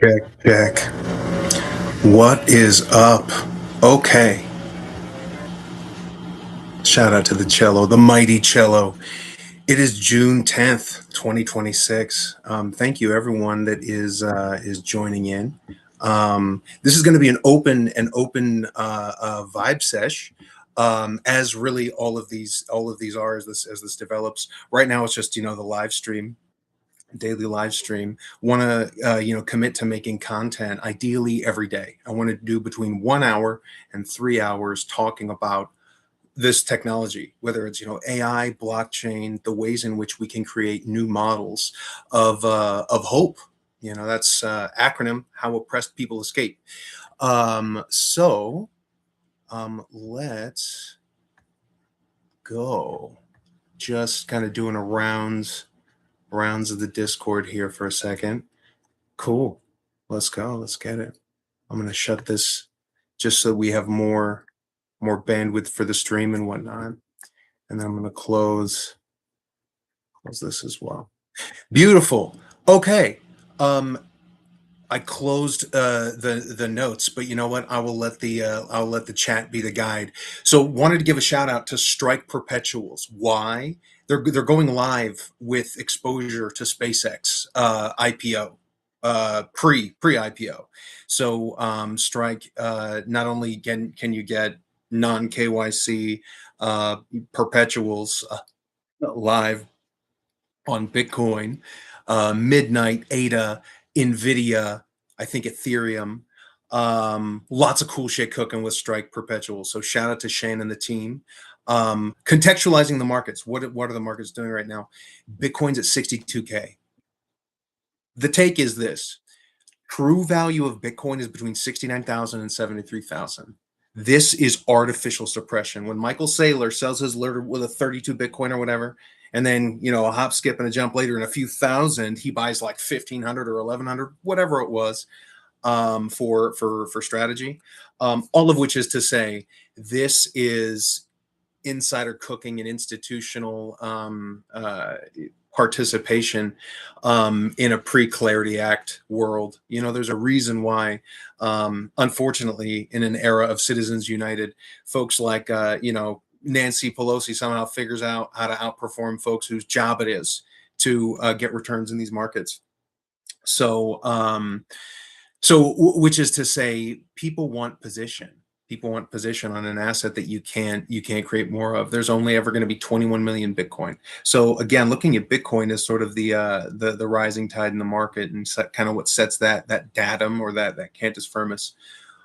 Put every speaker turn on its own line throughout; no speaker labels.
Check, check. What is up? Okay. Shout out to the cello, the mighty cello. It is June 10th, 2026. Thank you everyone that is joining in. This is going to be an open vibe sesh. As really all of these are as this develops. Right now it's just the live stream, daily live stream. Want to commit to making content ideally every day. I want to do between 1 hour and 3 hours talking about this technology, whether it's AI, blockchain, the ways in which we can create new models of hope. That's acronym How Oppressed People Escape. Let's go. Just kind of doing a rounds of the Discord here for a second. Cool. Let's go. Let's get it. I'm gonna shut this just so we have more bandwidth for the stream and whatnot. And then I'm gonna close this as well. Beautiful. Okay. I closed the notes, but you know what? I'll let the chat be the guide. So wanted to give a shout out to Strike Perpetuals. Why? They're going live with exposure to SpaceX IPO, pre IPO. So Strike, not only can you get non KYC perpetuals live on Bitcoin, Midnight, ADA, NVIDIA, I think Ethereum. Lots of cool shit cooking with Strike Perpetual. So shout out to Shane and the team. Contextualizing the markets. What are the markets doing right now? Bitcoin's at 62K. The take is this. True value of Bitcoin is between 69,000 and 73,000. This is artificial suppression. When Michael Saylor sells his lure with a 32 Bitcoin or whatever, and then a hop, skip, and a jump later in a few thousand, he buys like 1,500 or 1,100, whatever it was, for strategy. All of which is to say, this is insider cooking and institutional participation in a pre-Clarity Act world. There's a reason why, unfortunately, in an era of Citizens United, folks like Nancy Pelosi somehow figures out how to outperform folks whose job it is to get returns in these markets. So which is to say, people want position. People want position on an asset that you can't create more of. There's only ever going to be 21 million Bitcoin. So again, looking at Bitcoin as sort of the rising tide in the market, and kind of what sets that datum, or that cantus firmus.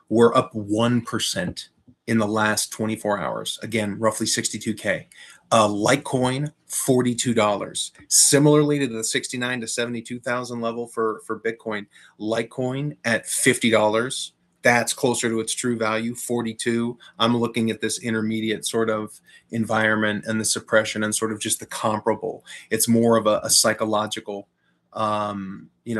We're up 1% in the last 24 hours. Again, roughly 62K. Litecoin, $42. Similarly to the 69 to 72,000 level for Bitcoin, Litecoin at $50. That's closer to its true value, 42. I'm looking at this intermediate sort of environment and the suppression and sort of just the comparable. It's more of a psychological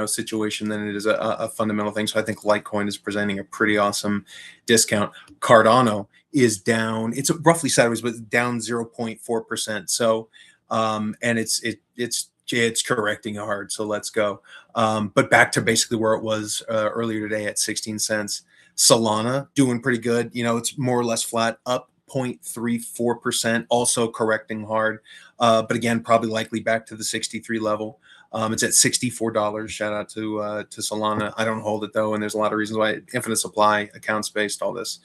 situation than it is a fundamental thing. So I think Litecoin is presenting a pretty awesome discount. Cardano is down. It's roughly sideways, but down 0.4%. So, and it's correcting hard. So let's go. But back to basically where it was earlier today at 16 cents. Solana doing pretty good. It's more or less flat, up 0.34%, also correcting hard. But again, probably likely back to the 63 level. It's at $64. Shout out to Solana. I don't hold it though, and there's a lot of reasons why. Infinite supply, accounts based, all this.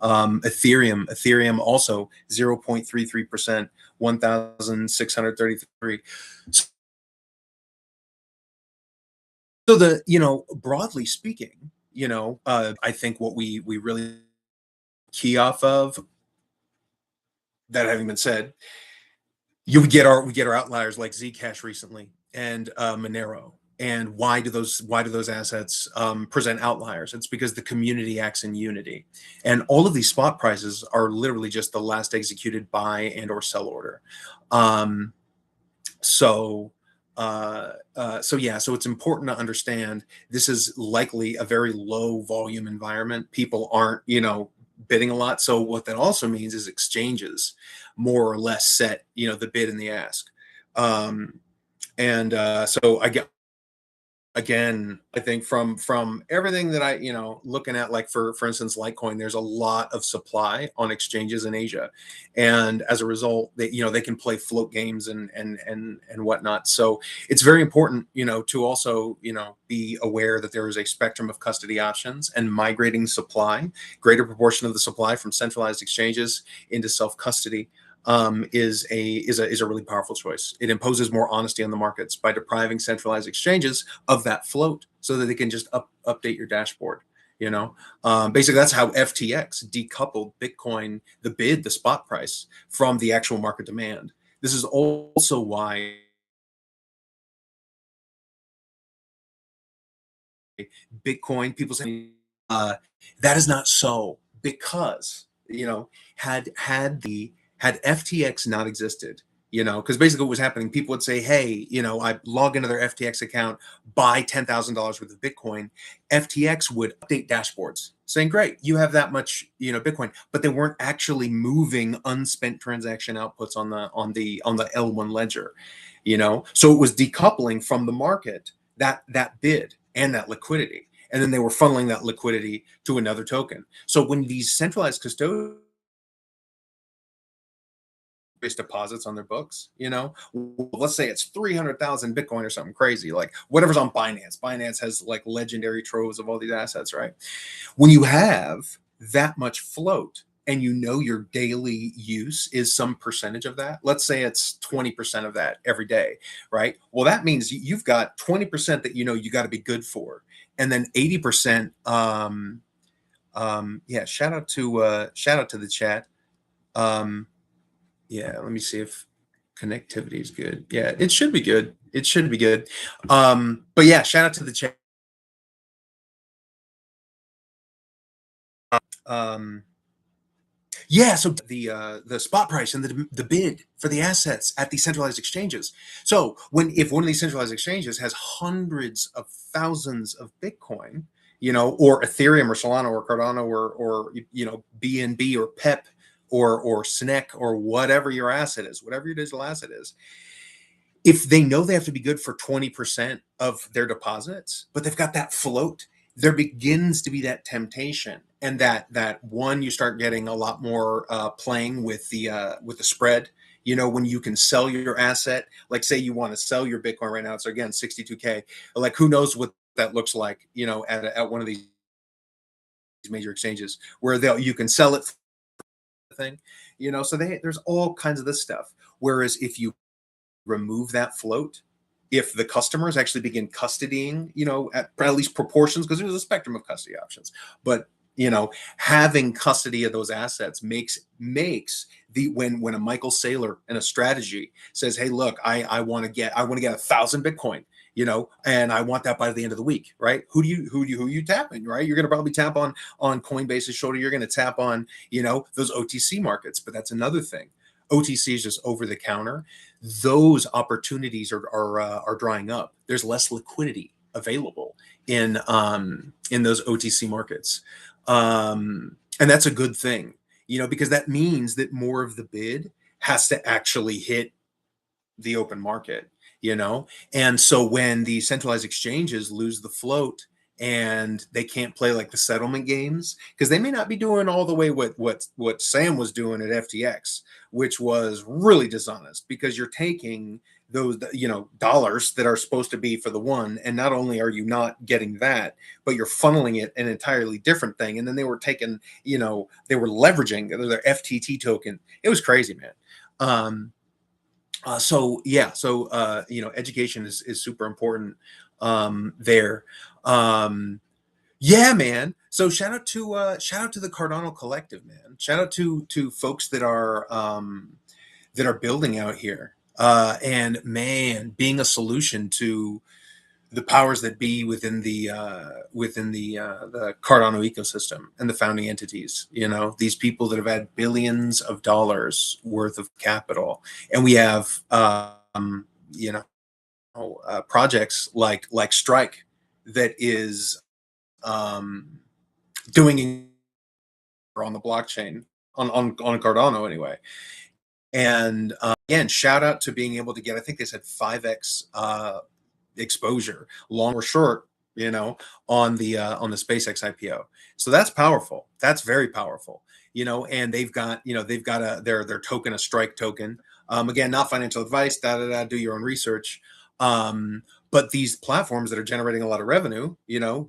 Ethereum also 0.33%, 1,633. So broadly speaking, I think what we really key off of, that having been said, we get our outliers like Zcash recently and Monero. And why do those assets present outliers? It's because the community acts in unity, and all of these spot prices are literally just the last executed buy and or sell order. So it's important to understand this is likely a very low volume environment. People aren't bidding a lot. So what that also means is exchanges more or less set the bid and the ask. And so I get again, I think from everything that I, looking at, like for instance, Litecoin, there's a lot of supply on exchanges in Asia, and as a result, they can play float games and whatnot. So it's very important, to also be aware that there is a spectrum of custody options, and migrating supply, greater proportion of the supply from centralized exchanges into self custody, is a really powerful choice. It imposes more honesty on the markets by depriving centralized exchanges of that float, so that they can just update your dashboard. Basically, that's how FTX decoupled Bitcoin, the spot price, from the actual market demand. This is also why Bitcoin, people say, uh, that is not so, because had FTX not existed, because basically what was happening, people would say, hey, I log into their FTX account, buy $10,000 worth of Bitcoin. FTX would update dashboards saying, great, you have that much, Bitcoin, but they weren't actually moving unspent transaction outputs on the L1 ledger. So it was decoupling from the market, that bid and that liquidity, and then they were funneling that liquidity to another token. So when these centralized custodians deposits on their books, let's say it's 300,000 Bitcoin or something crazy, like whatever's on Binance. Binance has like legendary troves of all these assets, right? When you have that much float, and your daily use is some percentage of that, let's say it's 20% of that every day, right? Well, that means you've got 20% that you got to be good for, and then 80%. Yeah, shout out to the chat. Yeah, let me see if connectivity is good. Yeah, it should be good. It should be good. But yeah, shout out to the chat. Um, Yeah, so the spot price and the bid for the assets at these centralized exchanges. So if one of these centralized exchanges has hundreds of thousands of Bitcoin, or Ethereum or Solana or Cardano or BNB or PEP or SNEK or whatever your asset is, whatever your digital asset is, if they know they have to be good for 20% of their deposits, but they've got that float, there begins to be that temptation, and that one, you start getting a lot more playing with the spread. When you can sell your asset, like say you want to sell your Bitcoin right now, it's again 62K. Like who knows what that looks like, at one of these major exchanges where you can sell it thing, so there's all kinds of this stuff. Whereas if you remove that float, if the customers actually begin custodying, at least proportions, because there's a spectrum of custody options, but having custody of those assets makes the when a Michael Saylor in a strategy says, hey, look, I want to get 1,000 Bitcoin, and I want that by the end of the week, right? Who you tapping, right? You're going to probably tap on Coinbase's shoulder. You're going to tap on those OTC markets, but that's another thing. OTC is just over the counter. Those opportunities are drying up. There's less liquidity available in those OTC markets, and that's a good thing, because that means that more of the bid has to actually hit the open market, and so when the centralized exchanges lose the float and they can't play like the settlement games, because they may not be doing all the way what Sam was doing at FTX, which was really dishonest, because you're taking those dollars that are supposed to be for the one, and not only are you not getting that, but you're funneling it an entirely different thing, and then they were taking, they were leveraging their FTT token. It was crazy, man. So yeah, so education is super important there. Yeah, man. So shout out to the Cardano collective, man. Shout out to folks that are building out here. And man, being a solution to the powers that be within the Cardano ecosystem and the founding entities. These people that have had billions of dollars worth of capital, and we have projects like Strike that is doing on the blockchain on Cardano anyway. And again, shout out to being able to get, I think they said 5x exposure, long or short, you know, on the SpaceX IPO. So that's powerful. That's very powerful. You know, and they've got their token, a strike token. Again, not financial advice. Do your own research. But these platforms that are generating a lot of revenue, you know,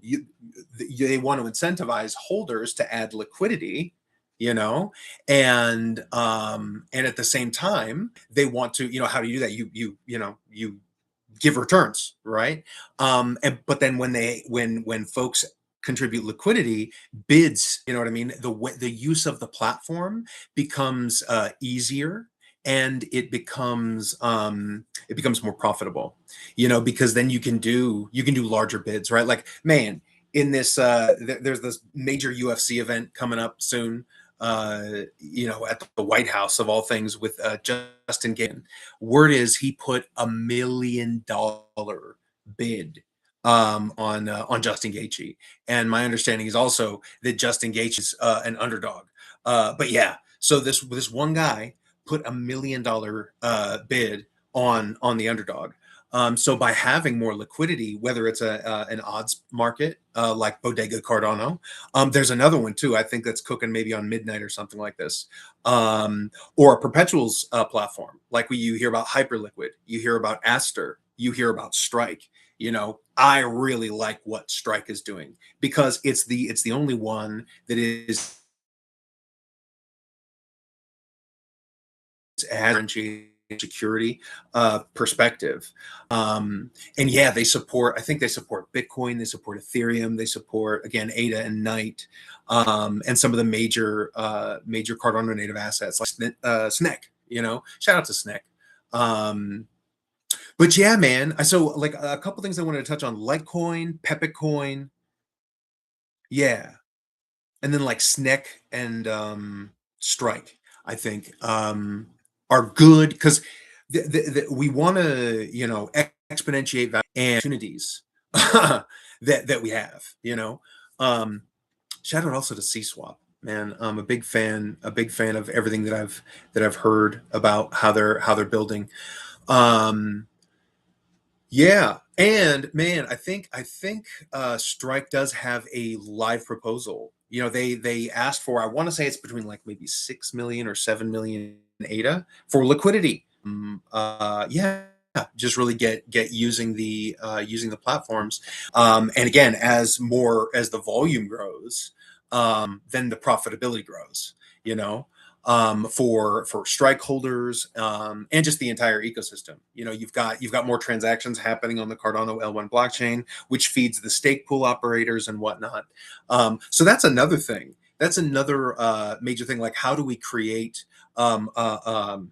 they want to incentivize holders to add liquidity, you know, and at the same time they want to, you know, how do you do that? You give returns, right? And but then when folks contribute liquidity, bids, you know what I mean, the use of the platform becomes easier, and it becomes more profitable, you know, because then you can do larger bids, right? Like, man, in this there's this major UFC event coming up soon, you know, at the White House of all things, with Justin Gaethje. Word is he put $1 million bid on Justin Gaethje, and my understanding is also that Justin Gaethje is an underdog. But yeah, so this one guy put $1 million bid on the underdog. So by having more liquidity, whether it's an odds market like Bodega Cardano, there's another one too. I think that's cooking maybe on midnight or something like this, or a perpetuals platform like you hear about Hyperliquid, you hear about Aster, you hear about Strike. You know, I really like what Strike is doing because it's the only one that is has security perspective. And yeah, they support, I think they support Bitcoin, they support Ethereum, they support, again, ADA and Night, and some of the major Cardano native assets like SNEK, you know, shout out to SNEK. But yeah, man, so like a couple things I wanted to touch on: Litecoin, Pepecoin, yeah, and then like SNEK and Strike, I think, are good because we want to, you know, exponentiate value and opportunities that we have, you know. Shout out also to C-Swap, man. I'm a big fan of everything that I've heard about how they're building. Um, yeah, and man, I think Strike does have a live proposal. You know, they asked for, I want to say it's between like maybe 6 million or 7 million ADA for liquidity. Yeah, just really get using the platforms. And again, as the volume grows, then the profitability grows. You know, for strike holders, and just the entire ecosystem. You know, you've got more transactions happening on the Cardano L1 blockchain, which feeds the stake pool operators and whatnot. So that's another thing. That's another major thing. Like, how do we create um, uh, um,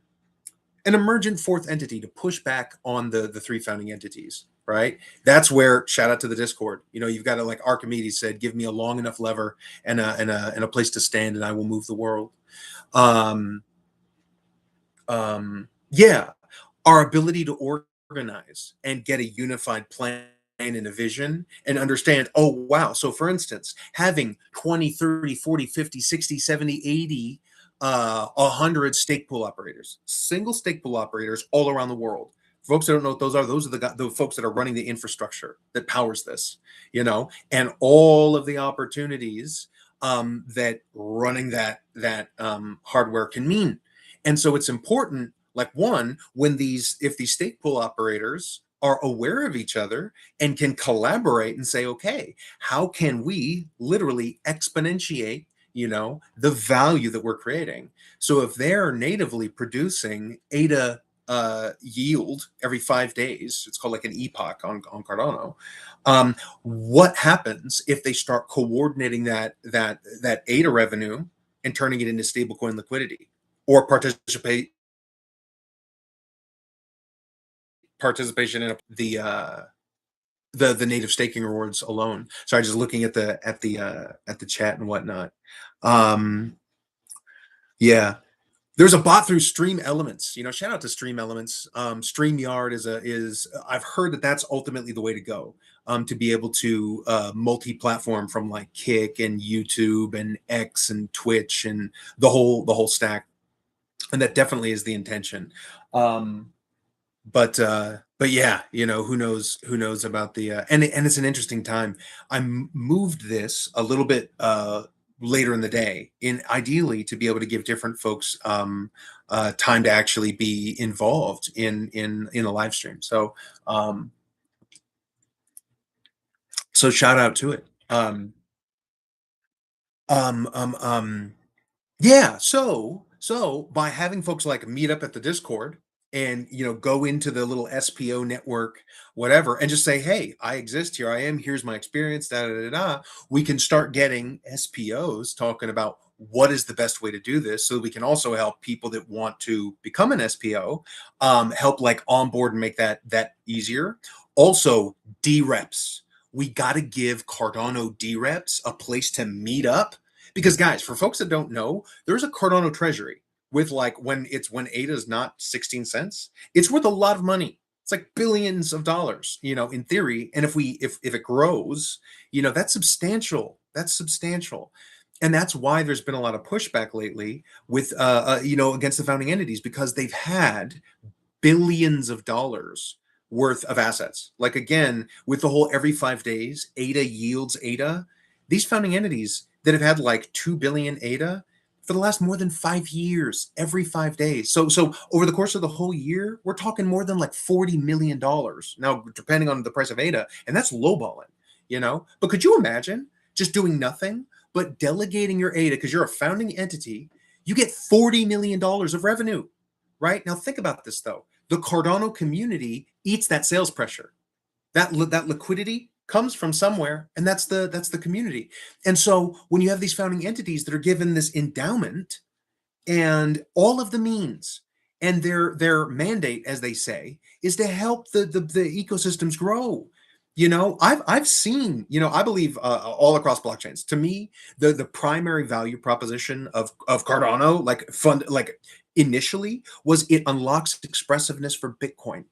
an emergent fourth entity to push back on the three founding entities? Right. That's where, shout out to the Discord. You know, you've got to, like Archimedes said, give me a long enough lever and a place to stand, and I will move the world. Um, yeah, our ability to organize and get a unified plan and a vision and understand, oh wow, so for instance, having 20, 30, 40, 50, 60, 70, 80, 100 stake pool operators, single stake pool operators all around the world. Folks that don't know what those are the folks that are running the infrastructure that powers this, you know, and all of the opportunities that running that hardware can mean. And so it's important, like, one, when if these stake pool operators are aware of each other and can collaborate and say, okay, how can we literally exponentiate, you know, the value that we're creating? So if they're natively producing ADA yield every 5 days, it's called like an epoch on Cardano. What happens if they start coordinating that ADA revenue and turning it into stablecoin liquidity, or participation in the native staking rewards alone? Sorry, just looking at the chat and whatnot. Yeah, there's a bot through Stream Elements. You know, shout out to Stream Elements. StreamYard is I've heard that that's ultimately the way to go. To be able to multi-platform from like Kick and YouTube and X and Twitch and the whole stack. and that definitely is the intention. Um, but yeah, who knows about the and it's an interesting time. Moved this a little bit later in the day, in ideally to be able to give different folks time to actually be involved in a live stream. Um, so shout out to it. Um, um, um, Yeah, so by having folks like meet up at the Discord and go into the little SPO network, whatever, and just say, "Hey, I exist. Here I am. Here's my experience." Da da da da. We can start getting SPOs talking about what is the best way to do this, so that we can also help people that want to become an SPO, help like onboard and make that easier. Also, D reps. We got to give Cardano D reps a place to meet up because, guys, for folks that don't know, there's a Cardano treasury with like when ADA is not 16 cents, it's worth a lot of money. It's like billions of dollars, in theory. And if it grows, that's substantial. That's substantial. And that's why there's been a lot of pushback lately with against the founding entities, because they've had billions of dollars worth of assets. Like again, with the whole every 5 days, ADA yields ADA, these founding entities that have had like 2 billion ADA for the last more than 5 years, every 5 days. So over the course of the whole year, we're talking more than like $40 million. Now, depending on the price of ADA, and that's lowballing. But could you imagine just doing nothing but delegating your ADA because you're a founding entity? You get $40 million of revenue, right? Now think about this though. The Cardano community eats that sales pressure. That liquidity comes from somewhere, and that's the community. And so when you have these founding entities that are given this endowment and all of the means, and their mandate, as they say, is to help the ecosystems grow. I've seen, I believe all across blockchains. To me, the primary value proposition of Cardano, like initially, was it unlocks expressiveness for Bitcoin.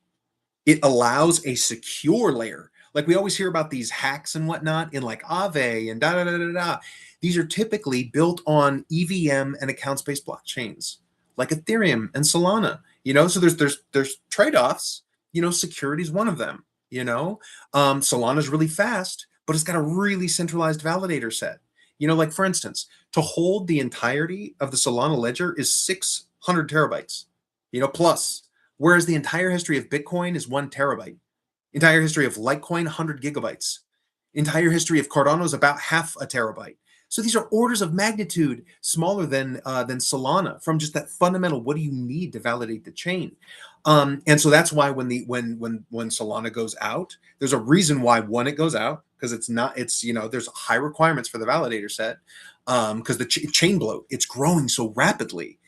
It allows a secure layer. Like we always hear about these hacks and whatnot in like Aave and da da da da da. These are typically built on EVM and accounts-based blockchains, like Ethereum and Solana. So there's trade-offs. Security is one of them. Solana is really fast, but it's got a really centralized validator set. Like for instance, to hold the entirety of the Solana ledger is 600 terabytes. Plus. Whereas the entire history of Bitcoin is 1 terabyte. Entire history of Litecoin, 100 gigabytes. Entire history of Cardano is about half a terabyte. So these are orders of magnitude smaller than Solana from just that fundamental. What do you need to validate the chain? And so that's why when Solana goes out, there's a reason why it goes out, because there's high requirements for the validator set, because the chain bloat, it's growing so rapidly.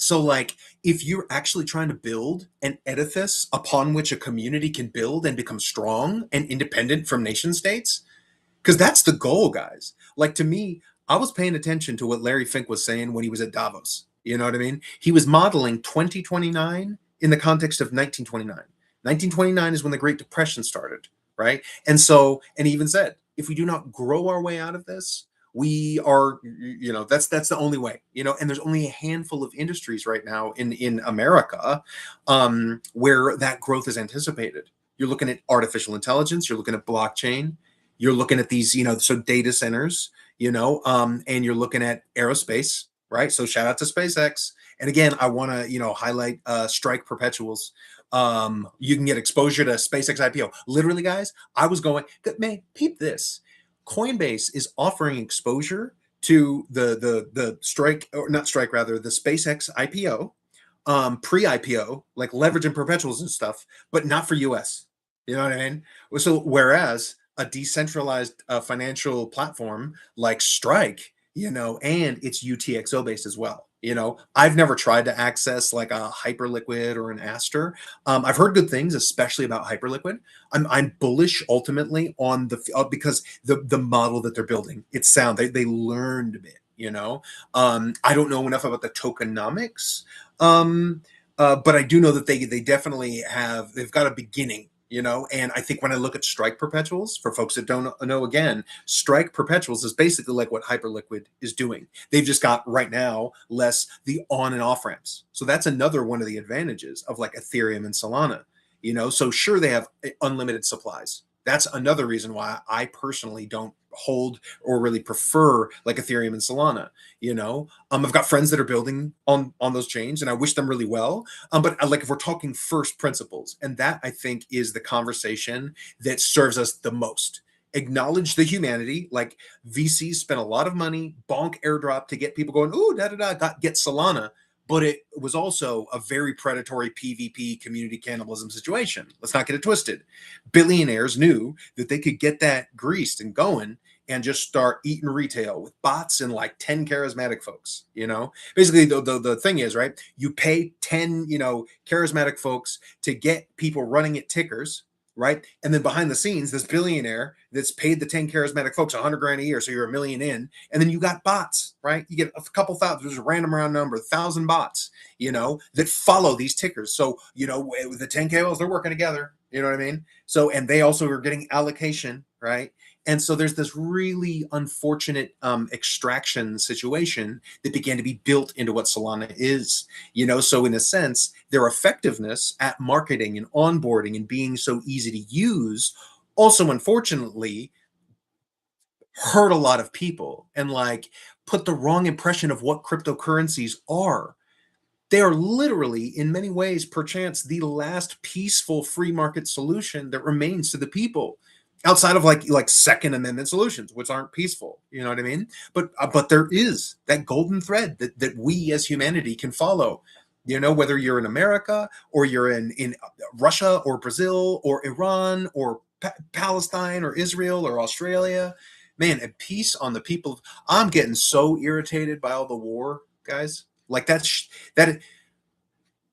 So like if you're actually trying to build an edifice upon which a community can build and become strong and independent from nation states, because that's the goal, guys. Like to me, I was paying attention to what Larry Fink was saying when he was at Davos. You know what I mean? He was modeling 2029 in the context of 1929. 1929 is when the Great Depression started, right? And he even said, if we do not grow our way out of this, we are, that's the only way. And there's only a handful of industries right now in America where that growth is anticipated. You're looking at artificial intelligence, you're looking at blockchain, you're looking at these, so data centers, and you're looking at aerospace, right? So shout out to SpaceX. And again, I want to, highlight Strike Perpetuals. You can get exposure to SpaceX IPO. Literally, guys, I was going, man, peep this. Coinbase is offering exposure to the Strike, or not Strike, rather the SpaceX IPO, pre-IPO, like leverage and perpetuals and stuff, but not for US. You know what I mean? So whereas a decentralized financial platform like Strike, and it's UTXO based as well. I've never tried to access like a Hyperliquid or an Aster. I've heard good things, especially about Hyperliquid. I'm bullish ultimately on because the model that they're building, it's sound. They learned a bit. I don't know enough about the tokenomics, but I do know that they definitely they've got a beginning. And I think when I look at strike perpetuals, for folks that don't know, again, strike perpetuals is basically like what Hyperliquid is doing. They've just got right now less the on and off ramps. So that's another one of the advantages of like Ethereum and Solana. So sure, they have unlimited supplies. That's another reason why I personally don't hold or really prefer like Ethereum and Solana. I've got friends that are building on those chains, and I wish them really well. But like if we're talking first principles, and that I think is the conversation that serves us the most. Acknowledge the humanity. Like VCs spent a lot of money, bonk airdrop to get people going. Ooh, da da da. Get Solana. But it was also a very predatory PvP community cannibalism situation. Let's not get it twisted. Billionaires knew that they could get that greased and going and just start eating retail with bots and like 10 charismatic folks. Basically the thing is, right, you pay 10 charismatic folks to get people running at tickers, right? And then behind the scenes, this billionaire that's paid the 10 charismatic folks 100 grand a year, so you're $1 million in, and then you got bots, right? You get a couple thousand, there's a random round number, 1,000 bots, that follow these tickers. So with the 10 KOs, they're working together, you know what I mean? So, and they also are getting allocation, right? And so there's this really unfortunate extraction situation that began to be built into what Solana is. So in a sense, their effectiveness at marketing and onboarding and being so easy to use also, unfortunately, hurt a lot of people and like put the wrong impression of what cryptocurrencies are. They are literally, in many ways, perchance the last peaceful free market solution that remains to the people, outside of like Second Amendment solutions, which aren't peaceful. You know what I mean? But there is that golden thread that we as humanity can follow. Whether you're in America or you're in Russia or Brazil or Iran or Palestine or Israel or Australia, man, and peace on the people. I'm getting so irritated by all the war, guys. Like that.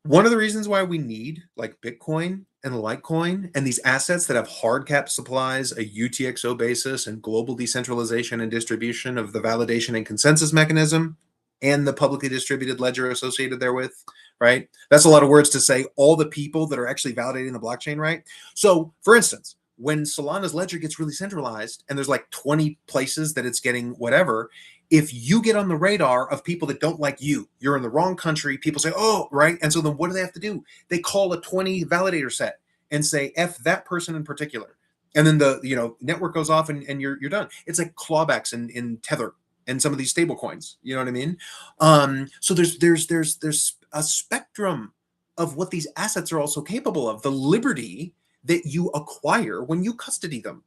One of the reasons why we need like Bitcoin and Litecoin and these assets that have hard cap supplies, a UTXO basis, and global decentralization and distribution of the validation and consensus mechanism, and the publicly distributed ledger associated therewith, right? That's a lot of words to say all the people that are actually validating the blockchain, right? So, for instance, when Solana's ledger gets really centralized and there's like 20 places that it's getting whatever, if you get on the radar of people that don't like you're in the wrong country, people say, oh, right. And so then what do they have to do? They call a 20 validator set and say, F that person in particular. And then the network goes off and you're done. It's like clawbacks in Tether and some of these stable coins. You know what I mean? So there's a spectrum of what these assets are also capable of. The liberty that you acquire when you custody them.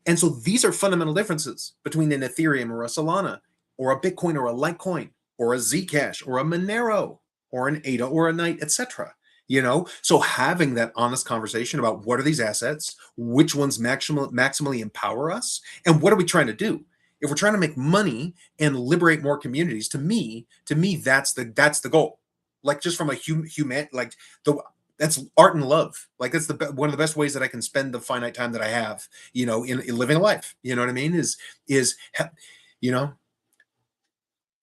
And so these are fundamental differences between an Ethereum or a Solana or a Bitcoin or a Litecoin or a Zcash or a Monero or an ADA or a Knight, etc. So having that honest conversation about what are these assets, which ones maximally empower us, and what are we trying to do? If we're trying to make money and liberate more communities, to me, that's the goal. Like just from a human, like that's art and love. Like that's one of the best ways that I can spend the finite time that I have, in living a life. You know what I mean? Is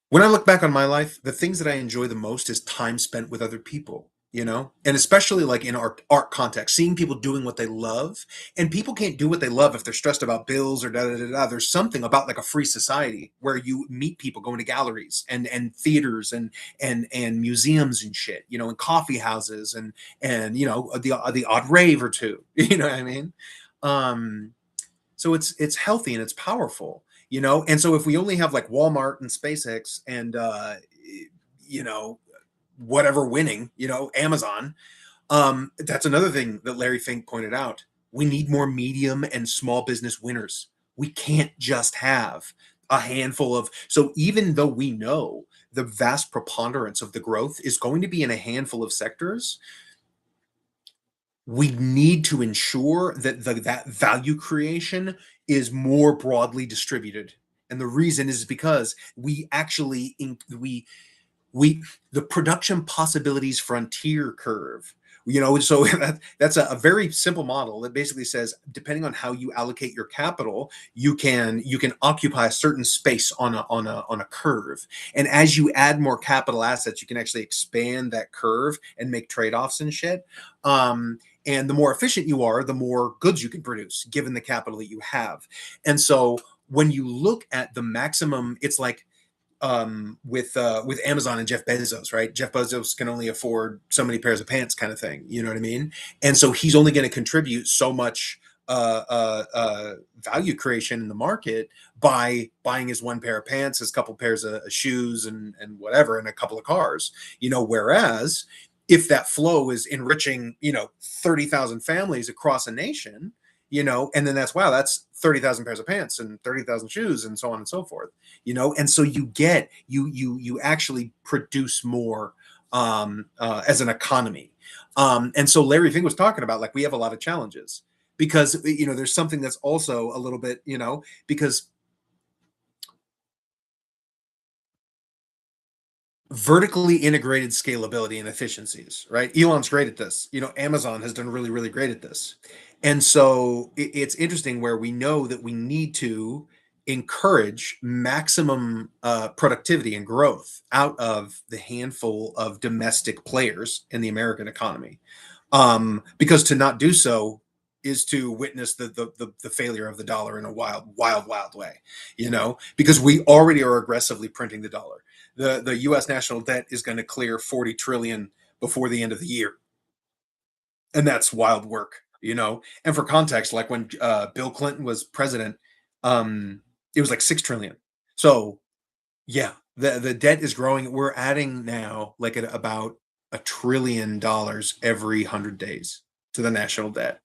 when I look back on my life, the things that I enjoy the most is time spent with other people. And especially like in art context, seeing people doing what they love. And people can't do what they love if they're stressed about bills or da da da da. There's something about like a free society where you meet people going to galleries and theaters and museums and shit, and coffee houses and the odd rave or two. You know what I mean? So it's healthy and it's powerful. And so if we only have like Walmart and SpaceX and whatever winning, Amazon. That's another thing that Larry Fink pointed out. We need more medium and small business winners. We can't just have a handful of, so even though we know the vast preponderance of the growth is going to be in a handful of sectors, we need to ensure that that value creation is more broadly distributed. And the reason is because we actually, the production possibilities frontier curve, so that's a very simple model that basically says, depending on how you allocate your capital, you can occupy a certain space on a curve. And as you add more capital assets, you can actually expand that curve and make trade-offs and shit. And the more efficient you are, the more goods you can produce, given the capital that you have. And so when you look at the maximum, it's like with Amazon and Jeff Bezos, right? Jeff Bezos can only afford so many pairs of pants, kind of thing. You know what I mean? And so he's only going to contribute so much value creation in the market by buying his one pair of pants, his couple pairs of shoes, and whatever, and a couple of cars. Whereas if that flow is enriching, 30,000 families across a nation, and then that's 30,000 pairs of pants and 30,000 shoes and so on and so forth, and so you actually produce more as an economy. And so Larry Fink was talking about, like, we have a lot of challenges because, there's something that's also a little bit, because vertically integrated scalability and efficiencies, right? Elon's great at this. Amazon has done really, really great at this. And so it's interesting where we know that we need to encourage maximum productivity and growth out of the handful of domestic players in the American economy. Because to not do so is to witness the failure of the dollar in a wild, wild, wild way, because we already are aggressively printing the dollar. The U.S. national debt is going to clear 40 trillion before the end of the year, and that's wild work. And for context, like when Bill Clinton was president, it was like 6 trillion. So yeah, the debt is growing. We're adding now like at about $1 trillion every 100 days to the national debt.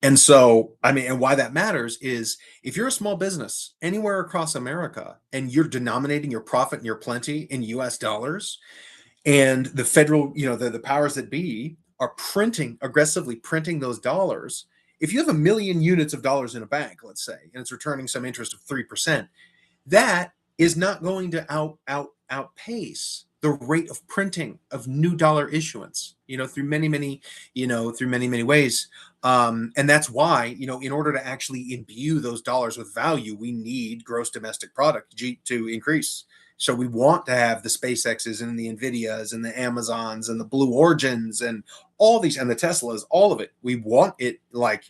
And so, I mean, and why that matters is if you're a small business anywhere across America and you're denominating your profit and your plenty in US dollars, and the federal, the powers that be are aggressively printing those dollars. If you have 1 million units of dollars in a bank, let's say, and it's returning some interest of 3%, that is not going to outpace the rate of printing of new dollar issuance, through many ways. And that's why, in order to actually imbue those dollars with value, we need gross domestic product to increase. So we want to have the SpaceXs and the NVIDIAs and the Amazons and the Blue Origins and all these, and the Teslas, all of it. We want it, like,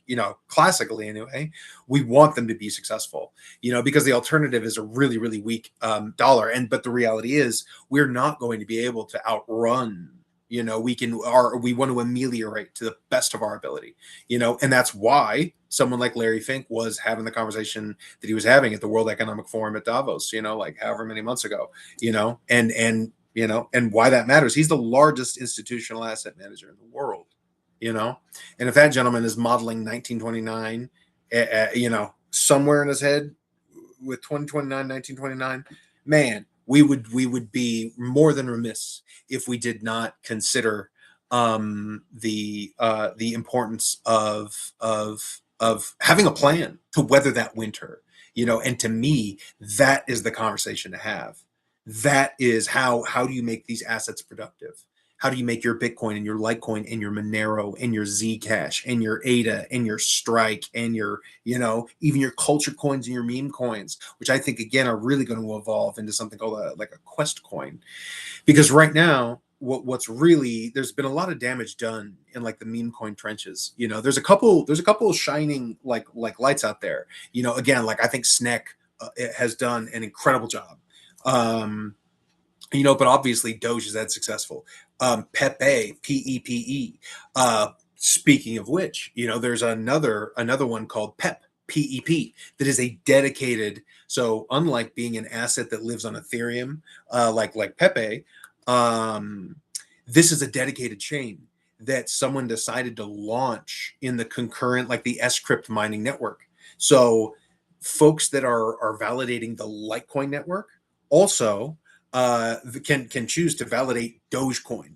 classically anyway, we want them to be successful, because the alternative is a really, really weak dollar. But the reality is we're not going to be able to outrun, we want to ameliorate to the best of our ability, and that's why someone like Larry Fink was having the conversation that he was having at the World Economic Forum at Davos, like however many months ago, and why that matters. He's the largest institutional asset manager in the world, and if that gentleman is modeling 1929, somewhere in his head with 2029, 1929, man, we would be more than remiss if we did not consider the importance of having a plan to weather that winter, and to me, that is the conversation to have. That is how do you make these assets productive? How do you make your Bitcoin and your Litecoin and your Monero and your Zcash and your ADA and your Strike and your, even your culture coins and your meme coins, which I think, again, are really going to evolve into something called like a Quest coin. Because right now, what's really, there's been a lot of damage done in like the meme coin trenches. There's a couple shining like lights out there. Again, like I think SNEK has done an incredible job. But obviously Doge is that successful. PEP, PEPE. Speaking of which, there's another one called PEP, that is a dedicated. So unlike being an asset that lives on Ethereum, like Pepe, this is a dedicated chain that someone decided to launch in the concurrent, like the Scrypt mining network. So folks that are validating the Litecoin network also can choose to validate Dogecoin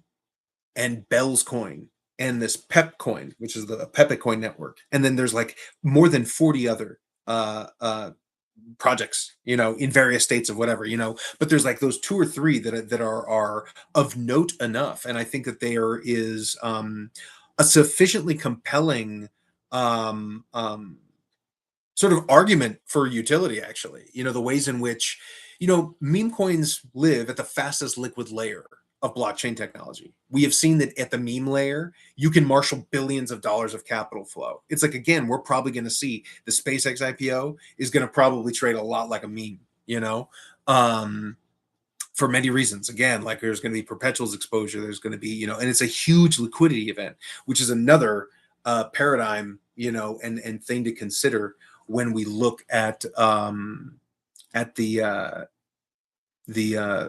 and Bell's coin and this PEP coin, which is the Pepe coin network. And then there's like more than 40 other projects, in various states of whatever, but there's like those 2 or 3 that are of note enough. And I think that there is a sufficiently compelling sort of argument for utility, actually, the ways in which, meme coins live at the fastest liquid layer of blockchain technology. We have seen that at the meme layer, you can marshal billions of dollars of capital flow. It's like, again, we're probably going to see the SpaceX IPO is going to probably trade a lot like a meme, for many reasons. Again, like there's going to be perpetuals exposure. There's going to be, and it's a huge liquidity event, which is another paradigm, and thing to consider when we look at the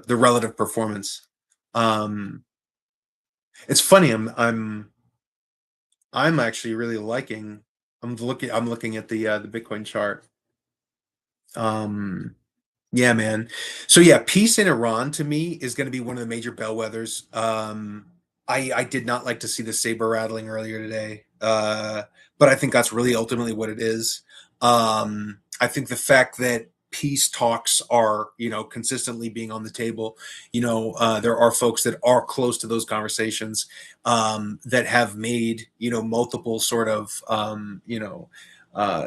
relative performance. It's funny. I'm actually really liking. I'm looking at the Bitcoin chart. Yeah, man. So yeah, peace in Iran to me is going to be one of the major bellwethers. I did not like to see the saber rattling earlier today, but I think that's really ultimately what it is. I think the fact that peace talks are, consistently being on the table. There are folks that are close to those conversations, that have made, multiple sort of,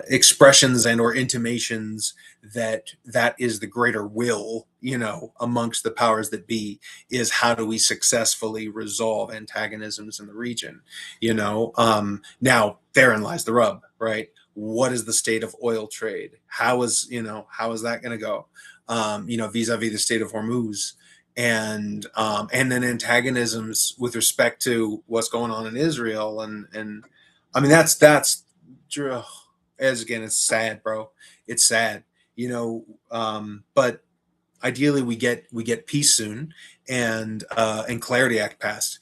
expressions and or intimations that is the greater will, amongst the powers that be, is how do we successfully resolve antagonisms in the region. Now therein lies the rub, right? What is the state of oil trade? How is that going to go, vis-a-vis the state of Hormuz, and then antagonisms with respect to what's going on in Israel, and I mean that's as again, it's sad, bro. It's sad, but ideally we get peace soon, and Clarity Act passed.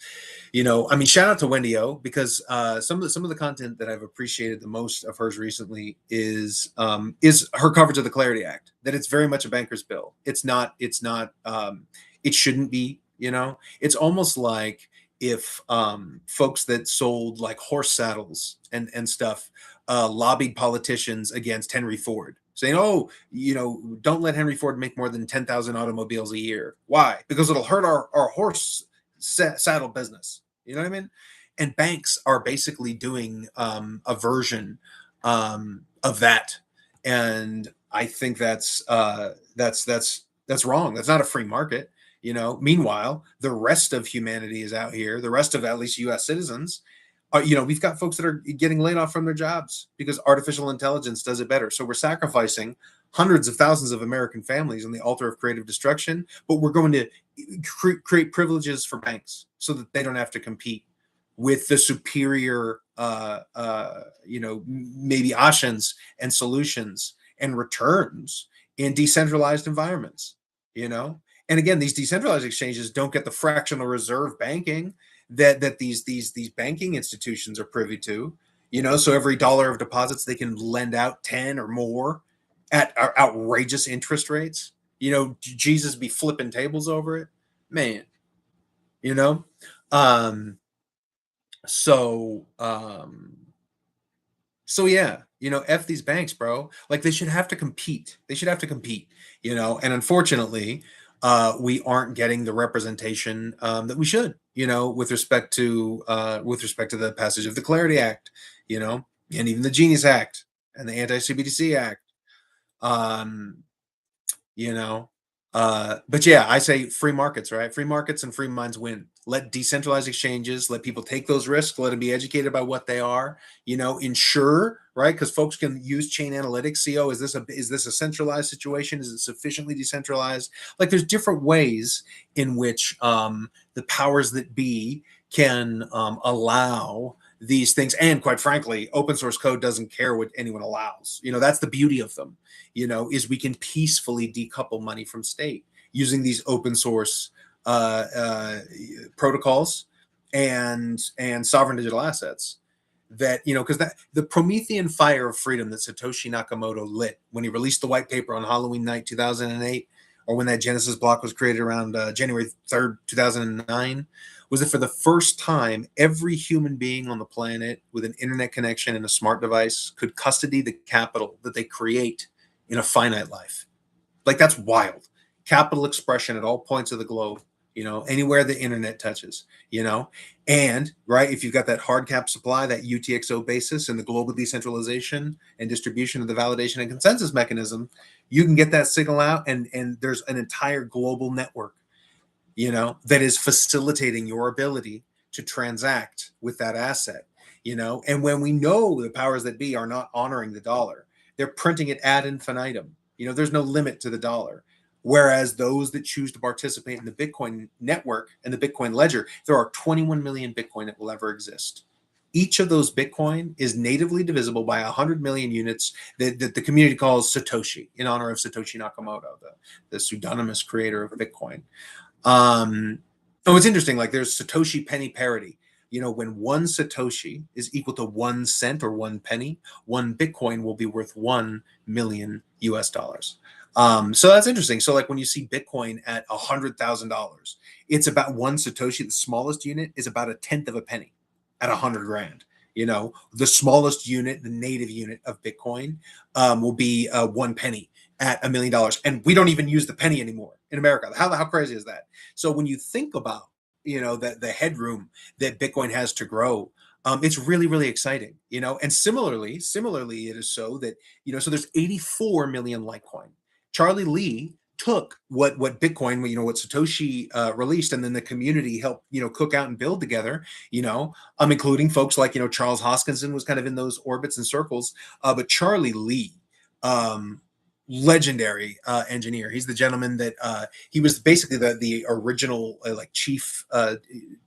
I mean, shout out to Wendy O, because some of the content that I've appreciated the most of hers recently is her coverage of the Clarity Act. That it's very much a banker's bill. It's not. It shouldn't be. It's almost like if folks that sold like horse saddles and stuff lobbied politicians against Henry Ford, saying, "Oh, don't let Henry Ford make more than 10,000 automobiles a year. Why? Because it'll hurt our horse saddle business." You know what I mean? And banks are basically doing a version of that, and I think that's wrong. That's not a free market. Meanwhile, the rest of humanity is out here. The rest of at least U.S. citizens, we've got folks that are getting laid off from their jobs because artificial intelligence does it better. So we're sacrificing hundreds of thousands of American families on the altar of creative destruction, but we're going to create privileges for banks so that they don't have to compete with the superior, maybe options and solutions and returns in decentralized environments, And again, these decentralized exchanges don't get the fractional reserve banking that these banking institutions are privy to, so every dollar of deposits they can lend out 10 or more at outrageous interest rates. Jesus be flipping tables over it, man. So yeah, F these banks, bro. Like they should have to compete. And unfortunately, we aren't getting the representation that we should, with respect to the passage of the Clarity Act, and even the Genius Act and the Anti-CBDC Act. But yeah, I say free markets, right? Free markets and free minds win. Let decentralized exchanges, let people take those risks, let them be educated about what they are, ensure, right? Because folks can use chain analytics, see, oh, is this a centralized situation? Is it sufficiently decentralized? Like there's different ways in which the powers that be can allow these things. And quite frankly, open source code doesn't care what anyone allows. That's the beauty of them, is we can peacefully decouple money from state using these open source protocols and sovereign digital assets. That, because the Promethean fire of freedom that Satoshi Nakamoto lit when he released the white paper on Halloween night 2008, or when that Genesis block was created around January 3rd, 2009, was that for the first time, every human being on the planet with an internet connection and a smart device could custody the capital that they create in a finite life. Like that's wild. Capital expression at all points of the globe, anywhere the internet touches, and right, if you've got that hard cap supply, that UTXO basis, and the global decentralization and distribution of the validation and consensus mechanism, you can get that signal out, and there's an entire global network, that is facilitating your ability to transact with that asset, and when we know the powers that be are not honoring the dollar, they're printing it ad infinitum. There's no limit to the dollar. Whereas those that choose to participate in the Bitcoin network and the Bitcoin ledger, there are 21 million Bitcoin that will ever exist. Each of those Bitcoin is natively divisible by 100 million units that the community calls Satoshi, in honor of Satoshi Nakamoto, the pseudonymous creator of Bitcoin. It's interesting, like there's Satoshi penny parity. When one Satoshi is equal to 1 cent or 1 penny, 1 Bitcoin will be worth 1 million US dollars. So that's interesting. So like when you see Bitcoin at $100,000, it's about 1 Satoshi. The smallest unit is about 1/10 of a penny at 100 grand. The smallest unit, the native unit of Bitcoin, will be 1 penny at $1 million. And we don't even use the penny anymore in America. How crazy is that? So when you think about, the headroom that Bitcoin has to grow, it's really, really exciting, and similarly, it is so that, so there's 84 million Litecoin. Charlie Lee took what Bitcoin, what Satoshi released, and then the community helped, cook out and build together, including folks like, Charles Hoskinson was kind of in those orbits and circles, but Charlie Lee, legendary engineer. He's the gentleman that he was basically the original chief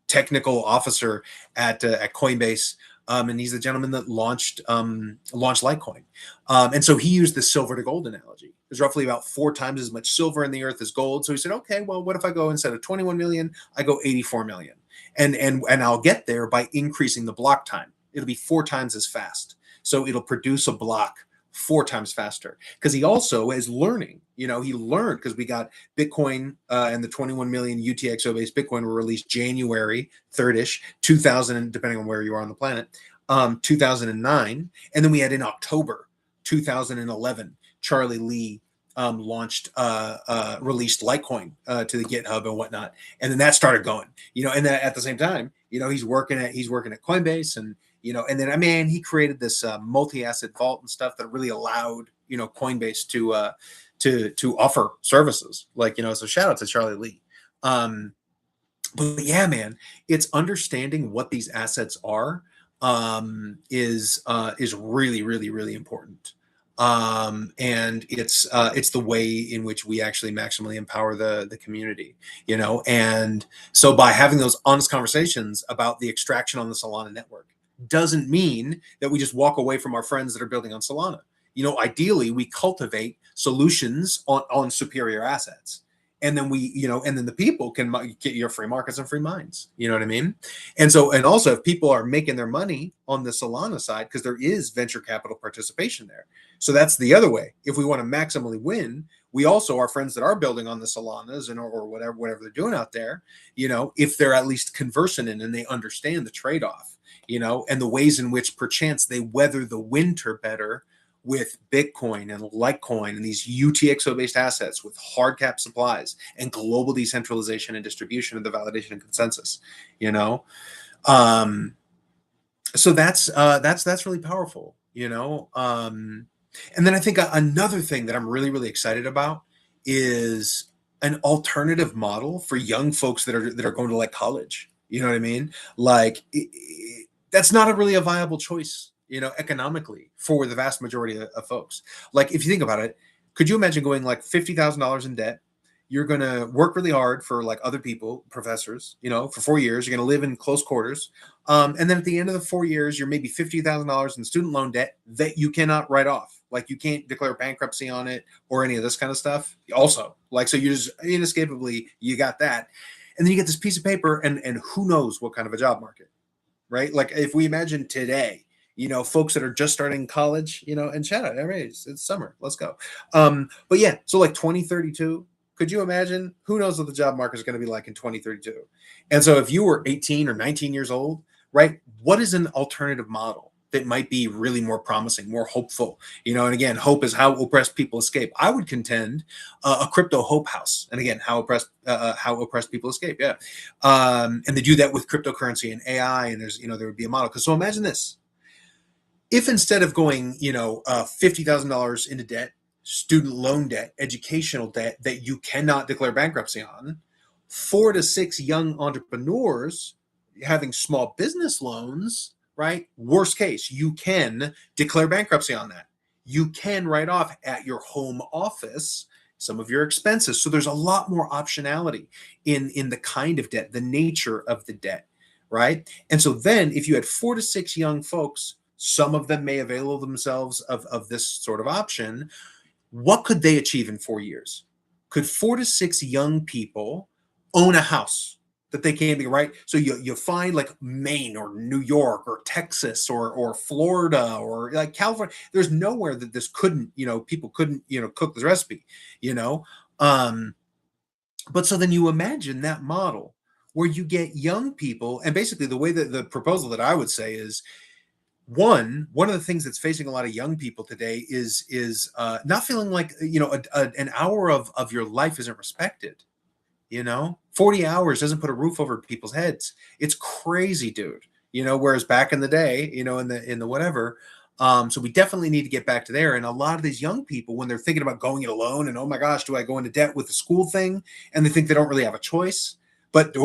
technical officer at Coinbase. And he's the gentleman that launched Litecoin. And so he used the silver to gold analogy. There's roughly about 4 times as much silver in the earth as gold. So he said, okay, well, what if I go, instead of 21 million, I go 84 million? And I'll get there by increasing the block time. It'll be 4 times as fast. So it'll produce a block 4 times faster, because he also is learning. He learned, because we got Bitcoin and the 21 million UTXO based Bitcoin were released January 3rd-ish, 2000, depending on where you are on the planet, 2009. And then we had in October 2011, Charlie Lee released Litecoin to the GitHub and whatnot. And then that started going, and then at the same time, he's working at Coinbase, and and then he created this multi-asset vault and stuff that really allowed Coinbase to offer services, so shout out to Charlie Lee. But yeah, man, it's understanding what these assets are is really, really, really important. And it's the way in which we actually maximally empower the community, and so by having those honest conversations about the extraction on the Solana network doesn't mean that we just walk away from our friends that are building on Solana. Ideally we cultivate solutions on superior assets, and then and then the people can get your free markets and free minds. You know what I mean? And so, and also, if people are making their money on the Solana side, because there is venture capital participation there. So that's the other way. If we want to maximally win, we also, our friends that are building on the Solanas or whatever they're doing out there, if they're at least conversant in and they understand the trade-off, and the ways in which perchance they weather the winter better with Bitcoin and Litecoin and these UTXO-based assets with hard cap supplies and global decentralization and distribution of the validation and consensus, so that's really powerful, and then I think another thing that I'm really, really excited about is an alternative model for young folks that are going to college. You know what I mean? That's not really a viable choice, economically for the vast majority of folks. If you think about it, could you imagine going $50,000 in debt? You're going to work really hard for other people, professors, for 4 years. You're going to live in close quarters. And then at the end of the 4 years, you're maybe $50,000 in student loan debt that you cannot write off. You can't declare bankruptcy on it or any of this kind of stuff. Also, so you just inescapably, you got that. And then you get this piece of paper and who knows what kind of a job market, right? If we imagine today, folks that are just starting college, and shout out, it's summer, let's go. But yeah, so 2032, could you imagine? Who knows what the job market is going to be like in 2032? And so if you were 18 or 19 years old, right, what is an alternative model that might be really more promising, more hopeful? And again, hope is how oppressed people escape. I would contend a crypto hope house. And again, how oppressed people escape. Yeah. And they do that with cryptocurrency and AI, and there's, there would be a model. So imagine this. If instead of going, $50,000 into debt, student loan debt, educational debt that you cannot declare bankruptcy on, 4 to 6 young entrepreneurs having small business loans, right? Worst case, you can declare bankruptcy on that. You can write off at your home office some of your expenses. So there's a lot more optionality in the kind of debt, the nature of the debt, right? And so then if you had 4 to 6 young folks, some of them may avail themselves of this sort of option. What could they achieve in 4 years? Could 4 to 6 young people own a house that they can be, right? So you find like Maine or New York or Texas or Florida or like California. There's nowhere that this couldn't, people couldn't, cook this recipe, you know. But so then you imagine that model where you get young people, and basically the way that the proposal that I would say is one of the things that's facing a lot of young people today is not feeling like an hour of your life isn't respected. 40 hours doesn't put a roof over people's heads. It's crazy, dude. Whereas back in the day, in the whatever. So we definitely need to get back to there. And a lot of these young people, when they're thinking about going it alone and, oh my gosh, do I go into debt with the school thing? And they think they don't really have a choice. But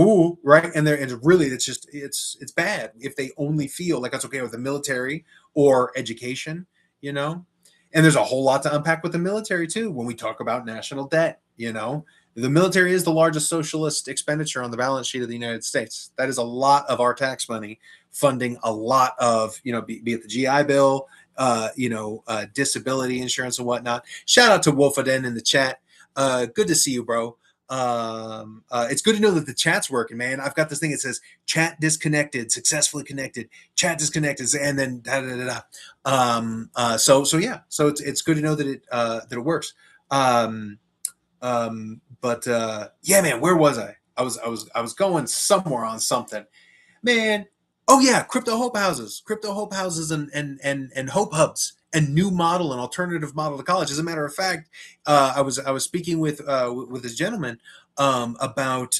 right, and really it's bad if they only feel like that's okay with the military or education, And there's a whole lot to unpack with the military too when we talk about national debt. The military is the largest socialist expenditure on the balance sheet of the United States. That is a lot of our tax money funding a lot of be it the GI Bill, disability insurance and whatnot. Shout out to Wolfaden in the chat. Good to see you, bro. It's good to know that the chat's working, man. I've got this thing that says chat disconnected, successfully connected, chat disconnected, and then da da da da. So it's good to know that it works. But yeah, man, where was I? I was going somewhere on something, man. Oh yeah, crypto hope houses and hope hubs and new model and alternative model to college. As a matter of fact, I was speaking with this gentleman about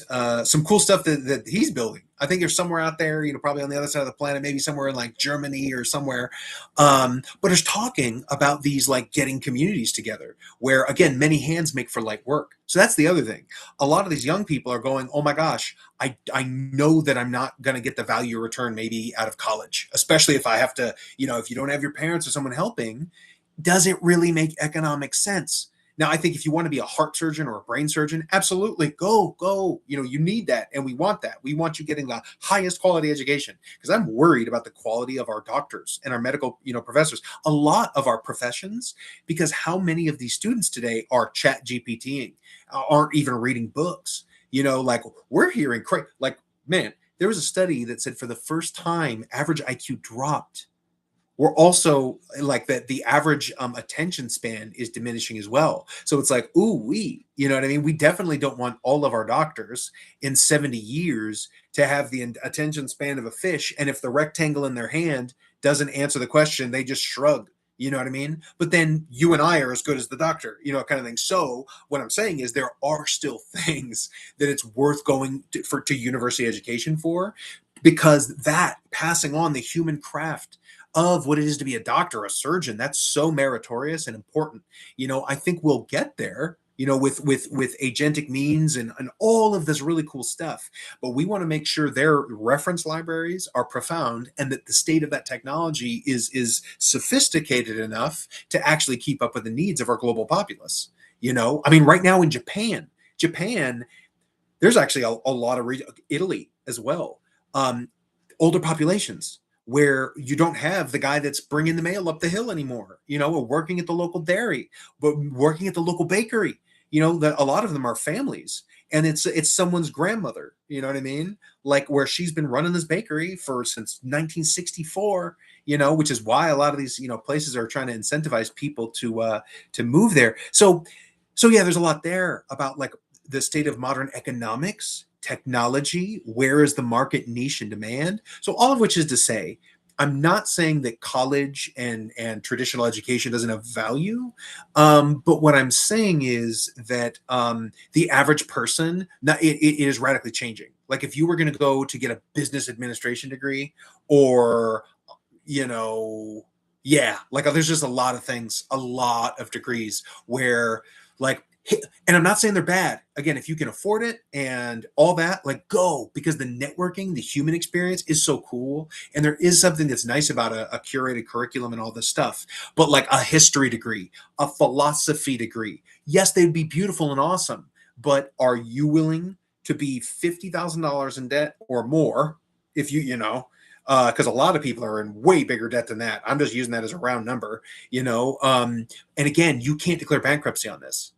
some cool stuff that he's building. I think there's somewhere out there, probably on the other side of the planet, maybe somewhere in like Germany or somewhere. But there's talking about these like getting communities together where, again, many hands make for light work. So that's the other thing. A lot of these young people are going, oh my gosh, I know that I'm not going to get the value return maybe out of college, especially if I have to, if you don't have your parents or someone helping, does it really make economic sense? Now, I think if you want to be a heart surgeon or a brain surgeon, absolutely go. You need that. And we want that. We want you getting the highest quality education because I'm worried about the quality of our doctors and our medical, professors, a lot of our professions, because how many of these students today are chat GPTing, aren't even reading books, like we're hearing, like, man, there was a study that said for the first time, average IQ dropped. We're also like that the average attention span is diminishing as well. So it's like, you know what I mean? We definitely don't want all of our doctors in 70 years to have the attention span of a fish. And if the rectangle in their hand doesn't answer the question, they just shrug. You know what I mean? But then you and I are as good as the doctor, kind of thing. So what I'm saying is there are still things that it's worth going to university education for, because that passing on the human craft of what it is to be a doctor, a surgeon, that's so meritorious and important. I think we'll get there, with agentic means and all of this really cool stuff. But we want to make sure their reference libraries are profound and that the state of that technology is sophisticated enough to actually keep up with the needs of our global populace. I mean, right now in Japan, there's actually a lot of Italy as well. Older populations where you don't have the guy that's bringing the mail up the hill anymore, or working at the local dairy, but working at the local bakery, that a lot of them are families and it's someone's grandmother, you know what I mean? Like where she's been running this bakery since 1964, which is why a lot of these, places are trying to incentivize people to move there. So yeah, there's a lot there about like the state of modern economics, technology, where is the market niche and demand? So all of which is to say, I'm not saying that college and traditional education doesn't have value, but what I'm saying is that the average person, it is radically changing. Like if you were going to go to get a business administration degree, or yeah, like there's just a lot of things, a lot of degrees where like And I'm not saying they're bad. Again, if you can afford it and all that, like go, because the networking, the human experience is so cool. And there is something that's nice about a curated curriculum and all this stuff. But like a history degree, a philosophy degree, yes, they'd be beautiful and awesome. But are you willing to be $50,000 in debt or more if because a lot of people are in way bigger debt than that. I'm just using that as a round number, and again, you can't declare bankruptcy on this.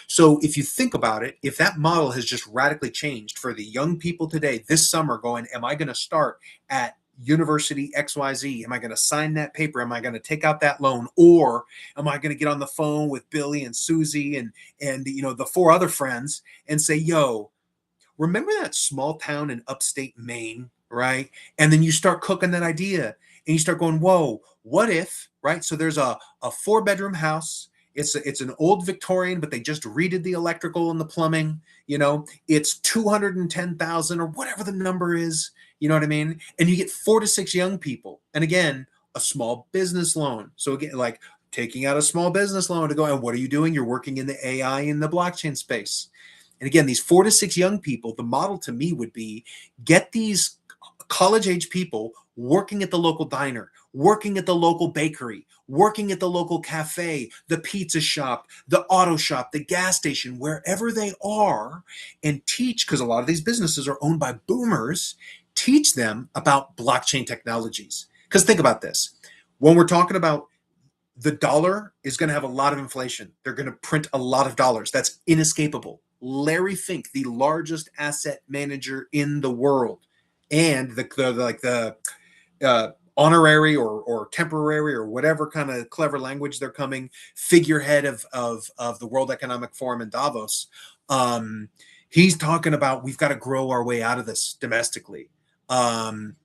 So if you think about it, if that model has just radically changed for the young people today this summer going, am I going to start at University XYZ? Am I going to sign that paper? Am I going to take out that loan? Or am I going to get on the phone with Billy and Susie and the four other friends and say, yo, remember that small town in upstate Maine, right? And then you start cooking that idea and you start going, whoa, what if, right? So there's a 4-bedroom house. It's an old Victorian, but they just redid the electrical and the plumbing. It's 210,000 or whatever the number is. You know what I mean? And you get 4 to 6 young people. And again, a small business loan. So again, like taking out a small business loan to go, and what are you doing? You're working in the AI and the blockchain space. And again, these 4 to 6 young people, the model to me would be get these college age people working at the local diner, working at the local bakery, working at the local cafe, the pizza shop, the auto shop, the gas station, wherever they are, and teach, because a lot of these businesses are owned by boomers, teach them about blockchain technologies. Because think about this. When we're talking about the dollar is going to have a lot of inflation. They're going to print a lot of dollars. That's inescapable. Larry Fink, the largest asset manager in the world, and the honorary or temporary or whatever kind of clever language they're coming figurehead of the World Economic Forum in Davos. He's talking about we've got to grow our way out of this domestically, and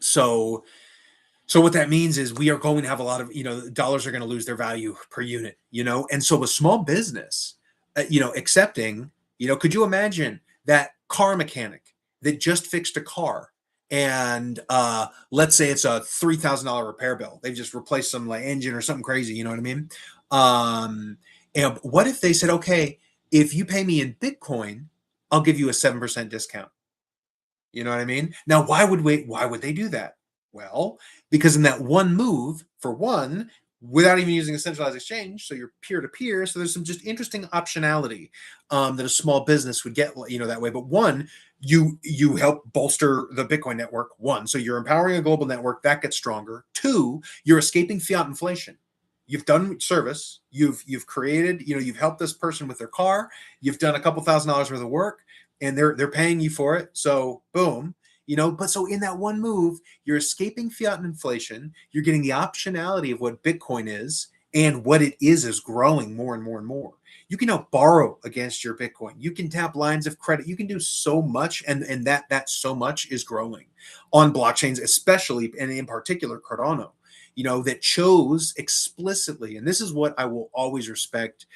so what that means is we are going to have a lot of dollars are going to lose their value per unit, and so a small business, accepting, could you imagine that car mechanic that just fixed a car and let's say it's a $3,000 repair bill. They've just replaced some like engine or something crazy. You know what I mean? And what if they said, okay, if you pay me in Bitcoin, I'll give you a 7% discount. You know what I mean? Now, why would they do that? Well, because in that one move, for one, without even using a centralized exchange, so you're peer-to-peer, so there's some just interesting optionality that a small business would get, that way. But one, you help bolster the Bitcoin network. One, so you're empowering a global network that gets stronger. Two, you're escaping fiat inflation. You've done service. You've created. You've helped this person with their car. You've done a couple $1,000s worth of work, and they're paying you for it. So boom. But so in that one move, you're escaping fiat and inflation. You're getting the optionality of what Bitcoin is, and what it is growing more and more and more. You can now borrow against your Bitcoin. You can tap lines of credit. You can do so much, and that so much is growing on blockchains, especially and in particular Cardano. That chose explicitly, and this is what I will always respect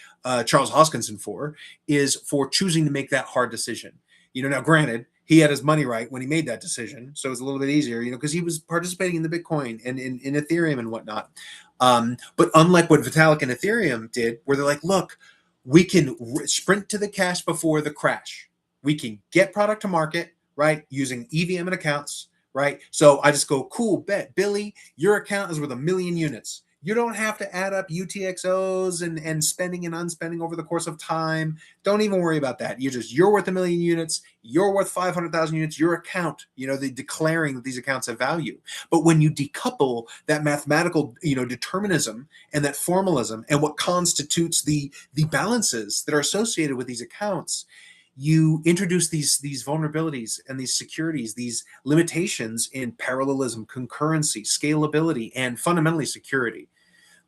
Charles Hoskinson is for choosing to make that hard decision. Now granted, he had his money right when he made that decision, so it's a little bit easier, because he was participating in the Bitcoin and in Ethereum and whatnot. But unlike what Vitalik and Ethereum did, where they're like, look, we can sprint to the cash before the crash. We can get product to market, right, using EVM and accounts, right? So I just go, cool, bet, Billy, your account is worth 1 million units. You don't have to add up UTXOs and spending and unspending over the course of time. Don't even worry about that. You're worth 1 million units. You're worth 500,000 units. Your account, the declaring that these accounts have value. But when you decouple that mathematical, determinism and that formalism and what constitutes the balances that are associated with these accounts, you introduce these vulnerabilities and these securities, these limitations in parallelism, concurrency, scalability, and fundamentally security.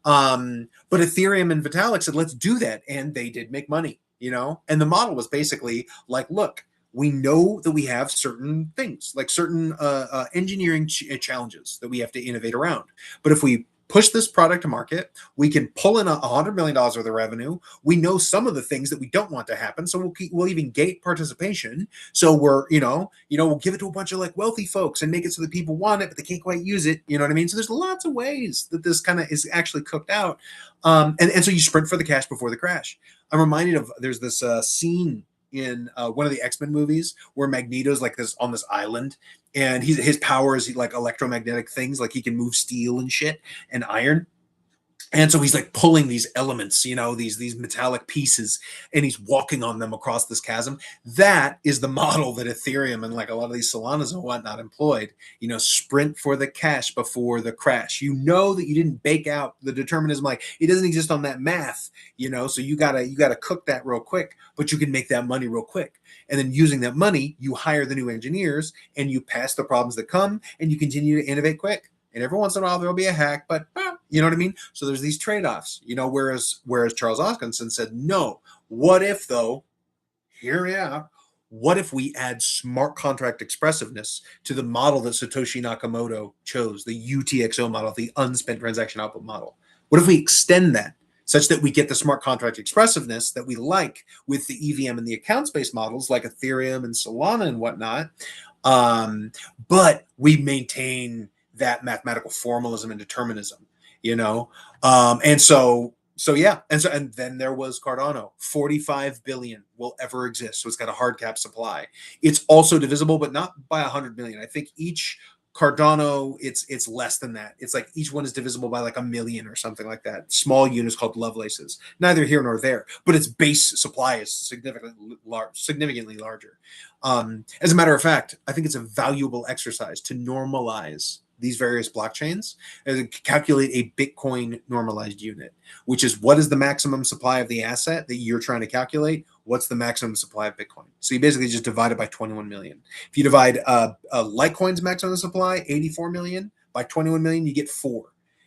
But Ethereum and Vitalik said, let's do that. And they did make money, and the model was basically like, look, we know that we have certain things, like certain engineering challenges that we have to innovate around. But if we push this product to market. We can pull in $100 million worth of revenue. We know some of the things that we don't want to happen, so we'll even gate participation. So we're we'll give it to a bunch of like wealthy folks and make it so that people want it, but they can't quite use it. You know what I mean? So there's lots of ways that this kind of is actually cooked out, and so you sprint for the cash before the crash. I'm reminded of there's this scene in one of the X-Men movies where Magneto's like this on this island, and his power is like electromagnetic things, like he can move steel and shit and iron. And so he's like pulling these elements, these metallic pieces, and he's walking on them across this chasm. That is the model that Ethereum and like a lot of these Solanas and whatnot employed. Sprint for the cash before the crash. You know that you didn't bake out the determinism, like it doesn't exist on that math. So you gotta cook that real quick, but you can make that money real quick. And then using that money, you hire the new engineers and you pass the problems that come, and you continue to innovate quick. And every once in a while there'll be a hack, but you know what I mean? So there's these trade-offs, whereas Charles Hoskinson said, no, what if though, hear me out, what if we add smart contract expressiveness to the model that Satoshi Nakamoto chose, the UTXO model, the unspent transaction output model? What if we extend that such that we get the smart contract expressiveness that we like with the EVM and the accounts-based models like Ethereum and Solana and whatnot, but we maintain that mathematical formalism and determinism, and then there was Cardano. 45 billion will ever exist, so it's got a hard cap supply. It's also divisible, but not by 100 million. I think each Cardano, it's less than that. It's like each one is divisible by like 1 million or something like that. Small units called Lovelaces. Neither here nor there, but its base supply is significantly larger. As a matter of fact, I think it's a valuable exercise to normalize these various blockchains and calculate a Bitcoin normalized unit, which is what is the maximum supply of the asset that you're trying to calculate? What's the maximum supply of Bitcoin? So you basically just divide it by 21 million. If you divide Litecoin's maximum supply, 84 million, by 21 million, you get 4.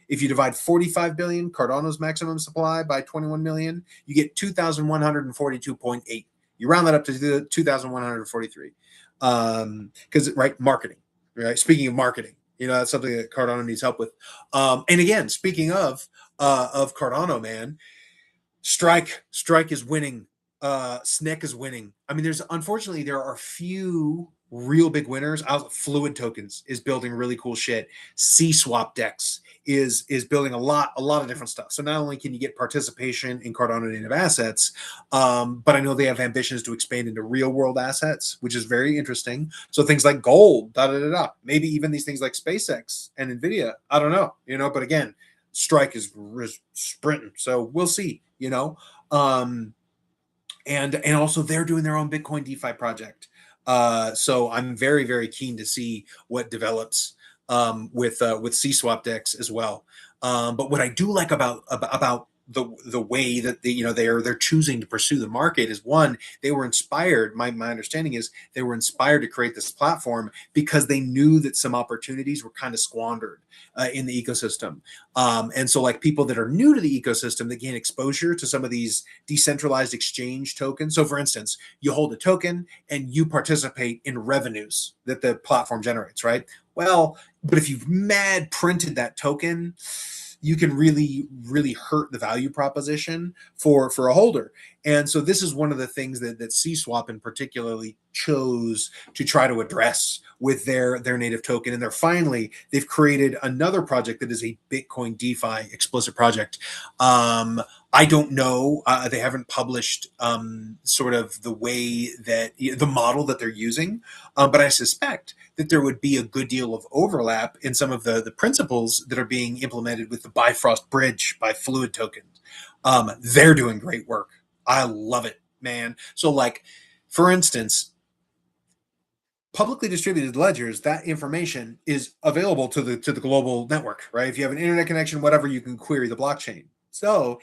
If you divide 45 billion, Cardano's maximum supply, by 21 million, you get 2,142.8. You round that up to 2,143. Because, marketing, right? Speaking of marketing, that's something that Cardano needs help with. And again, speaking of Cardano, man, Strike is winning. SNEK is winning. I mean, unfortunately there are few real big winners. Fluid Tokens is building really cool shit. C-Swap Dex is building a lot of different stuff. So not only can you get participation in Cardano native assets, but I know they have ambitions to expand into real world assets, which is very interesting. So things like gold, maybe even these things like SpaceX and Nvidia. I don't know, but again, Strike is sprinting. So we'll see, and also they're doing their own Bitcoin DeFi project. So I'm very, very keen to see what develops with C-Swap Dex as well. But what I do like about the way that they're choosing to pursue the market is, one, they were inspired. My understanding is they were inspired to create this platform because they knew that some opportunities were kind of squandered in the ecosystem. And so like people that are new to the ecosystem that gain exposure to some of these decentralized exchange tokens. So for instance, you hold a token and you participate in revenues that the platform generates, right? Well, but if you've mad printed that token, you can really, really hurt the value proposition for a holder. And so this is one of the things that C-Swap in particularly chose to try to address with their native token. And they've created another project that is a Bitcoin DeFi explicit project. I don't know. They haven't published sort of the way that the model that they're using, but I suspect that there would be a good deal of overlap in some of the principles that are being implemented with the Bifrost Bridge by Fluid Tokens. They're doing great work. I love it, man. So like, for instance, publicly distributed ledgers, that information is available to the global network, right? If you have an internet connection, whatever, you can query the blockchain. So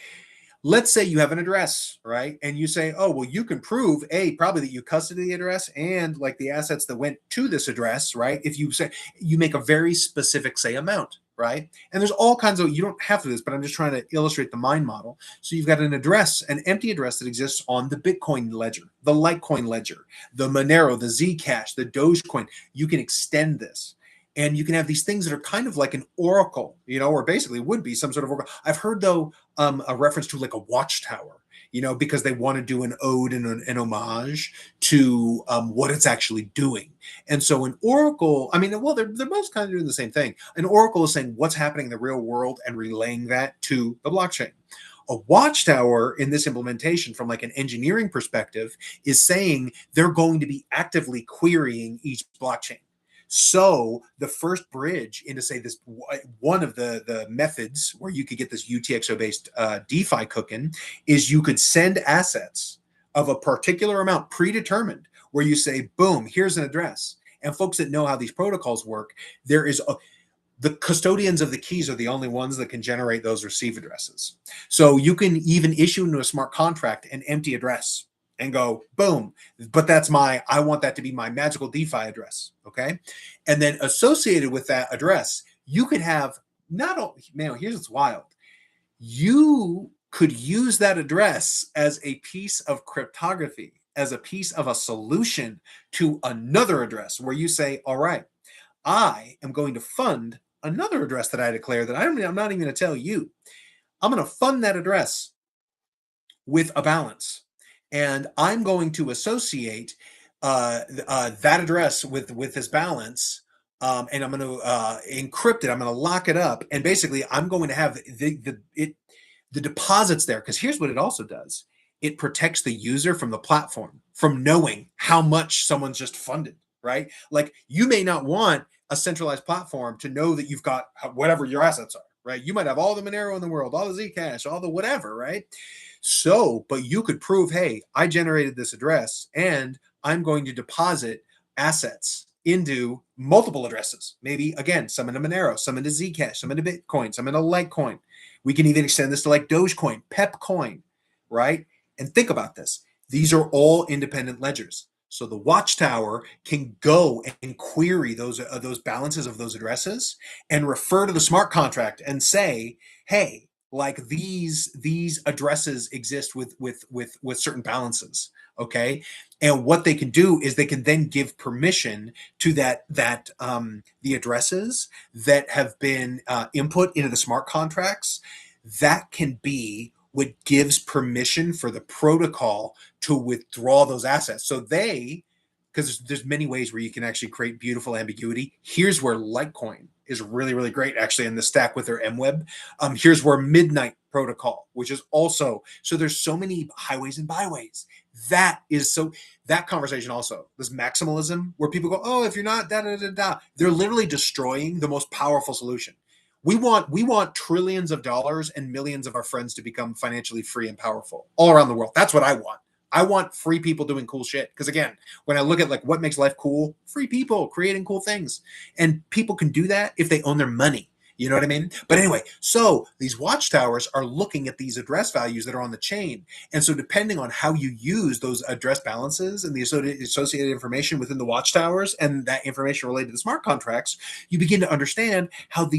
let's say you have an address, right? And you say, oh, well, you can prove probably that you custody the address and like the assets that went to this address, right? If you say you make a very specific, say, amount, right? And there's all kinds of, you don't have to do this, but I'm just trying to illustrate the mind model. So you've got an address, an empty address that exists on the Bitcoin ledger, the Litecoin ledger, the Monero, the Zcash, the Dogecoin. You can extend this.
And you can have these things that are kind of like an oracle, you know, or basically would be some sort of oracle. I've heard, though, a reference to like a watchtower, you know, because they want to do an ode and an homage to what it's actually doing. And so an oracle, I mean, well, they're both kind of doing the same thing. An oracle is saying what's happening in the real world and relaying that to the blockchain. A watchtower in this implementation, from like an engineering perspective, is saying they're going to be actively querying each blockchain. So the first bridge into, say, this one of the methods where you could get this UTXO based DeFi cooking is you could send assets of a particular amount predetermined, where you say, boom, here's an address. And folks that know how these protocols work, there is the custodians of the keys are the only ones that can generate those receive addresses. So you can even issue into a smart contract an empty address and go, boom, but I want that to be my magical DeFi address, okay? And then associated with that address, you could have man, here's what's wild. You could use that address as a piece of cryptography, as a piece of a solution to another address, where you say, all right, I am going to fund another address that I declare that I'm not even going to tell you. I'm going to fund that address with a balance. And I'm going to associate that address with this balance, and I'm going to encrypt it. I'm going to lock it up, and basically, I'm going to have the deposits there. Because here's what it also does: it protects the user from the platform from knowing how much someone's just funded. Right? Like, you may not want a centralized platform to know that you've got whatever your assets are. Right? You might have all the Monero in the world, all the Zcash, all the whatever. Right? So, but you could prove, hey, I generated this address and I'm going to deposit assets into multiple addresses. Maybe, again, some into Monero, some into Zcash, some into Bitcoin, some into Litecoin. We can even extend this to like Dogecoin, PEP coin, right? And think about this. These are all independent ledgers. So the watchtower can go and query those balances of those addresses and refer to the smart contract and say, hey, like these addresses exist with certain balances, okay? And what they can do is they can then give permission to the addresses that have been input into the smart contracts. That can be what gives permission for the protocol to withdraw those assets. So because there's many ways where you can actually create beautiful ambiguity. Here's where Litecoin is really, really great, actually, in the stack with their MWeb. Here's where Midnight Protocol, which is also, so there's so many highways and byways. That conversation also, this maximalism, where people go, oh, if you're not da-da-da-da, they're literally destroying the most powerful solution. We want trillions of dollars and millions of our friends to become financially free and powerful all around the world. That's what I want. I want free people doing cool shit. Because again, when I look at like what makes life cool, free people creating cool things. And people can do that if they own their money. You know what I mean? But anyway, so these watchtowers are looking at these address values that are on the chain. And so depending on how you use those address balances and the associated information within the watchtowers and that information related to the smart contracts, you begin to understand how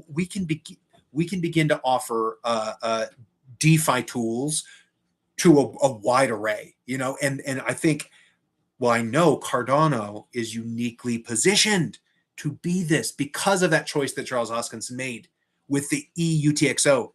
we can begin to offer DeFi tools to a wide array, you know, and I think, well, I know Cardano is uniquely positioned to be this because of that choice that Charles Hoskinson made with the EUTXO.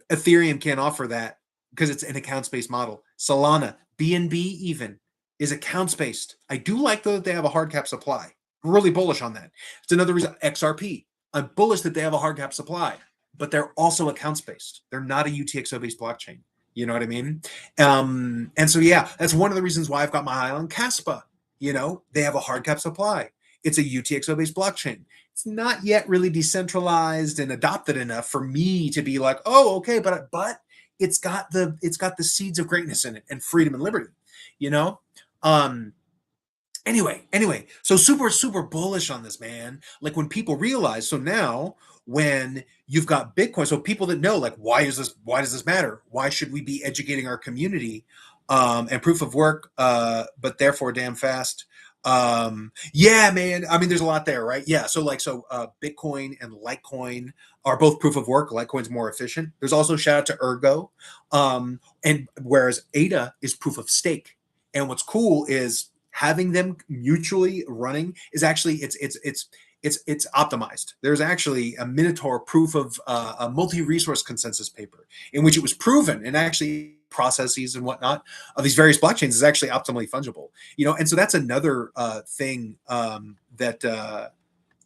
Ethereum can't offer that because it's an accounts-based model. Solana, BNB even, is accounts-based. I do like, though, that they have a hard cap supply. Really bullish on that. It's another reason. XRP, I'm bullish that they have a hard cap supply, but they're also accounts-based. They're not a UTXO-based blockchain. You know what I mean? And so, yeah, that's one of the reasons why I've got my eye on Caspa. You know, they have a hard cap supply. It's a UTXO-based blockchain. It's not yet really decentralized and adopted enough for me to be like, oh, okay, but it's got the seeds of greatness in it and freedom and liberty. You know? Anyway, so super bullish on this, man. Like, when people realize, so now when you've got Bitcoin, so people that know, like, why does this matter? Why should we be educating our community? And proof of work, but therefore damn fast. Yeah, man. I mean, there's a lot there, right? Yeah. So Bitcoin and Litecoin are both proof of work. Litecoin's more efficient. There's also shout out to Ergo. And whereas ADA is proof of stake. And what's cool is having them mutually running is actually it's optimized. There's actually a Minotaur proof of a multi-resource consensus paper in which it was proven, and actually processes and whatnot of these various blockchains is actually optimally fungible. And so that's another thing that.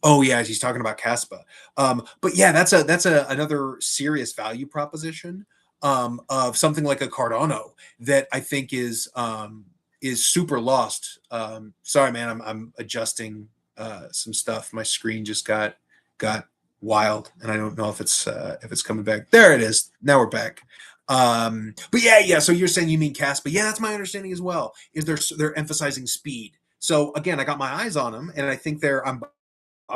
Oh yeah, he's talking about Caspa. But yeah, that's another serious value proposition of something like a Cardano that I think is super lost. Sorry, man, I'm adjusting some stuff. My screen just got wild, and I don't know if it's coming back. There it is. Now we're back. But yeah. So you're saying you mean Caspa? Yeah, that's my understanding as well. Is they're emphasizing speed. So again, I got my eyes on them, and I think I'm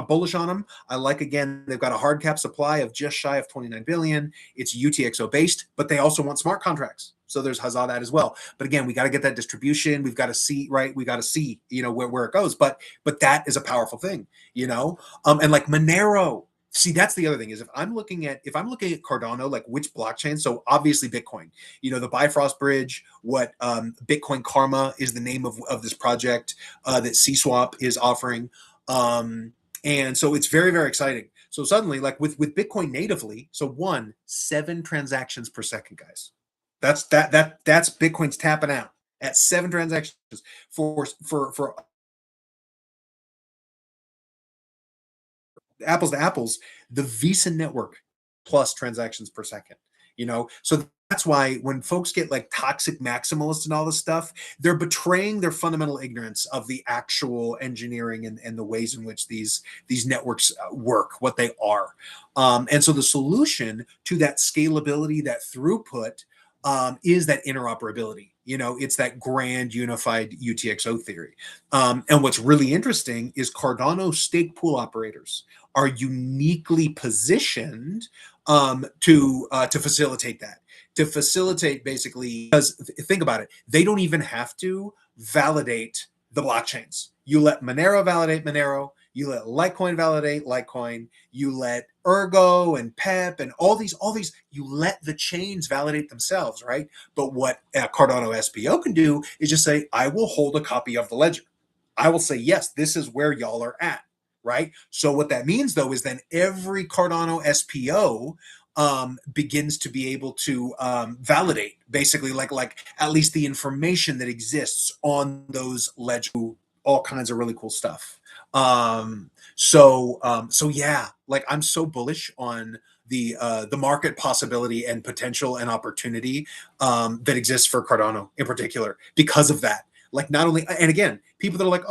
bullish on them. I like, again, they've got a hard cap supply of just shy of 29 billion. It's UTXO based, but they also want smart contracts. So there's huzzah that as well. But again, we got to get that distribution. We've got to see, right? We got to see, where it goes. But that is a powerful thing, and like Monero. See, that's the other thing is if I'm looking at Cardano, like which blockchain, so obviously Bitcoin, the Bifrost Bridge, what Bitcoin Karma is the name of this project that CSwap is offering. And so it's very, very exciting. So suddenly, like with Bitcoin natively, so 7 transactions per second, guys. That's Bitcoin's tapping out at 7 transactions for apples to apples, the Visa network plus transactions per second. So that's why when folks get like toxic maximalists and all this stuff, they're betraying their fundamental ignorance of the actual engineering and the ways in which these networks work, what they are. And so the solution to that scalability, that throughput, is that interoperability. It's that grand unified UTXO theory. And what's really interesting is Cardano stake pool operators are uniquely positioned to facilitate that. To facilitate basically, because think about it, they don't even have to validate the blockchains. You let Monero validate Monero. You let Litecoin validate Litecoin. You let Ergo and PEP and all these, you let the chains validate themselves, right? But what Cardano SPO can do is just say, I will hold a copy of the ledger. I will say, yes, this is where y'all are at, right? So what that means, though, is then every Cardano SPO begins to be able to validate, basically, like at least the information that exists on those ledgers, all kinds of really cool stuff. So yeah, like I'm so bullish on the market possibility and potential and opportunity that exists for Cardano in particular because of that. Like not only, and again, people that are like,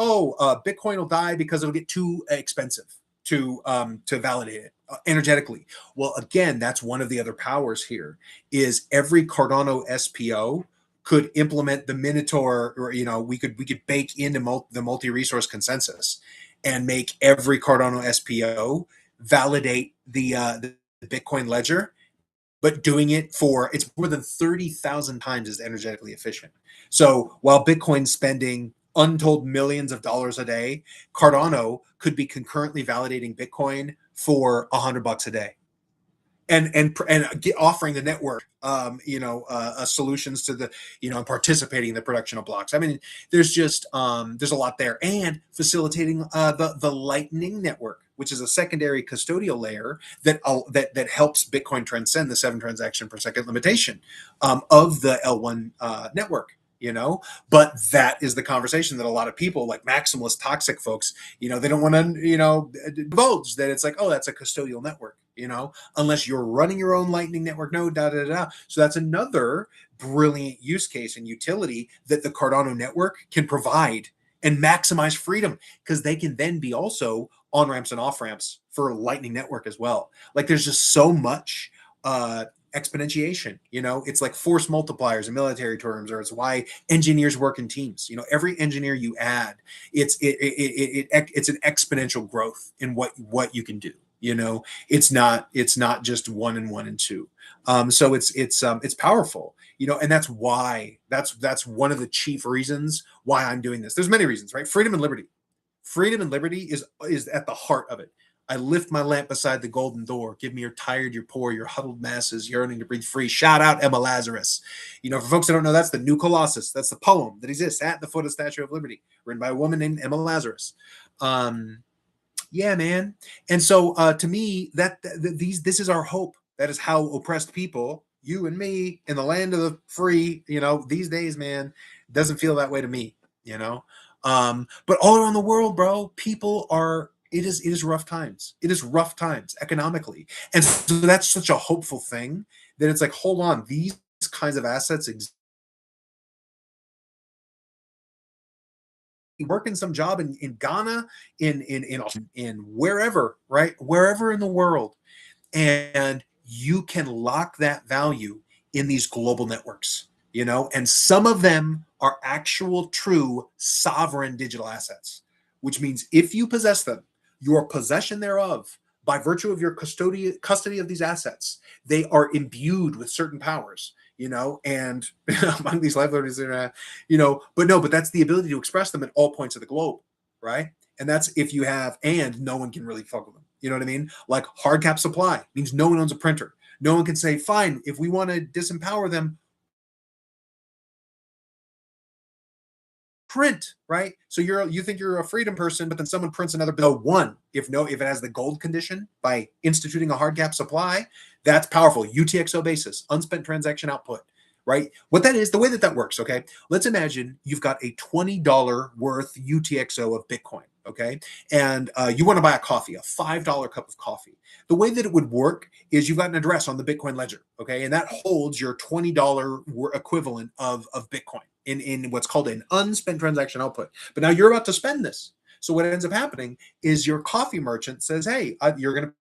Bitcoin will die because it'll get too expensive to validate it energetically. Well, again, that's one of the other powers here is every Cardano SPO could implement the Minotaur, or we could bake into the multi-resource consensus and make every Cardano SPO validate the Bitcoin ledger, but doing it it's more than 30,000 times as energetically efficient. So while Bitcoin's spending untold millions of dollars a day, Cardano could be concurrently validating Bitcoin for $100 a day, and offering the network, solutions to the, participating in the production of blocks. I mean, there's just there's a lot there, and facilitating the Lightning Network, which is a secondary custodial layer that helps Bitcoin transcend the 7 transaction per second limitation of the L1 network. But that is the conversation that a lot of people, like maximalist toxic folks, they don't want to divulge that it's like, oh, that's a custodial network, unless you're running your own Lightning Network node, So that's another brilliant use case and utility that the Cardano network can provide and maximize freedom, because they can then be also on ramps and off ramps for Lightning Network as well. Like there's just so much exponentiation, it's like force multipliers in military terms, or it's why engineers work in teams. Every engineer you add, it's an exponential growth in what you can do. It's not just 1 and 1 and 2. So it's powerful, and that's why that's one of the chief reasons why I'm doing this. There's many reasons, right? Freedom and liberty is at the heart of it. I lift my lamp beside the golden door. Give me your tired, your poor, your huddled masses, yearning to breathe free. Shout out Emma Lazarus. You know, for folks that don't know, that's the New Colossus. That's the poem that exists at the foot of the Statue of Liberty, written by a woman named Emma Lazarus. Yeah, man. And so to me, this is our hope. That is how oppressed people, you and me, in the land of the free, you know, these days, man, doesn't feel that way to me, you know. But all around the world, bro, people are. It is rough times. It is rough times economically, and so that's such a hopeful thing that it's like, hold on, these kinds of assets exist. Working some job in Ghana, in wherever, right? Wherever in the world, and you can lock that value in these global networks, you know, and some of them are actual true sovereign digital assets, which means if you possess them, your possession thereof, by virtue of your custody of these assets, they are imbued with certain powers, you know, and among these liabilities, you know, but that's the ability to express them at all points of the globe, right? And that's if you have, and no one can really fuck with them. You know what I mean? Like hard cap supply means no one owns a printer. No one can say, fine, if we want to disempower them, print, right? So you think you're a freedom person, but then someone prints another bill. One, if it has the gold condition by instituting a hard cap supply, that's powerful. UTXO basis, unspent transaction output, right? What that is, the way that works, okay? Let's imagine you've got a $20 worth UTXO of Bitcoin, okay? And you want to buy a coffee, a $5 cup of coffee. The way that it would work is you've got an address on the Bitcoin ledger, okay? And that holds your $20 equivalent of Bitcoin in what's called an unspent transaction output. But now you're about to spend this. So what ends up happening is your coffee merchant says, hey, you're going to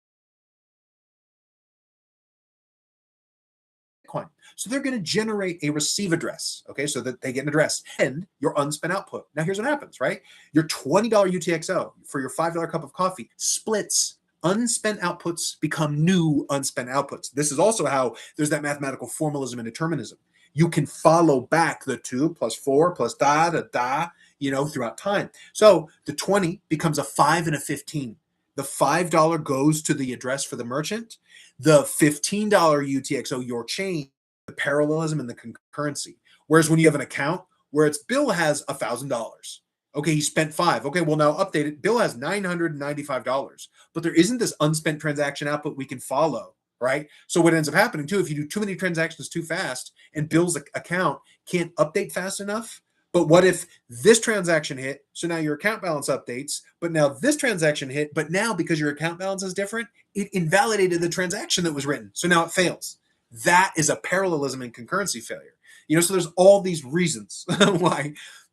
Bitcoin. So they're going to generate a receive address, okay, so that they get an address and your unspent output. Now here's what happens, right? Your $20 UTXO for your $5 cup of coffee splits. Unspent outputs become new unspent outputs. This is also how there's that mathematical formalism and determinism. You can follow back the 2 plus 4 plus da, you know, throughout time. So the 20 becomes a 5 and a 15. The $5 goes to the address for the merchant. The $15 UTXO, your change, the parallelism and the concurrency. Whereas when you have an account where it's Bill has $1,000. Okay, he spent 5. Okay, well now update it. Bill has $995, but there isn't this unspent transaction output we can follow, right? So what ends up happening too, if you do too many transactions too fast and Bill's account can't update fast enough, but what if this transaction hit, so now your account balance updates, but now this transaction hit, but now because your account balance is different, it invalidated the transaction that was written, so now it fails. That is a parallelism and concurrency failure. You know, so there's all these reasons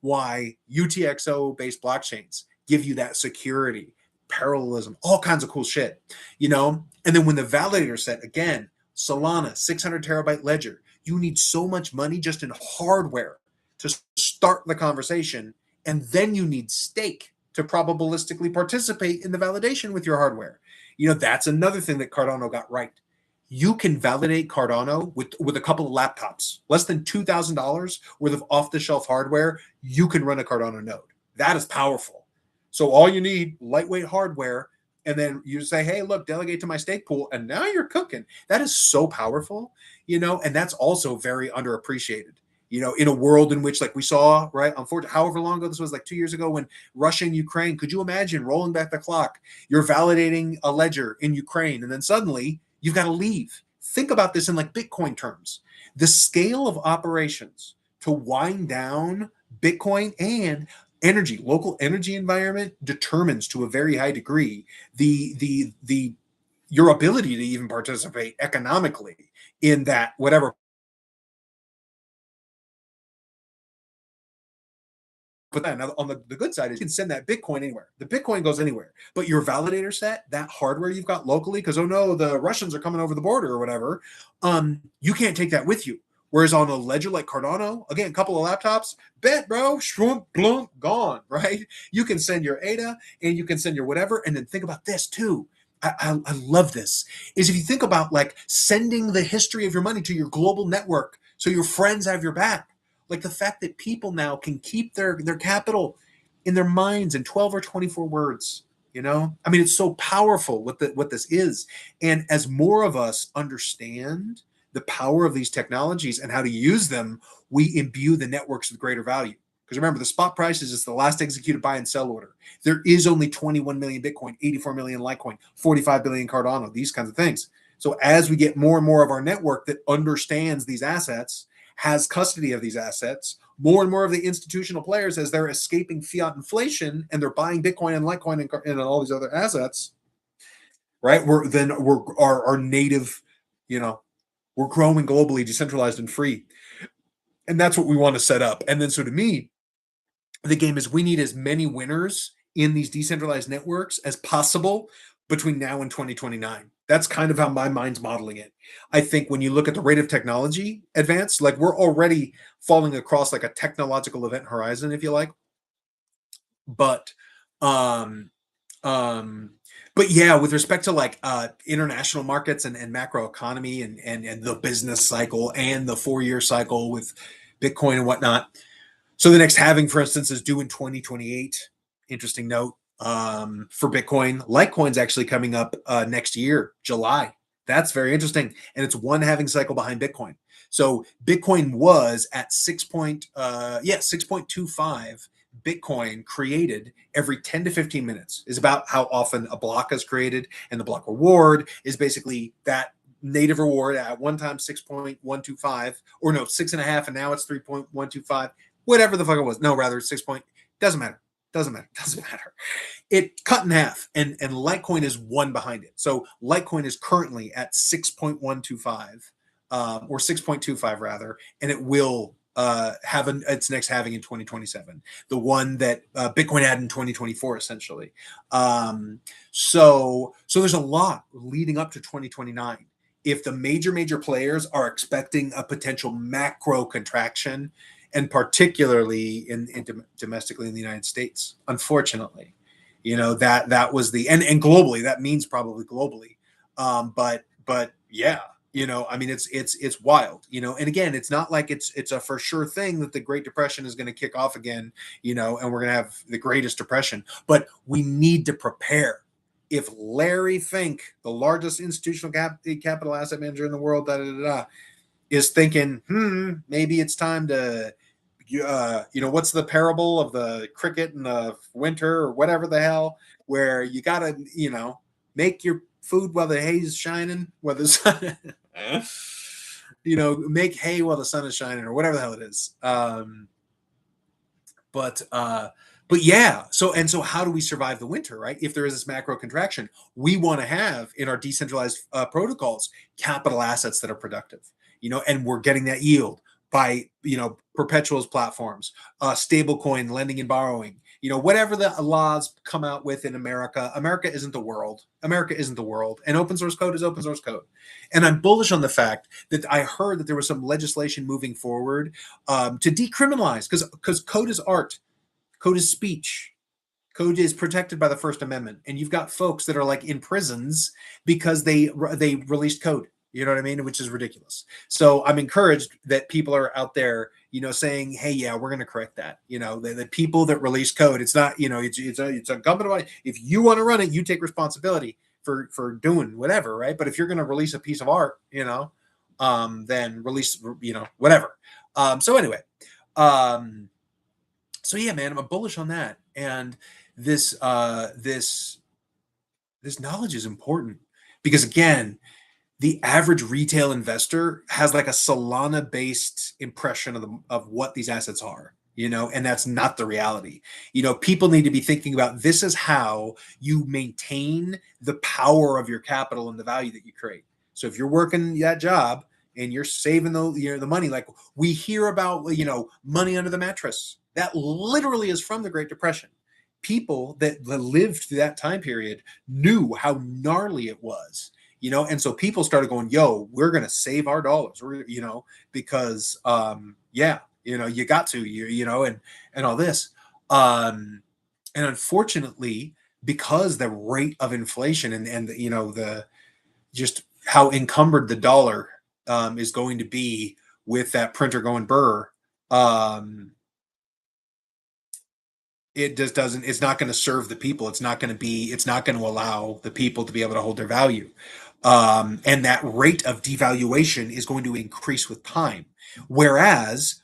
why UTXO based blockchains give you that security, parallelism, all kinds of cool shit, you know. And then when the validator set, again, Solana 600 terabyte ledger, you need so much money just in hardware to start the conversation, and then you need stake to probabilistically participate in the validation with your hardware. You know, that's another thing that Cardano got right. You can validate Cardano with a couple of laptops, less than $2,000 worth of off-the-shelf hardware. You can run a Cardano node. That is powerful. So all you need, lightweight hardware, and then you say, hey, look, delegate to my stake pool, and now you're cooking. That is so powerful, you know, and that's also very underappreciated. You know, in a world in which, like we saw, right, unfortunately, however long ago this was, like 2 years ago, when Russia and Ukraine, could you imagine rolling back the clock? You're validating a ledger in Ukraine, and then suddenly you've got to leave. Think about this in like Bitcoin terms. The scale of operations to wind down Bitcoin and energy, local energy environment determines to a very high degree the your ability to even participate economically in that whatever. But then on the good side is you can send that Bitcoin anywhere. The Bitcoin goes anywhere. But your validator set, that hardware you've got locally, because oh no, the Russians are coming over the border or whatever, you can't take that with you. Whereas on a ledger like Cardano, again, a couple of laptops, bet, bro, shroom, blunk, gone, right? You can send your ADA and you can send your whatever. And then think about this too. I love this. Is if you think about like sending the history of your money to your global network so your friends have your back. Like the fact that people now can keep their capital in their minds in 12 or 24 words. You know, I mean, it's so powerful what this is. And as more of us understand the power of these technologies and how to use them, we imbue the networks with greater value. Because remember, the spot price is just the last executed buy and sell order. There is only 21 million Bitcoin, 84 million Litecoin, 45 billion Cardano, these kinds of things. So as we get more and more of our network that understands these assets, has custody of these assets, more and more of the institutional players, as they're escaping fiat inflation and they're buying Bitcoin and Litecoin and all these other assets, right? We're our native, you know, we're growing globally, decentralized and free, and that's what we want to set up. And then, so to me, the game is we need as many winners in these decentralized networks as possible between now and 2029. That's kind of how my mind's modeling it. I think when you look at the rate of technology advance, like we're already falling across like a technological event horizon, if you like. But um but yeah, with respect to like international markets and macro economy and the business cycle and the 4-year cycle with Bitcoin and whatnot. So the next halving, for instance, is due in 2028. Interesting note for Bitcoin. Litecoin's actually coming up next year, July. That's very interesting. And it's one halving cycle behind Bitcoin. So Bitcoin was at 6.25 Bitcoin created every 10 to 15 minutes is about how often a block is created. And the block reward is basically that native reward at one time 6.125, or no, 6.5, and now it's 3.125, whatever the fuck it was. No, rather 6 point, doesn't matter. Doesn't matter. It cut in half, and Litecoin is one behind it. So Litecoin is currently at 6.125, or 6.25 rather, and it will have its next halving in 2027. The one that Bitcoin had in 2024, essentially. So there's a lot leading up to 2029. If the major players are expecting a potential macro contraction, and particularly in domestically in the United States, unfortunately, you know, that was the and globally, that means probably globally, but yeah, you know, I mean, it's wild, you know, and again, it's not like it's a for sure thing that the Great Depression is going to kick off again, you know, and we're going to have the greatest depression, but we need to prepare. If Larry Fink, the largest institutional capital asset manager in the world, is thinking, maybe it's time to, you know, what's the parable of the cricket in the winter or whatever the hell, where you gotta, you know, make your food while the hay is shining, while the sun, you know, make hay while the sun is shining, or whatever the hell it is. But yeah, so how do we survive the winter, right? If there is this macro contraction, we want to have in our decentralized protocols capital assets that are productive, you know, and we're getting that yield by, you know, perpetuals platforms, stablecoin lending and borrowing, you know, whatever the laws come out with in America. America isn't the world. America isn't the world, and open source code is open source code. And I'm bullish on the fact that I heard that there was some legislation moving forward to decriminalize, because code is art. Code is speech. Code is protected by the First Amendment, and you've got folks that are like in prisons because they released code. You know what I mean? Which is ridiculous. So I'm encouraged that people are out there, you know, saying, "Hey, yeah, we're going to correct that." You know, the people that release code, it's not, you know, it's incumbent on, if you want to run it, you take responsibility for doing whatever, right? But if you're going to release a piece of art, you know, then release, you know, whatever. So anyway. So yeah, man, I'm bullish on that, and this knowledge is important, because again, the average retail investor has like a Solana based impression of what these assets are, you know, and that's not the reality. You know, people need to be thinking about, this is how you maintain the power of your capital and the value that you create. So if you're working that job and you're saving the money, like we hear about, you know, money under the mattress, that literally is from the Great Depression. People that lived through that time period knew how gnarly it was, you know, and so people started going, "Yo, we're gonna save our dollars," you know, because yeah, you know, you got to, you know, and all this, and unfortunately, because the rate of inflation and you know, the just how encumbered the dollar is going to be with that printer going burr. it just doesn't, it's not going to serve the people. It's not going to be, it's not going to allow the people to be able to hold their value. And that rate of devaluation is going to increase with time. Whereas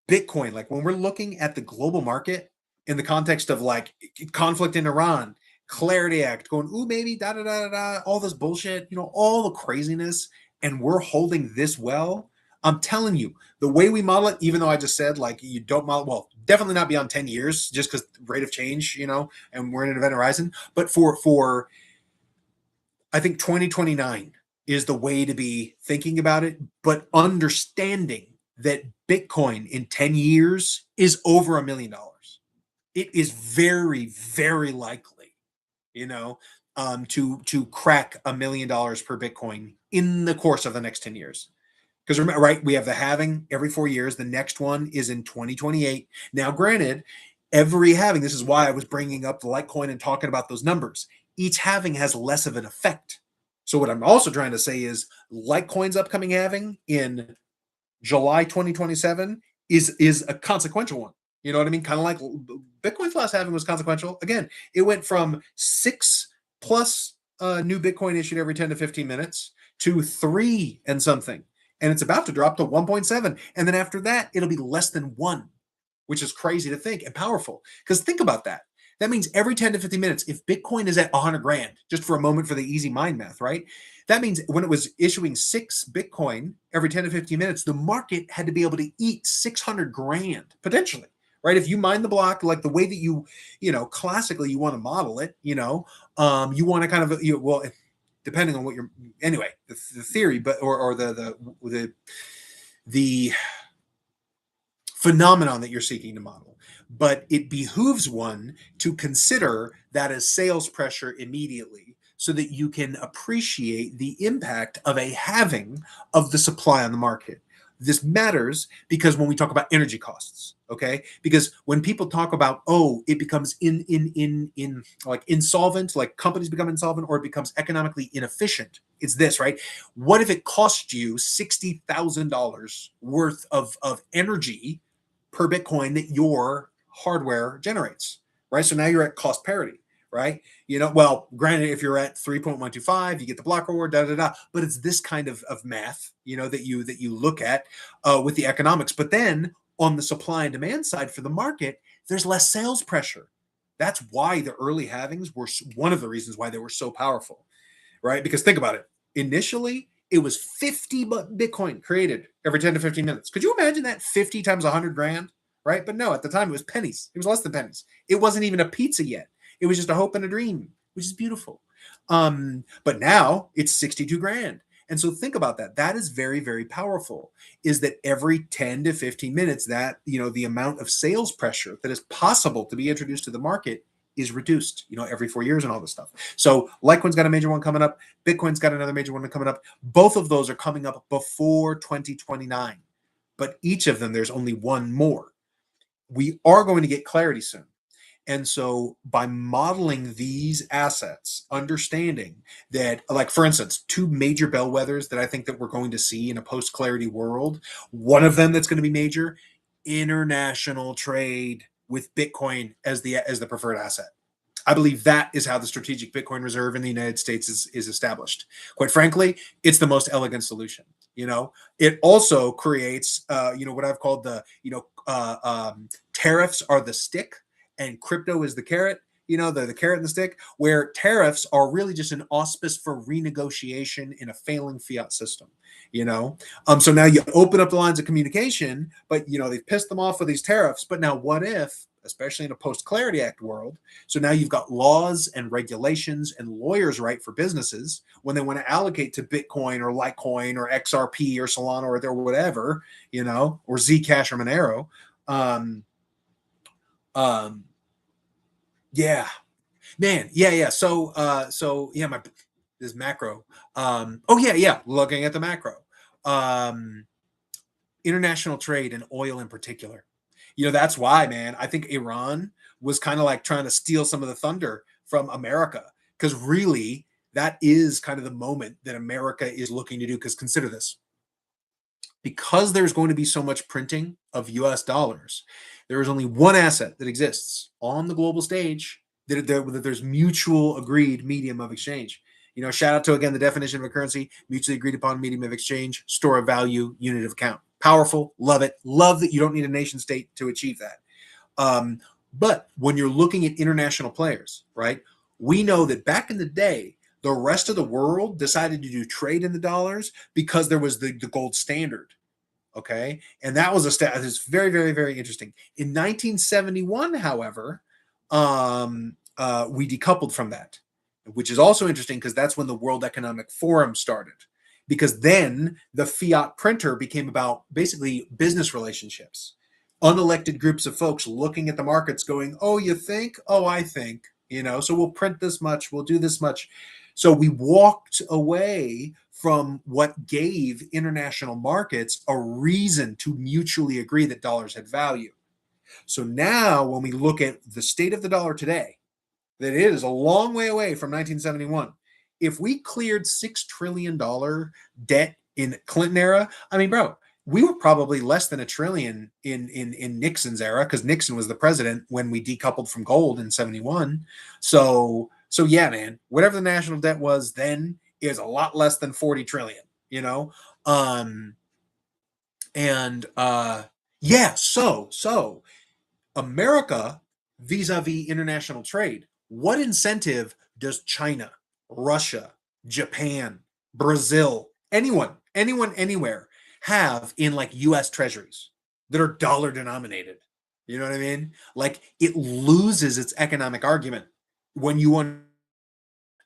Bitcoin, like when we're looking at the global market in the context of like conflict in Iran, Clarity Act, going, ooh, maybe da da da da, all this bullshit, all the craziness, and we're holding this well. I'm telling you, the way we model it, even though I just said like you don't model, well, definitely not beyond 10 years, just because rate of change, and we're in an event horizon. But for I think 2029 is the way to be thinking about it, but understanding that Bitcoin in 10 years is over $1 million. It is very, very likely, to crack $1 million per Bitcoin in the course of the next 10 years. Because remember, right, we have the halving every 4 years. The next one is in 2028. Now, granted, every halving, this is why I was bringing up the Litecoin and talking about those numbers. Each halving has less of an effect. So what I'm also trying to say is Litecoin's upcoming halving in July 2027 is a consequential one. You know what I mean? Kind of like Bitcoin's last halving was consequential. Again, it went from 6 plus new Bitcoin issued every 10 to 15 minutes to 3 and something. And it's about to drop to 1.7. And then after that, it'll be less than 1, which is crazy to think and powerful. Because think about that. That means every 10 to 15 minutes, if Bitcoin is at 100 grand, just for a moment for the easy mind math, right? That means when it was issuing 6 Bitcoin every 10 to 15 minutes, the market had to be able to eat 600 grand potentially, right? If you mine the block like the way that you classically you want to model it, you want to kind of, well, depending on what you're, anyway, the theory, but or the phenomenon that you're seeking to model. But it behooves one to consider that as sales pressure immediately so that you can appreciate the impact of a halving of the supply on the market. This matters because when we talk about energy costs, okay? Because when people talk about, it becomes in like insolvent, like companies become insolvent, or it becomes economically inefficient. It's this, right? What if it cost you $60,000 worth of energy per Bitcoin that your hardware generates, right? So now you're at cost parity, right? Well, granted, if you're at 3.125, you get the block reward, but it's this kind of math, that you look at with the economics. But then on the supply and demand side for the market, there's less sales pressure. That's why the early halvings were one of the reasons why they were so powerful, right? Because think about it. Initially, it was 50 Bitcoin created every 10 to 15 minutes. Could you imagine that 50 times 100 grand, right? But no, at the time it was pennies. It was less than pennies. It wasn't even a pizza yet. It was just a hope and a dream, which is beautiful. But now it's 62 grand. And so think about that. That is very, very powerful, is that every 10 to 15 minutes, that, the amount of sales pressure that is possible to be introduced to the market is reduced, every 4 years and all this stuff. So Litecoin's got a major one coming up. Bitcoin's got another major one coming up. Both of those are coming up before 2029. But each of them, there's only one more. We are going to get clarity soon. And so by modeling these assets, understanding that, like, for instance, 2 major bellwethers that I think that we're going to see in a post-clarity world, one of them that's going to be major, international trade with Bitcoin as the preferred asset. I believe that is how the strategic Bitcoin reserve in the United States is established. Quite frankly, it's the most elegant solution. It also creates, what I've called the, tariffs are the stick and crypto is the carrot. The carrot and the stick, where tariffs are really just an auspice for renegotiation in a failing fiat system. So now you open up the lines of communication, but they've pissed them off with these tariffs. But now what if, especially in a post-Clarity Act world, so now you've got laws and regulations and lawyers right for businesses when they want to allocate to Bitcoin or Litecoin or XRP or Solana or whatever, or Zcash or Monero. Yeah, man. Yeah. So yeah, this macro. Looking at the macro. International trade and oil in particular. That's why, man, I think Iran was kind of like trying to steal some of the thunder from America, because really that is kind of the moment that America is looking to do. Because consider this. Because there's going to be so much printing of US dollars, There is only one asset that exists on the global stage that there's mutual agreed medium of exchange. Shout out to, again, the definition of a currency: mutually agreed upon medium of exchange, store of value, unit of account. Powerful, love it. Love that you don't need a nation state to achieve that. But when you're looking at international players, right, we know that back in the day, the rest of the world decided to do trade in the dollars because there was the gold standard. Okay. And that was it's very, very, very interesting. In 1971, however, we decoupled from that, which is also interesting because that's when the World Economic Forum started. Because then the fiat printer became about basically business relationships. Unelected groups of folks looking at the markets going, oh, you think? Oh, I think, so we'll print this much, we'll do this much. So we walked away from what gave international markets a reason to mutually agree that dollars had value. So now when we look at the state of the dollar today, that it is a long way away from 1971. If we cleared $6 trillion debt in Clinton era, I mean, bro, we were probably less than $1 trillion in Nixon's era, because Nixon was the president when we decoupled from gold in 71. So yeah, man, whatever the national debt was then is a lot less than 40 trillion, yeah, so America vis-a-vis international trade, what incentive does China, Russia, Japan, Brazil, anyone, anywhere have in like US treasuries that are dollar denominated? You know what I mean? Like, it loses its economic argument when you want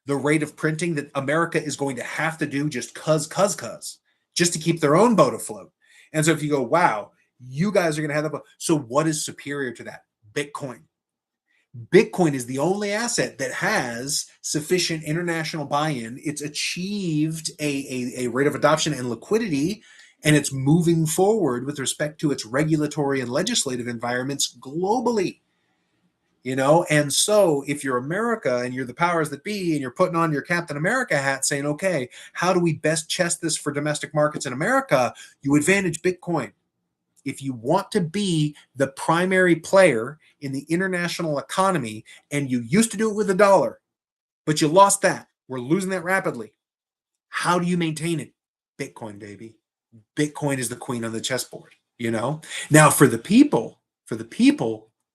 the rate of printing that America is going to have to do just just to keep their own boat afloat. And so if you go, wow, you guys are going to have that. So what is superior to that? Bitcoin. Bitcoin is the only asset that has sufficient international buy-in. It's achieved a rate of adoption and liquidity, and it's moving forward with respect to its regulatory and legislative environments globally. And so if you're America and you're the powers that be and you're putting on your Captain America hat saying, okay, how do we best chest this for domestic markets in America? You advantage Bitcoin. If you want to be the primary player in the international economy, and you used to do it with the dollar, but you lost that, we're losing that rapidly. How do you maintain it? Bitcoin, baby. Bitcoin is the queen on the chessboard, Now for the people,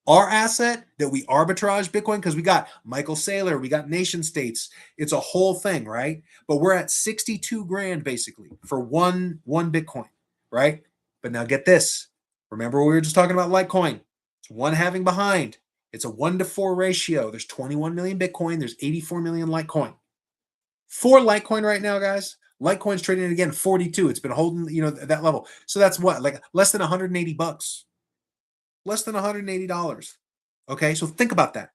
our asset that we arbitrage Bitcoin, because we got Michael Saylor, we got nation states, it's a whole thing, right? But we're at 62 grand basically for one Bitcoin, right? But now get this. Remember we were just talking about Litecoin. It's one halving behind. It's a 1-to-4 ratio. There's 21 million Bitcoin. There's 84 million Litecoin. For Litecoin right now, guys, Litecoin's trading again 42. It's been holding, that level. So that's what, like less than $180. Less than $180. Okay, so think about that.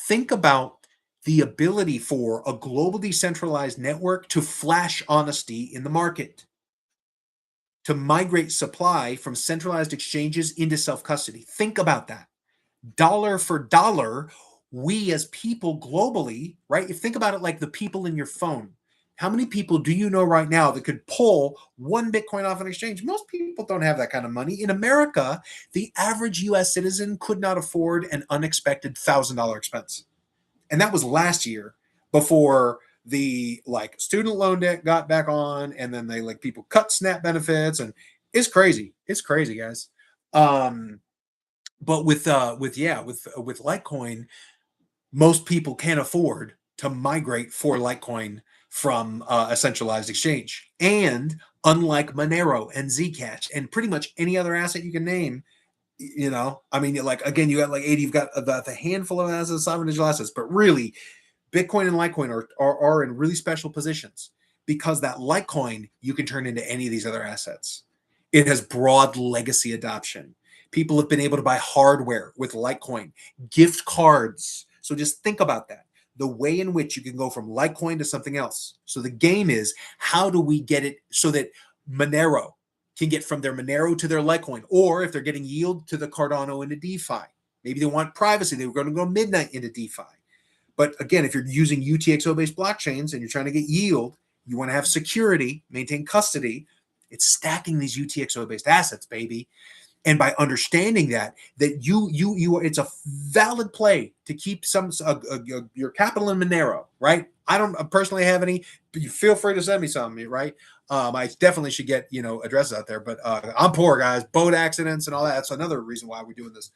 Think about the ability for a global decentralized network to flash honesty in the market, to migrate supply from centralized exchanges into self-custody. Think about that. Dollar for dollar, we as people globally, right? If think about it like the people in your phone. How many people do you know right now that could pull one Bitcoin off an exchange? Most people don't have that kind of money. In America, the average US citizen could not afford an unexpected $1,000 expense. And that was last year, before the student loan debt got back on, and then people cut SNAP benefits, and it's crazy. It's crazy, guys. But with Litecoin, most people can't afford to migrate for Litecoin from a centralized exchange. And unlike Monero and Zcash and pretty much any other asset you can name, again, you got 80, you've got the handful of assets, sovereign digital assets, but really Bitcoin and Litecoin are in really special positions, because that Litecoin you can turn into any of these other assets. It has broad legacy adoption. People have been able to buy hardware with Litecoin, gift cards. So just think about that. The way in which you can go from Litecoin to something else. So the game is, how do we get it so that Monero can get from their Monero to their Litecoin, or if they're getting yield, to the Cardano into DeFi. Maybe they want privacy. They were going to go midnight into DeFi. But again, if you're using UTXO-based blockchains and you're trying to get yield, you want to have security, maintain custody. It's stacking these UTXO-based assets, baby. And by understanding that it's a valid play to keep your capital in Monero, right? I don't personally have any, but you feel free to send me some, right? I definitely should get addresses out there, but I'm poor, guys. Boat accidents and all that. That's another reason why we're doing this.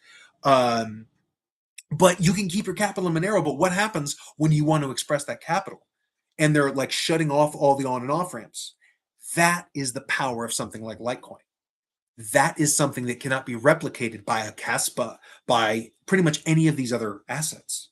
But you can keep your capital in Monero. But what happens when you want to express that capital, and they're like shutting off all the on and off ramps? That is the power of something like Litecoin. That is something that cannot be replicated by a Caspa, by pretty much any of these other assets.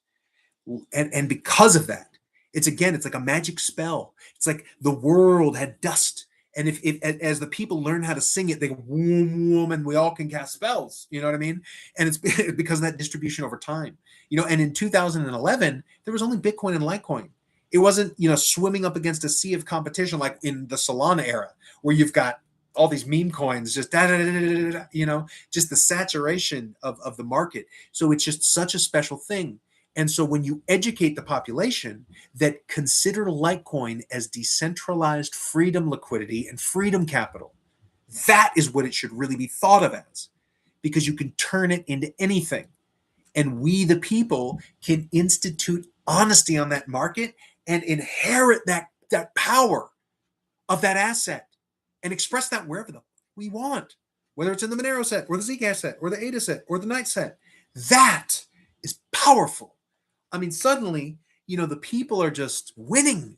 And because of that, it's like a magic spell. It's like the world had dust. And if as the people learn how to sing it, they go, whoom, whoom, and we all can cast spells. You know what I mean? And it's because of that distribution over time. And in 2011, there was only Bitcoin and Litecoin. It wasn't, swimming up against a sea of competition like in the Solana era, where you've got all these meme coins, just just the saturation of the market. So it's just such a special thing. And so when you educate the population that consider Litecoin as decentralized freedom liquidity and freedom capital, that is what it should really be thought of as, because you can turn it into anything. And we, the people, can institute honesty on that market and inherit that power of that asset and express that wherever we want, whether it's in the Monero set or the Zcash set or the ADA set or the Knight set. That is powerful. I mean, suddenly, the people are just winning.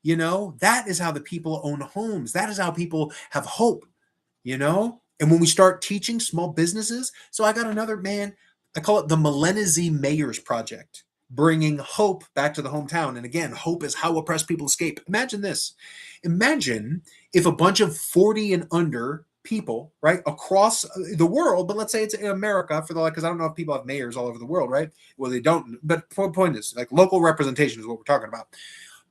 That is how the people own homes. That is how people have hope, And when we start teaching small businesses, so I got another, man, I call it the Millennium Mayors Project, bringing hope back to the hometown. And again, hope is how oppressed people escape. Imagine this. Imagine if a bunch of 40 and under people, right, across the world, but let's say it's in America because I don't know if people have mayors all over the world, right? Well, they don't. But the point is, like, local representation is what we're talking about.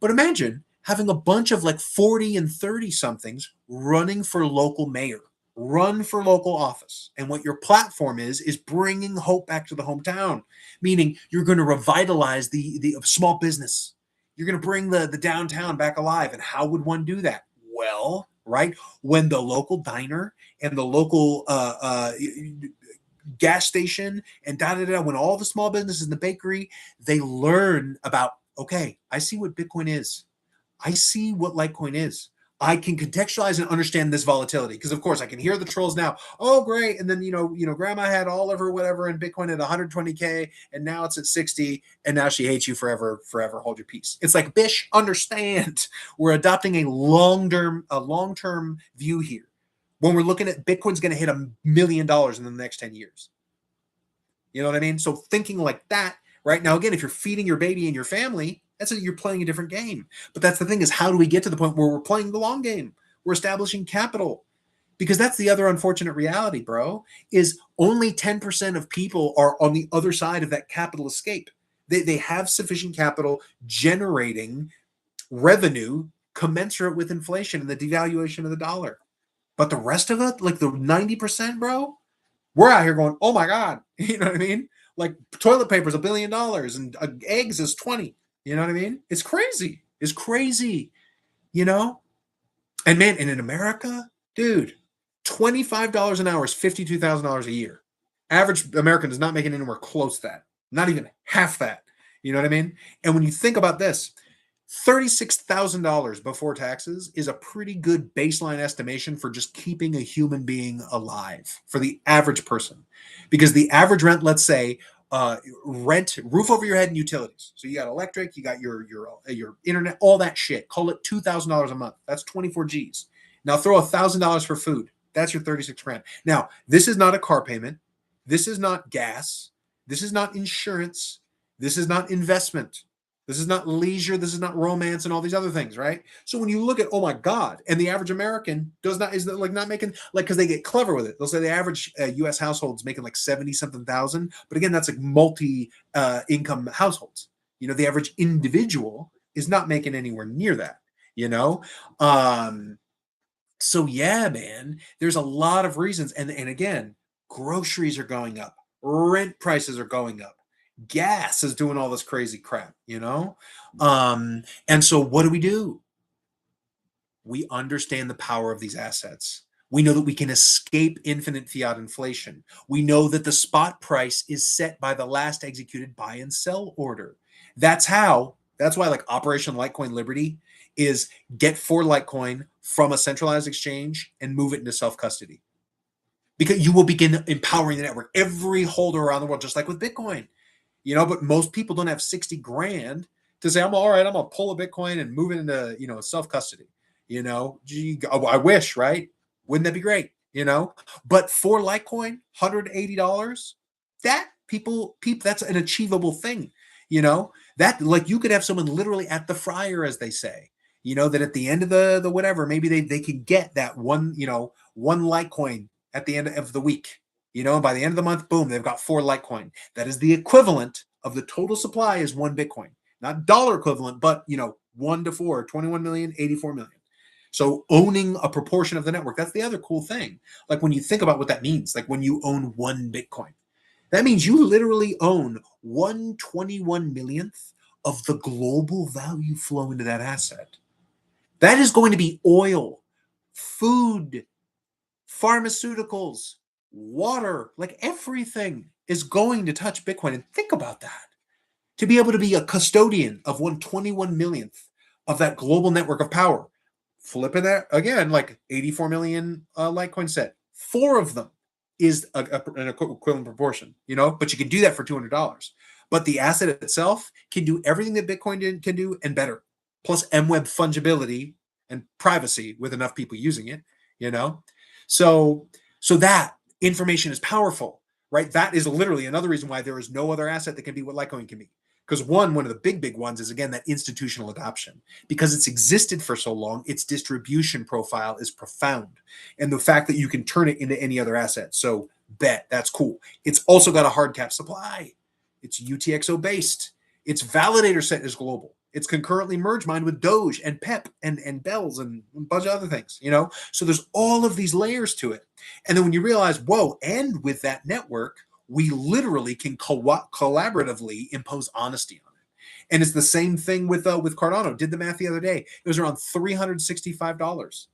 But imagine having a bunch of like 40 and 30 somethings running for local mayor, run for local office. And what your platform is bringing hope back to the hometown, meaning you're going to revitalize the small business. You're going to bring the downtown back alive. And how would one do that? Well, right, when the local diner and the local gas station and when all the small businesses in the bakery, they learn about, okay, I see what Bitcoin is. I see what Litecoin is. I can contextualize and understand this volatility, because of course I can hear the trolls now. Oh, great. And then, grandma had all of her whatever and Bitcoin at 120K and now it's at 60 and now she hates you forever. Hold your peace. It's like, bish, understand. We're adopting a long-term view here. When we're looking at Bitcoin's going to hit $1 million in the next 10 years. You know what I mean? So thinking like that right now, again, if you're feeding your baby and your family, you're playing a different game. But that's the thing, is how do we get to the point where we're playing the long game? We're establishing capital. Because that's the other unfortunate reality, bro, is only 10% of people are on the other side of that capital escape. They have sufficient capital generating revenue commensurate with inflation and the devaluation of the dollar. But the rest of it, like the 90%, bro, we're out here going, oh my God. You know what I mean? Like toilet paper is $1 billion and eggs is 20. You know what I mean? It's crazy. It's crazy, And man, and in America, dude, $25 an hour is $52,000 a year. Average American is not making anywhere close to that. Not even half that. You know what I mean? And when you think about this, $36,000 before taxes is a pretty good baseline estimation for just keeping a human being alive for the average person. Because the average rent, let's say, rent, roof over your head, and utilities. So you got electric, you got your internet, all that shit. Call it $2,000 a month. That's 24 G's. Now throw $1,000 for food. That's your 36 grand. Now, this is not a car payment. This is not gas. This is not insurance. This is not investment. This is not leisure. This is not romance and all these other things, right? So when you look at, oh my God, and the average American is not making, like, because they get clever with it. They'll say the average U.S. household is making like 70-something thousand, but again, that's like multi-income households. The average individual is not making anywhere near that. So yeah, man, there's a lot of reasons, and again, groceries are going up, rent prices are going up. Gas is doing all this crazy crap, And so what do? We understand the power of these assets. We know that we can escape infinite fiat inflation. We know that the spot price is set by the last executed buy and sell order. That's why like Operation Litecoin Liberty is get 4 Litecoin from a centralized exchange and move it into self-custody. Because you will begin empowering the network. Every holder around the world, just like with Bitcoin, but most people don't have 60 grand to say, I'm all right, I'm going to pull a Bitcoin and move it into, self-custody. I wish, right? Wouldn't that be great? But for Litecoin, $180, that that's an achievable thing. That like you could have someone literally at the fryer, as they say, that at the end of the whatever, maybe they can get that one Litecoin at the end of the week, and by the end of the month, boom, they've got 4 Litecoin. That is the equivalent of the total supply is 1 Bitcoin, not dollar equivalent, but 1 to 4, 21 million, 84 million. So owning a proportion of the network, that's the other cool thing. Like when you think about what that means, like when you own 1 Bitcoin, that means you literally own 1/21 millionth of the global value flow into that asset. That is going to be oil, food, pharmaceuticals, water, like everything is going to touch Bitcoin. And think about that. To be able to be a custodian of 1/21 millionth of that global network of power. Flipping that again, like 84 million Litecoin set. 4 of them is an equivalent proportion, but you can do that for $200. But the asset itself can do everything that Bitcoin can do and better. Plus MWeb fungibility and privacy with enough people using it, So that information is powerful, right? That is literally another reason why there is no other asset that can be what Litecoin can be. Because one of the big ones is, again, that institutional adoption. Because it's existed for so long, its distribution profile is profound. And the fact that you can turn it into any other asset. So bet, that's cool. It's also got a hard cap supply. It's UTXO based. Its validator set is global. It's concurrently merge mined with Doge and PEP and Bells and a bunch of other things, So there's all of these layers to it. And then when you realize, whoa, and with that network, we literally can collaboratively impose honesty on it. And it's the same thing with Cardano. Did the math the other day. It was around $365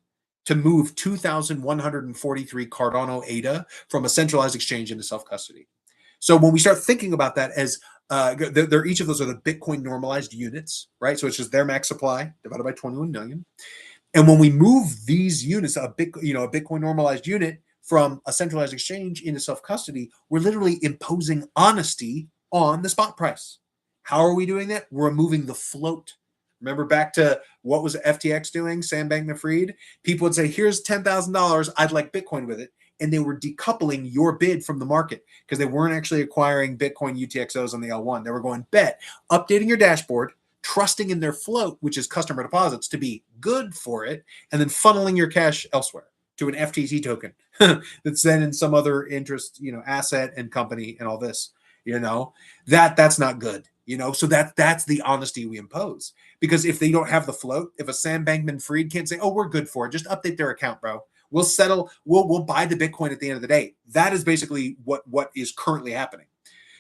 to move 2,143 Cardano ADA from a centralized exchange into self-custody. So when we start thinking about that as they're each of those are the Bitcoin normalized units, right? So it's just their max supply divided by 21 million. And when we move these units, a Bitcoin normalized unit from a centralized exchange into self-custody, we're literally imposing honesty on the spot price. How are we doing that? We're removing the float. Remember back to what was FTX doing, Sam Bankman-Fried? People would say, here's $10,000. I'd like Bitcoin with it. And they were decoupling your bid from the market because they weren't actually acquiring Bitcoin UTXOs on the L1. They were going bet, updating your dashboard, trusting in their float, which is customer deposits, to be good for it, and then funneling your cash elsewhere to an FTT token that's then in some other interest, asset and company and all this, that's not good, so that's the honesty we impose. Because if they don't have the float, if a Sam Bankman-Fried can't say, oh, we're good for it, just update their account, bro. We'll settle, we'll buy the Bitcoin at the end of the day. That is basically what is currently happening.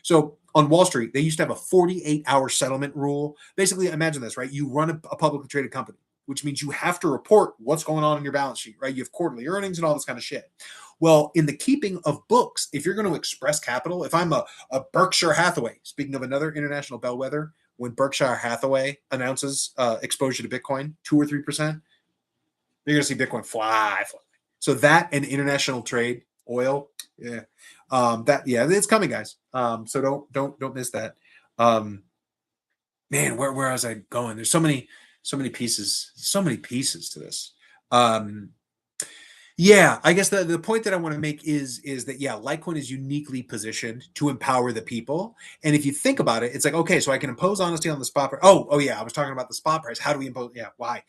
So on Wall Street, they used to have a 48-hour settlement rule. Basically, imagine this, right? You run a publicly traded company, which means you have to report what's going on in your balance sheet, right? You have quarterly earnings and all this kind of shit. Well, in the keeping of books, if you're going to express capital, if I'm a Berkshire Hathaway, speaking of another international bellwether, when Berkshire Hathaway announces exposure to Bitcoin, 2 or 3%, you're going to see Bitcoin fly. So that and international trade, oil, yeah, it's coming, guys. So don't miss that. Man, where was I going? There's so many pieces to this. Yeah, I guess the point that I want to make is that, Litecoin is uniquely positioned to empower the people. And if you think about it, it's like, okay, so I can impose honesty on the spot price. Oh yeah, I was talking about the spot price. How do we impose? Yeah, why?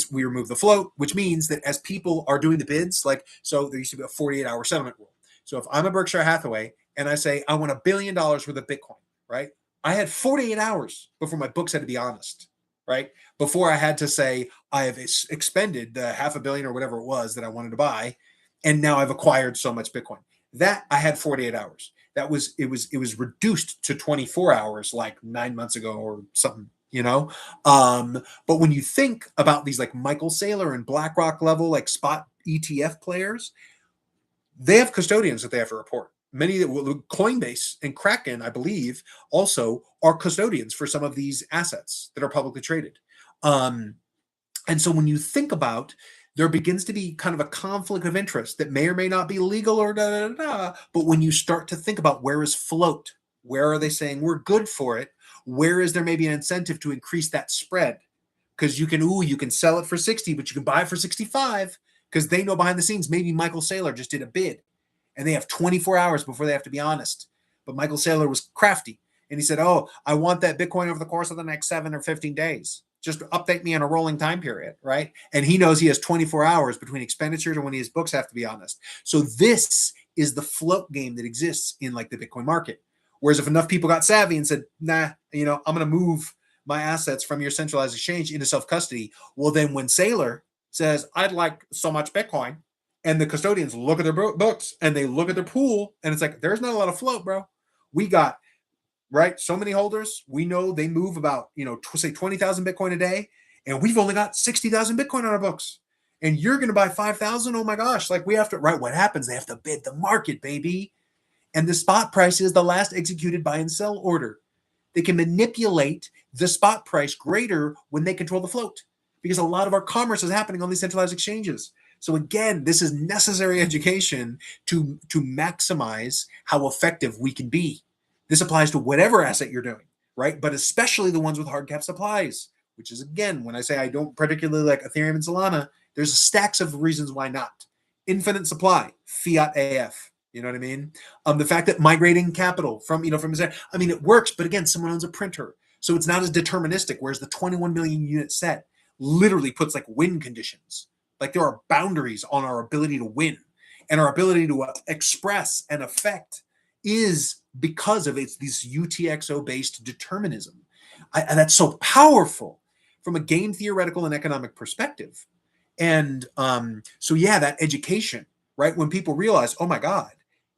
We remove the float, which means that as people are doing the bids, so there used to be a 48-hour settlement rule. So if I'm a Berkshire Hathaway and I say I want $1 billion worth of Bitcoin, right? I had 48 hours before my books had to be honest. Right? Before I had to say, I have expended the $500 million or whatever it was that I wanted to buy, and now I've acquired so much Bitcoin. That I had 48 hours. It was reduced to 24 hours like 9 months ago or something, But when you think about these like Michael Saylor and BlackRock level, like spot, ETF players, they have custodians that they have to report. Many that Coinbase and Kraken, I believe, also are custodians for some of these assets that are publicly traded. And so when you think about, there begins to be kind of a conflict of interest that may or may not be legal or da da da. But when you start to think about where is float, where are they saying we're good for it? Where is there maybe an incentive to increase that spread? Because you can sell it for 60, but you can buy it for 65 because they know behind the scenes maybe Michael Saylor just did a bid and they have 24 hours before they have to be honest. But Michael Saylor was crafty and he said, oh, I want that Bitcoin over the course of the next 7 or 15 days. Just update me on a rolling time period, right? And he knows he has 24 hours between expenditures and when his books have to be honest. So this is the float game that exists in like the Bitcoin market. Whereas if enough people got savvy and said, nah, I'm going to move my assets from your centralized exchange into self-custody. Well, then when Saylor says, I'd like so much Bitcoin, and the custodians look at their books and they look at their pool and it's like, there's not a lot of float, bro. We got, right, so many holders. We know they move about, say 20,000 Bitcoin a day, and we've only got 60,000 Bitcoin on our books. And you're going to buy 5,000. Oh my gosh. Like we have to, right? What happens? They have to bid the market, baby. And the spot price is the last executed buy and sell order. They can manipulate the spot price greater when they control the float because a lot of our commerce is happening on these centralized exchanges. So again, this is necessary education to maximize how effective we can be. This applies to whatever asset you're doing, right? But especially the ones with hard cap supplies, which is, again, when I say I don't particularly like Ethereum and Solana, there's stacks of reasons why not. Infinite supply, fiat AF. You know what I mean? The fact that migrating capital from it works, but again, someone owns a printer. So it's not as deterministic, whereas the 21 million unit set literally puts like win conditions. Like there are boundaries on our ability to win, and our ability to express and affect is because of it's this UTXO-based determinism. And that's so powerful from a game theoretical and economic perspective. And so yeah, that education, right? When people realize, oh my God,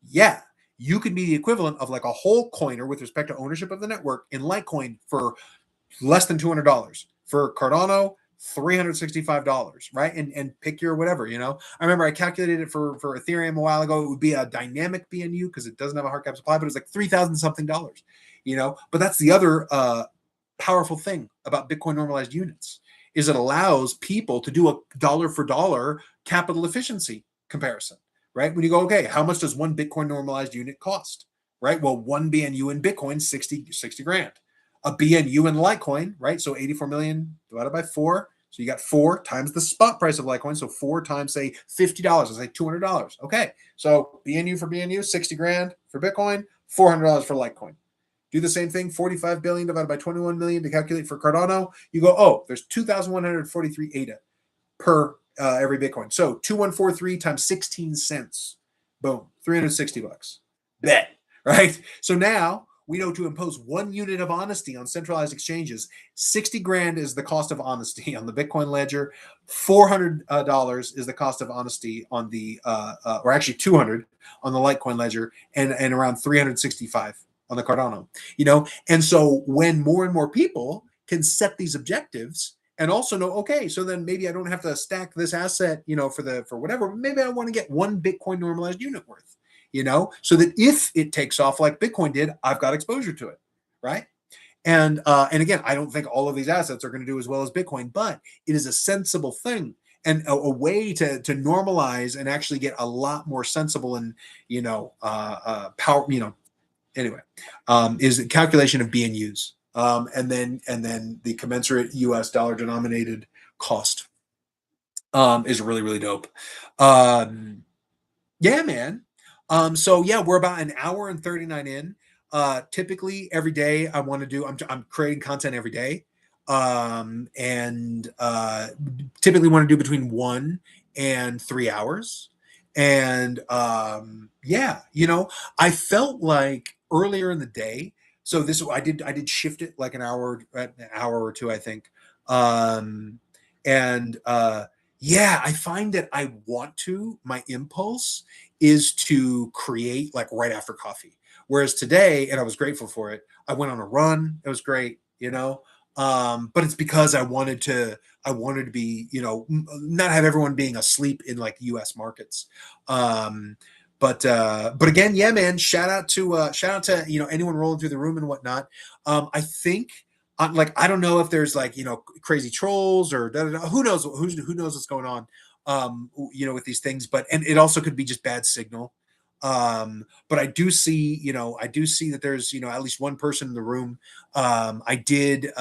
yeah, you can be the equivalent of like a whole coiner with respect to ownership of the network in Litecoin for less than $200. For Cardano, $365, right? And pick your whatever, I remember I calculated it for Ethereum a while ago. It would be a dynamic BNU because it doesn't have a hard cap supply, but it's like 3,000 something dollars, But that's the other powerful thing about Bitcoin normalized units is it allows people to do a dollar for dollar capital efficiency comparison, right? When you go, okay, how much does one Bitcoin normalized unit cost, right? Well, one BNU in Bitcoin, 60 grand. A BNU in Litecoin, right? So 84 million divided by 4. So you got 4 times the spot price of Litecoin. So 4 times, say, $50. Let's say $200. Okay. So BNU for BNU, 60 grand for Bitcoin, $400 for Litecoin. Do the same thing, 45 billion divided by 21 million to calculate for Cardano. You go, oh, there's 2,143 ADA per every Bitcoin. So 2143 times 16 cents. Boom. $360. Bet. Right? So now we know to impose 1 unit of honesty on centralized exchanges. 60 grand is the cost of honesty on the Bitcoin ledger. $400 is the cost of honesty on the, or actually 200 on the Litecoin ledger, and around 365 on the Cardano. And so when more and more people can set these objectives and also know, okay, so then maybe I don't have to stack this asset, for whatever. Maybe I want to get 1 Bitcoin normalized unit worth. So that if it takes off like Bitcoin did, I've got exposure to it, right? And again, I don't think all of these assets are going to do as well as Bitcoin, but it is a sensible thing and a way to normalize and actually get a lot more sensible and power. Anyway, is the calculation of BNUs, and then the commensurate U.S. dollar denominated cost is really, really dope. Yeah, man. So yeah, we're about an hour and 39 in. Typically every day I want to do, I'm creating content every day. And typically want to do between 1 and 3 hours. And yeah, I felt like earlier in the day, so this, I did shift it like an hour or two, I think. Yeah, I find that my impulse is to create like right after coffee. Whereas today, and I was grateful for it, I went on a run. It was great, But it's because I wanted to be, not have everyone being asleep in like US markets. But again, yeah, man, shout out to, anyone rolling through the room and whatnot. I think, like, I don't know if there's like, crazy trolls or who knows, who knows what's going on, with these things, and it also could be just bad signal. But I do see, that there's, at least one person in the room. I did,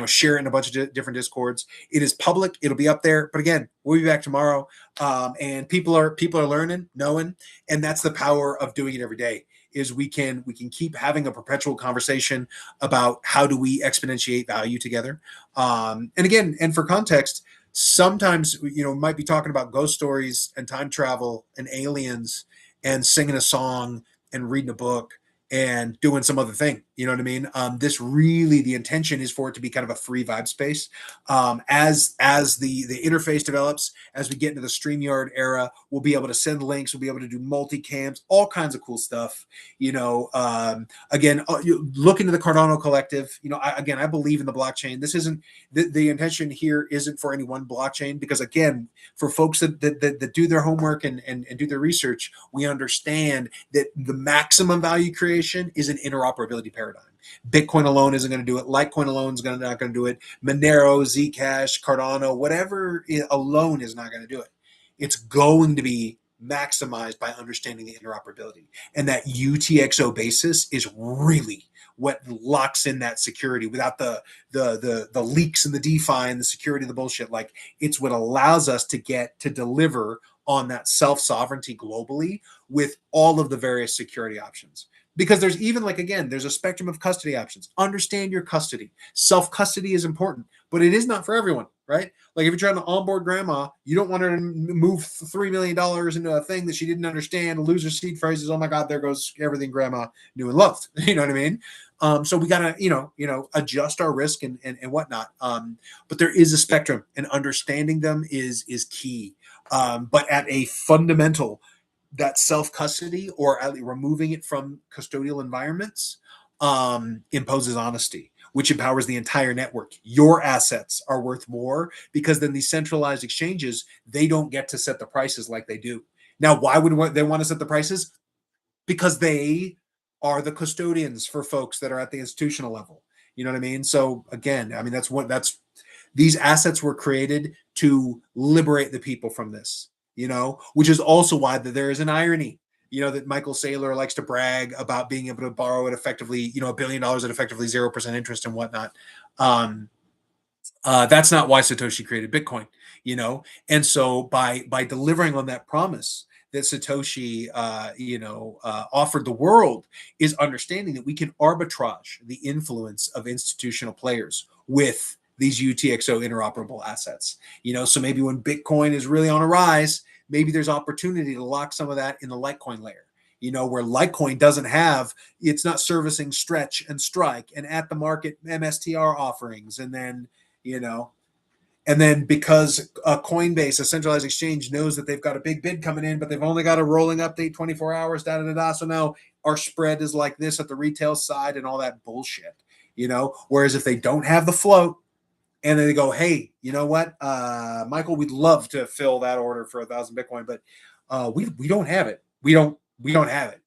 share it in a bunch of different discords. It is public. It'll be up there. But again, we'll be back tomorrow. And people are learning, knowing, and that's the power of doing it every day. Is we can keep having a perpetual conversation about how do we exponentiate value together. And again, and for context, sometimes, might be talking about ghost stories and time travel and aliens and singing a song and reading a book and doing some other thing. You know what I mean? This really, the intention is for it to be kind of a free vibe space. As the interface develops, as we get into the StreamYard era, we'll be able to send links. We'll be able to do multicams, all kinds of cool stuff. Again, look into the Cardano Collective. I believe in the blockchain. This isn't the intention here isn't for any one blockchain, because again, for folks that do their homework and do their research, we understand that the maximum value creation is an interoperability paradigm. Bitcoin alone isn't going to do it. Litecoin alone is not going to do it. Monero, Zcash, Cardano, whatever alone is not going to do it. It's going to be maximized by understanding the interoperability. And that UTXO basis is really what locks in that security without the leaks and the DeFi and the security of the bullshit. Like, it's what allows us to get to deliver on that self-sovereignty globally with all of the various security options. Because there's even, like, again, there's a spectrum of custody options. Understand your custody. Self-custody is important, but it is not for everyone, right? Like, if you're trying to onboard grandma, you don't want her to move $3 million into a thing that she didn't understand, lose her seed phrases. Oh my God, there goes everything grandma knew and loved. You know what I mean? So we gotta, adjust our risk and whatnot. But there is a spectrum, and understanding them is key. But at a fundamental, that self-custody, or at least removing it from custodial environments, imposes honesty, which empowers the entire network. Your assets are worth more, because then these centralized exchanges, they don't get to set the prices like they do. Now, why would they want to set the prices? Because they are the custodians for folks that are at the institutional level. You know what I mean? So again, I mean, these assets were created to liberate the people from this, which is also why there is an irony, that Michael Saylor likes to brag about being able to borrow at effectively, $1 billion at effectively 0% interest and whatnot. That's not why Satoshi created Bitcoin, And so by delivering on that promise that Satoshi, offered the world, is understanding that we can arbitrage the influence of institutional players with these UTXO interoperable assets. So maybe when Bitcoin is really on a rise, maybe there's opportunity to lock some of that in the Litecoin layer, where Litecoin it's not servicing Stretch and Strike and at the market MSTR offerings. And then, because Coinbase, a centralized exchange, knows that they've got a big bid coming in, but they've only got a rolling update 24 hours, So now our spread is like this at the retail side and all that bullshit, Whereas if they don't have the float, and then they go, hey, you know what, Michael, we'd love to fill that order for 1,000 Bitcoin, but we don't have it. We don't have it,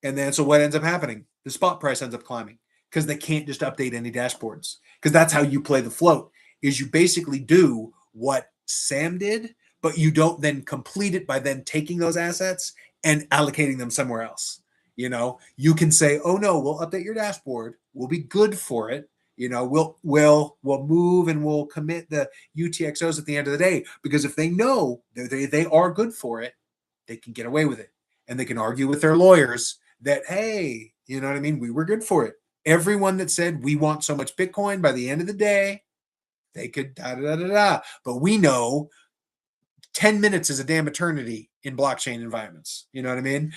And then so what ends up happening? The spot price ends up climbing, because they can't just update any dashboards. Because that's how you play the float, is you basically do what Sam did, but you don't then complete it by then taking those assets and allocating them somewhere else. You can say, oh no, we'll update your dashboard. We'll be good for it. We'll move and we'll commit the UTXOs at the end of the day, because if they know they are good for it, they can get away with it, and they can argue with their lawyers that, hey, you know what I mean? We were good for it. Everyone that said we want so much Bitcoin, by the end of the day, they could But we know 10 minutes is a damn eternity in blockchain environments. You know what I mean?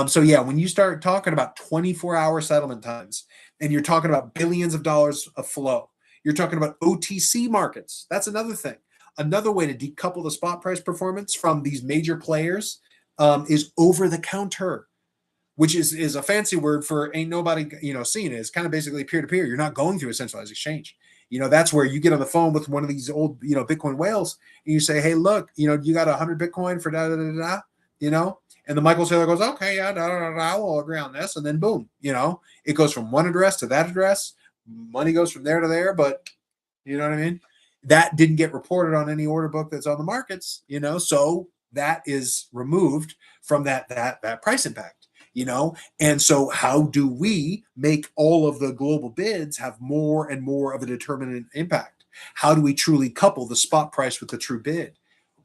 So yeah, when you start talking about 24-hour settlement times, and you're talking about billions of dollars of flow, you're talking about OTC markets. That's another thing. Another way to decouple the spot price performance from these major players is over the counter. which is a fancy word for ain't nobody, seeing it. It's kind of basically peer-to-peer. You're not going through a centralized exchange. That's where you get on the phone with one of these old, Bitcoin whales, and you say, hey, look, you got 100 Bitcoin for da da da da, and the Michael Saylor goes, okay, yeah, da, da, da, da, we'll agree on this. And then boom, it goes from one address to that address. Money goes from there to there, but you know what I mean? That didn't get reported on any order book that's on the markets, so that is removed from that price impact, and so how do we make all of the global bids have more and more of a determinant impact? How do we truly couple the spot price with the true bid?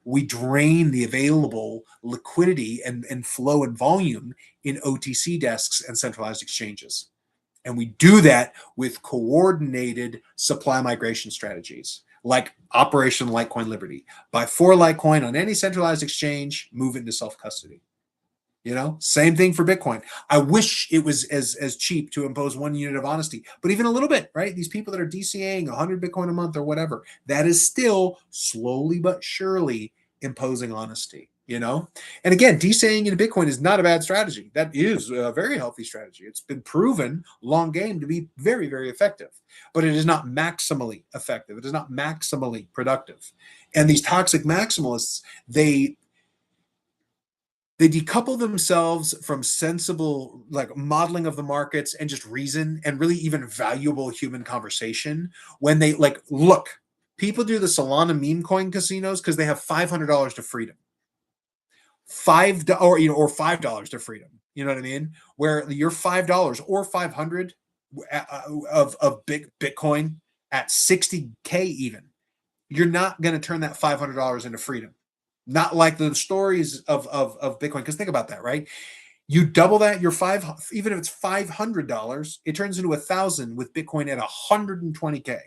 We drain the available liquidity and flow and volume in OTC desks and centralized exchanges. And we do that with coordinated supply migration strategies like Operation Litecoin Liberty. Buy 4 Litecoin on any centralized exchange, move it into self-custody. Same thing for Bitcoin. I wish it was as cheap to impose 1 unit of honesty, but even a little bit, right? These people that are DCAing 100 Bitcoin a month or whatever, that is still slowly but surely imposing honesty, And again, DCAing in Bitcoin is not a bad strategy. That is a very healthy strategy. It's been proven long game to be very, very effective, but it is not maximally effective. It is not maximally productive. And these toxic maximalists, they decouple themselves from sensible modeling of the markets and just reason and really even valuable human conversation when they look, people do the Solana meme coin casinos because they have $500 to freedom. Or $5 to freedom. You know what I mean? Where you're $5 or 500 of big Bitcoin at 60K even, you're not going to turn that $500 into freedom. Not like the stories of Bitcoin. Because think about that, right? You double that, even if it's $500, it turns into 1,000 with Bitcoin at 120K,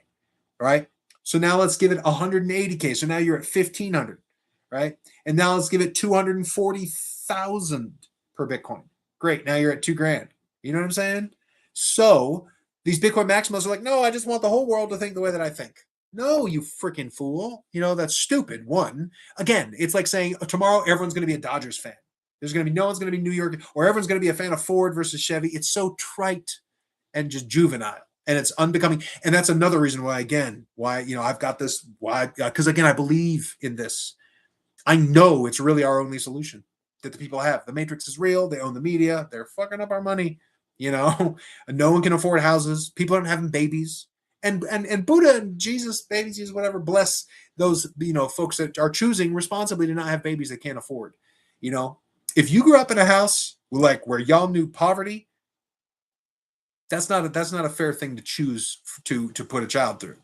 right? So now let's give it 180K. So now you're at 1,500, right? And now let's give it 240,000 per Bitcoin. Great. Now you're at $2,000. You know what I'm saying? So these Bitcoin maximalists are like, no, I just want the whole world to think the way that I think. No, you freaking fool. That's stupid. One, again, it's like saying tomorrow everyone's going to be a Dodgers fan. No one's going to be New York, or everyone's going to be a fan of Ford versus Chevy. It's so trite and just juvenile, and it's unbecoming. And that's another reason why I've got this, because again, I believe in this. I know it's really our only solution that the people have. The Matrix is real. They own the media. They're fucking up our money. No one can afford houses. People aren't having babies. And Buddha and Jesus, babies, Jesus, whatever, bless those, folks that are choosing responsibly to not have babies they can't afford. If you grew up in a house where y'all knew poverty, that's not a fair thing to choose to put a child through,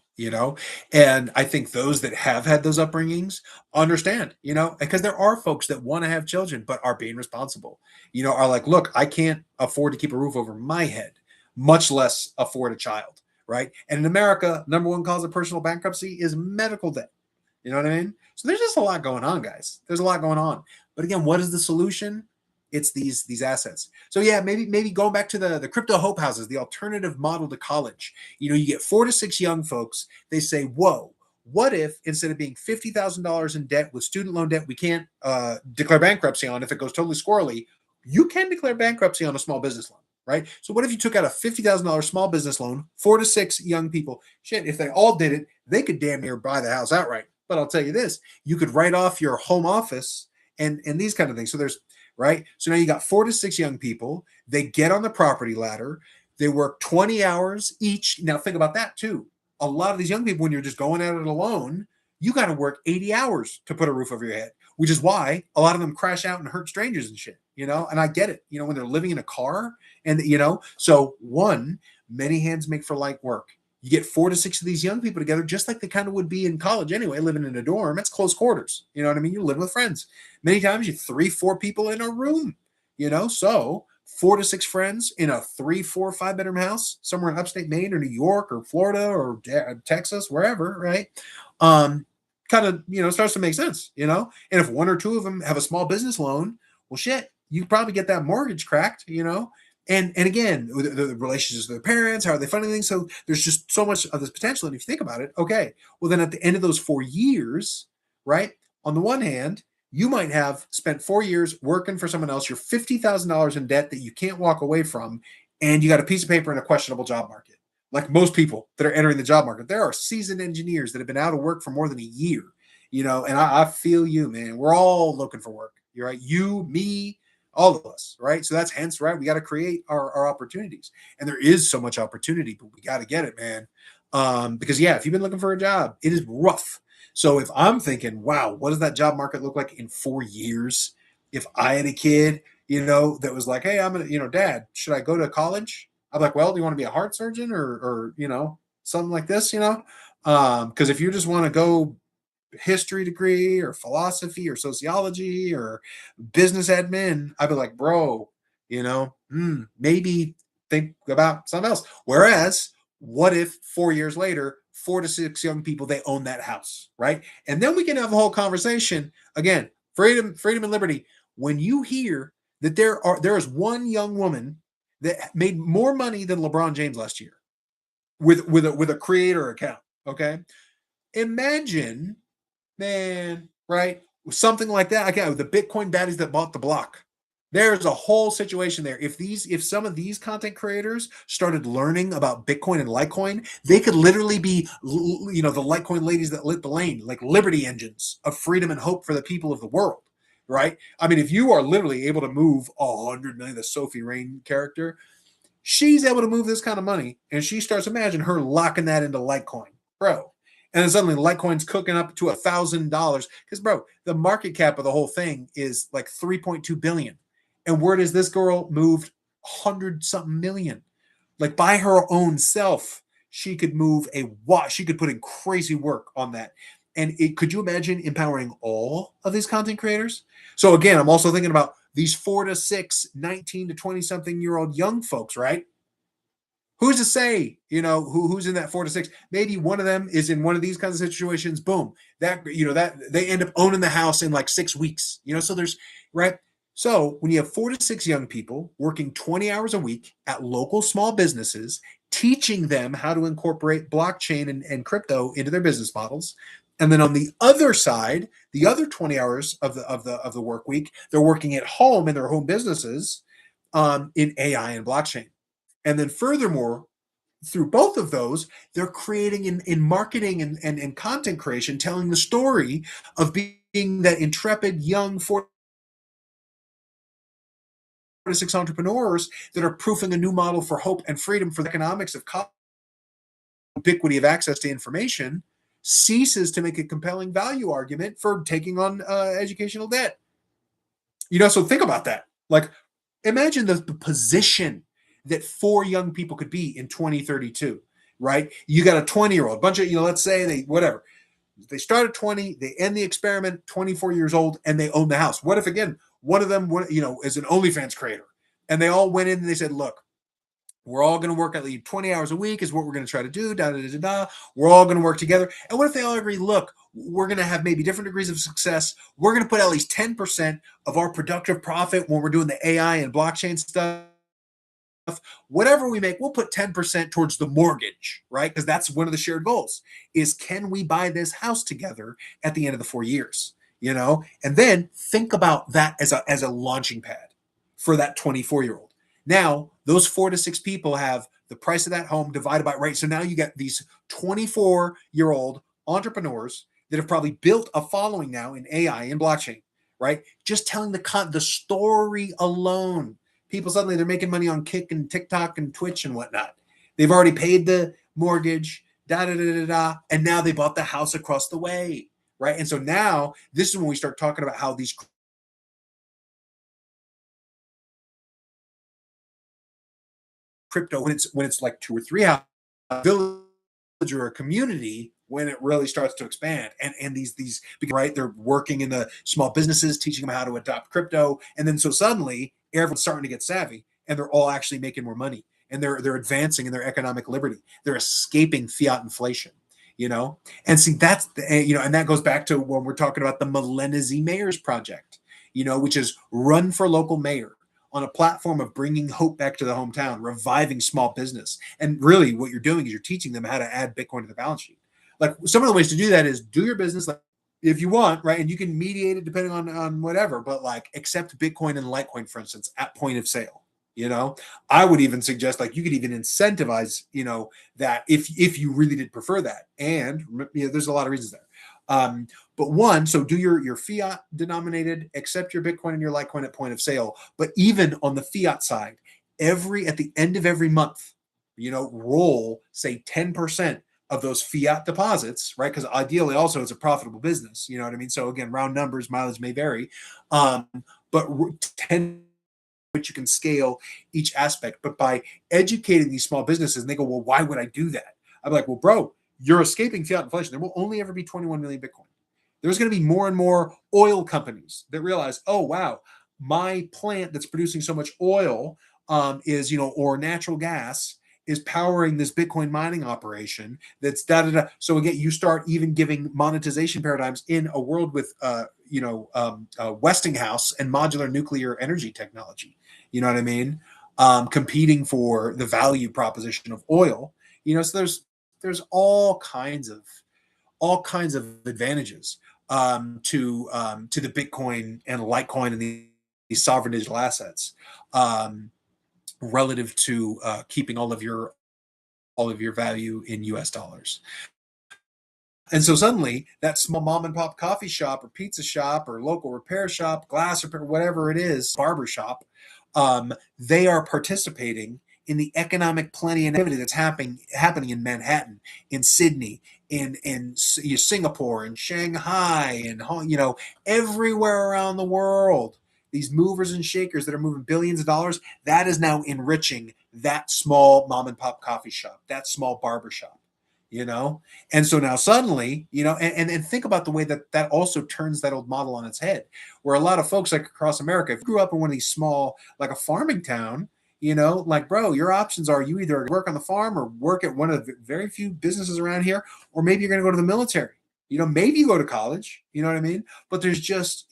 and I think those that have had those upbringings understand, because there are folks that want to have children but are being responsible, are like, look, I can't afford to keep a roof over my head, much less afford a child. Right. And in America, number one cause of personal bankruptcy is medical debt. You know what I mean? So there's just a lot going on, guys. There's a lot going on. But again, what is the solution? It's these assets. So yeah, maybe going back to the crypto hope houses, the alternative model to college. You get 4 to 6 young folks. They say, whoa, what if instead of being $50,000 in debt with student loan debt, we can't declare bankruptcy on if it goes totally squirrely? You can declare bankruptcy on a small business loan. Right? So what if you took out a $50,000 small business loan, 4 to 6 young people? Shit, if they all did it, they could damn near buy the house outright. But I'll tell you this, you could write off your home office and these kind of things. So there's, right? So now you got 4 to 6 young people. They get on the property ladder. They work 20 hours each. Now think about that too. A lot of these young people, when you're just going at it alone, you got to work 80 hours to put a roof over your head, which is why a lot of them crash out and hurt strangers and shit, and I get it, when they're living in a car and, so one, many hands make for light work. You get 4 to 6 of these young people together, just like they kind of would be in college anyway, living in a dorm. It's close quarters. You know what I mean? You're living with friends. Many times you 3, 4 people in a room, so 4 to 6 friends in a 3, 4, 5 bedroom house somewhere in upstate Maine or New York or Florida or Texas, wherever, right? Kind of, starts to make sense, and if 1 or 2 of them have a small business loan, well, shit, you probably get that mortgage cracked, and again, the relationships with their parents, how are they funding things? So there's just so much of this potential. And if you think about it, okay, well, then at the end of those 4 years, right, on the one hand, You might have spent 4 years working for someone else. You're $50,000 in debt that you can't walk away from, and you got a piece of paper in a questionable job market. Like most people that are entering the job market, there are seasoned engineers that have been out of work for more than a year, and I feel you, man. We're all looking for work. You're right. You, me, all of us, right? So that's hence, right? We got to create our opportunities. And there is so much opportunity, but we got to get it, man. Because yeah, if you've been looking for a job, it is rough. So if I'm thinking, wow, what does that job market look like in 4 years? If I had a kid, that was like, hey, I'm gonna, Dad, should I go to college? I'm like, well, do you want to be a heart surgeon or something like this, because if you just want to go history degree or philosophy or sociology or business admin, I'd be like, bro, maybe think about something else. Whereas, what if 4 years later, 4 to 6 young people, they own that house, right? And then we can have a whole conversation again, freedom and liberty. When you hear that there is one young woman that made more money than LeBron James last year with a creator account, okay? Imagine, man, right? Something like that. Again, the Bitcoin baddies that bought the block. There's a whole situation there. If some of these content creators started learning about Bitcoin and Litecoin, they could literally be, the Litecoin ladies that lit the lane, like liberty engines of freedom and hope for the people of the world, right? I mean, if you are literally able to move 100 million, the Sophie Rain character, she's able to move this kind of money, and she starts, imagine her locking that into Litecoin, bro. And then suddenly Litecoin's cooking up to $1,000 because, bro, the market cap of the whole thing is like 3.2 billion. And where does this girl move 100-something million? Like by her own self, she could move she could put in crazy work on that. And could you imagine empowering all of these content creators? So again, I'm also thinking about these 4 to 6, 19 to 20 something year old young folks, right? Who's to say, who's in that 4 to 6? Maybe one of them is in one of these kinds of situations. Boom, that they end up owning the house in like 6 weeks. So there's right. So when you have 4 to 6 young people working 20 hours a week at local small businesses, teaching them how to incorporate blockchain and crypto into their business models, and then on the other side, the other 20 hours of the work week, they're working at home in their home businesses in AI and blockchain. And then furthermore, through both of those, they're creating in marketing and content creation, telling the story of being that intrepid young 4 to 6 entrepreneurs that are proofing a new model for hope and freedom for the economics of ubiquity of access to information ceases to make a compelling value argument for taking on educational debt. So think about that. Like, imagine the position that 4 young people could be in 2032, right? You got a 20-year-old, bunch of, let's say they start at 20, they end the experiment 24 years old, and they own the house. What if, again, one of them, is an OnlyFans creator, and they all went in and they said, look, we're all going to work at least 20 hours a week is what we're going to try to do. We're all going to work together. And what if they all agree, look, we're going to have maybe different degrees of success. We're going to put at least 10% of our productive profit when we're doing the AI and blockchain stuff. Whatever we make, we'll put 10% towards the mortgage, right? Because that's one of the shared goals is, can we buy this house together at the end of the 4 years? And then think about that as a launching pad for that 24-year-old. Now, those 4 to 6 people have the price of that home divided by, right? So now you get these 24-year-old entrepreneurs that have probably built a following now in AI and blockchain, right? Just telling the story alone. People suddenly, they're making money on Kick and TikTok and Twitch and whatnot. They've already paid the mortgage, and now they bought the house across the way, right? And so now this is when we start talking about how these crypto, when it's like 2 or 3 houses, a village or a community, when it really starts to expand, and these right, they're working in the small businesses, teaching them how to adopt crypto, and then so suddenly everyone's starting to get savvy, and they're all actually making more money, and they're advancing in their economic liberty. They're escaping fiat inflation, and see that's and that goes back to when we're talking about the Millennium Mayors Project, which is run for local mayor on a platform of bringing hope back to the hometown, reviving small business. And really what you're doing is you're teaching them how to add Bitcoin to the balance sheet. Like, some of the ways to do that is do your business like if you want, right? And you can mediate it depending on whatever, but like accept Bitcoin and Litecoin, for instance, at point of sale. I would even suggest like you could even incentivize, that if you really did prefer that. And there's a lot of reasons there. But one, so do your fiat denominated, accept your Bitcoin and your Litecoin at point of sale. But even on the fiat side, at the end of every month, roll say 10% of those fiat deposits, right? Because ideally also it's a profitable business, you know what I mean? So again, round numbers, mileage may vary, but 10 which you can scale each aspect. But by educating these small businesses, and they go, well, why would I do that? I'm like, well, bro, you're escaping fiat inflation. There will only ever be 21 million Bitcoin. There's going to be more and more oil companies that realize, oh, wow, my plant that's producing so much oil is, or natural gas is powering this Bitcoin mining operation that's da da da. So again, you start even giving monetization paradigms in a world with, Westinghouse and modular nuclear energy technology. You know what I mean? Competing for the value proposition of oil. So there's all kinds of advantages to the Bitcoin and Litecoin and these sovereign digital assets relative to keeping all of your value in US dollars. And so suddenly that small mom and pop coffee shop or pizza shop or local repair shop, glass repair, whatever it is, barber shop, they are participating in the economic plenty and activity that's happening in Manhattan, in Sydney, in Singapore, in Shanghai, and everywhere around the world. These movers and shakers that are moving billions of dollars, that is now enriching that small mom and pop coffee shop, that small barber shop. And so now suddenly, and think about the way that also turns that old model on its head, where a lot of folks like across America, if you grew up in one of these small, like a farming town, like, bro, your options are you either work on the farm or work at one of the very few businesses around here, or maybe you're going to go to the military. Maybe you go to college, you know what I mean? But there's just,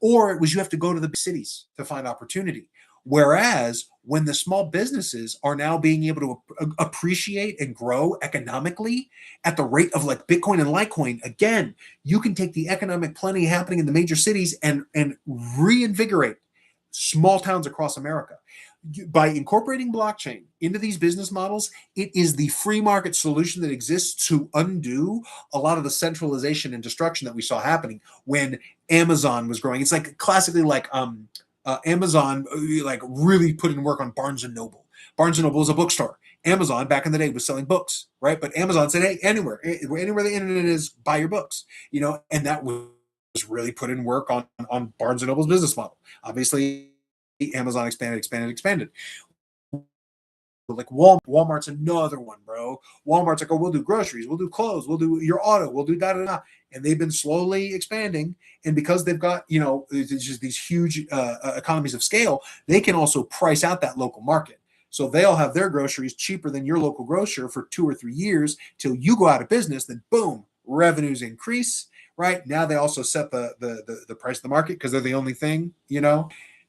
or it was you have to go to the big cities to find opportunity. Whereas when the small businesses are now being able to appreciate and grow economically at the rate of like Bitcoin and Litecoin, again, you can take the economic plenty happening in the major cities and reinvigorate small towns across America. By incorporating blockchain into these business models, it is the free market solution that exists to undo a lot of the centralization and destruction that we saw happening when Amazon was growing. It's like classically like Amazon like really put in work on Barnes and Noble. Barnes and Noble is a bookstore. Amazon back in the day was selling books, right? But Amazon said, hey, anywhere the internet is, buy your books, and that was really put in work on Barnes and Noble's business model. Obviously, Amazon expanded. Like Walmart's another one, bro. Walmart's like, oh, we'll do groceries, we'll do clothes, we'll do your auto, we'll do da da da, and they've been slowly expanding. And because they've got just these huge economies of scale, they can also price out that local market. So they'll have their groceries cheaper than your local grocer for 2 or 3 years till you go out of business. Then boom, revenues increase. Right now, they also set the price of the market because they're the only thing.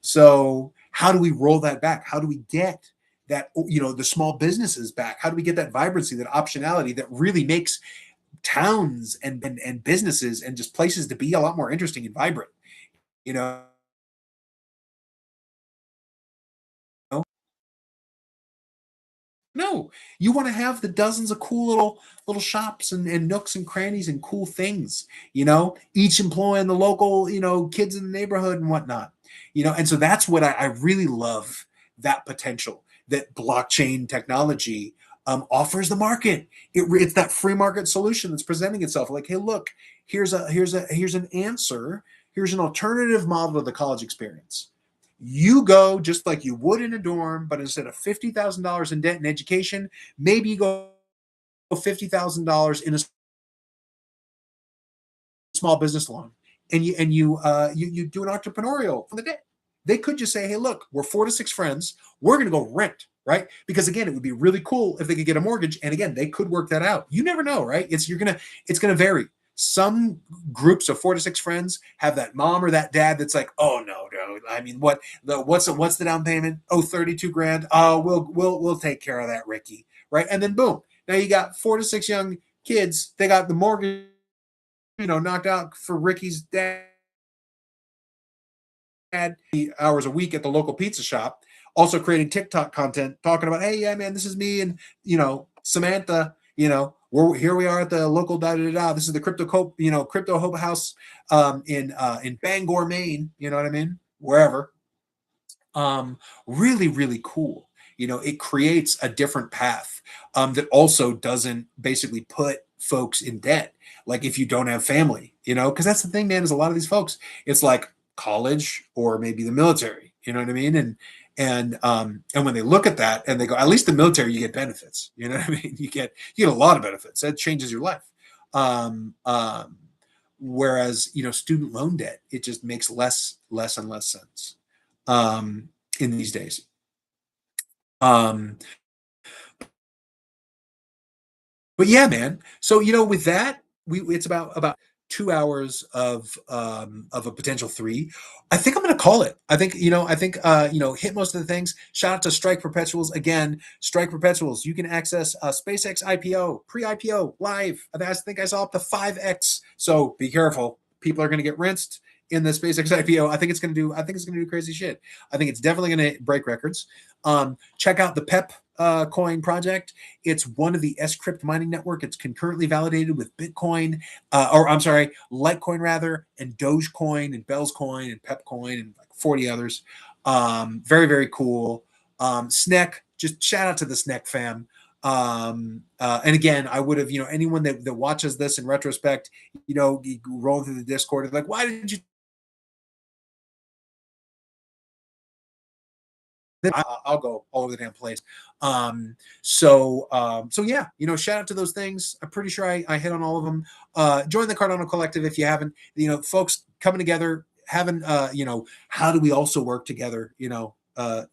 So how do we roll that back? How do we get that, the small businesses back? How do we get that vibrancy, that optionality that really makes towns and businesses and just places to be a lot more interesting and vibrant? No, you want to have the dozens of cool little shops and nooks and crannies and cool things, each employing the local, kids in the neighborhood and whatnot, and so that's what I really love, that potential that blockchain technology offers the market. It's that free market solution that's presenting itself like, hey, look, here's an answer. Here's an alternative model of the college experience. You go just like you would in a dorm, but instead of $50,000 in debt and education, maybe you go $50,000 in a small business loan, and you do an entrepreneurial from the day. They could just say, hey, look, we're 4 to 6 friends. We're going to go rent, right? Because again, it would be really cool if they could get a mortgage. And again, they could work that out. You never know, right? It's going to vary. Some groups of 4 to 6 friends have that mom or that dad that's like, oh no, I mean, what's the down payment? Oh, 32 grand. Oh, we'll take care of that, Ricky. Right. And then boom, now you got 4 to 6 young kids. They got the mortgage knocked out for Ricky's dad hours a week at the local pizza shop, also creating TikTok content, talking about, hey, yeah, man, this is me and Samantha. Here we are at the local da da da. This is the Crypto Hope House in Bangor, Maine. You know what I mean? Wherever. Really, really cool. It creates a different path that also doesn't basically put folks in debt. Like if you don't have family, because that's the thing, man, is a lot of these folks, it's like college or maybe the military, you know what I mean? And when they look at that and they go, at least the military, you get benefits, you know what I mean? You get a lot of benefits. That changes your life. Um, um, Whereas, student loan debt, it just makes less and less sense in these days. Um, but yeah, man. So with that, it's about 2 hours of a potential 3. I think I'm going to call it. I think hit most of the things. Shout out to Strike Perpetuals again. Strike Perpetuals. You can access SpaceX IPO, pre-IPO live. I think I saw up to 5x. So be careful. People are going to get rinsed in the SpaceX IPO. I think it's going to do crazy shit. I think it's definitely going to break records. Check out the PEP coin project. It's one of the SCrypt mining network. It's concurrently validated with Bitcoin, or I'm sorry, Litecoin rather, and Dogecoin and Bell's Coin and PEP Coin and like 40 others. Very, very cool. SNEK, just shout out to the SNEK fam. And again, I would have, anyone that watches this in retrospect, rolling through the Discord, like, why did you I'll go all over the damn place. So yeah, shout out to those things. I'm pretty sure I hit on all of them. Join the Cardano Collective if you haven't. Folks coming together, having how do we also work together?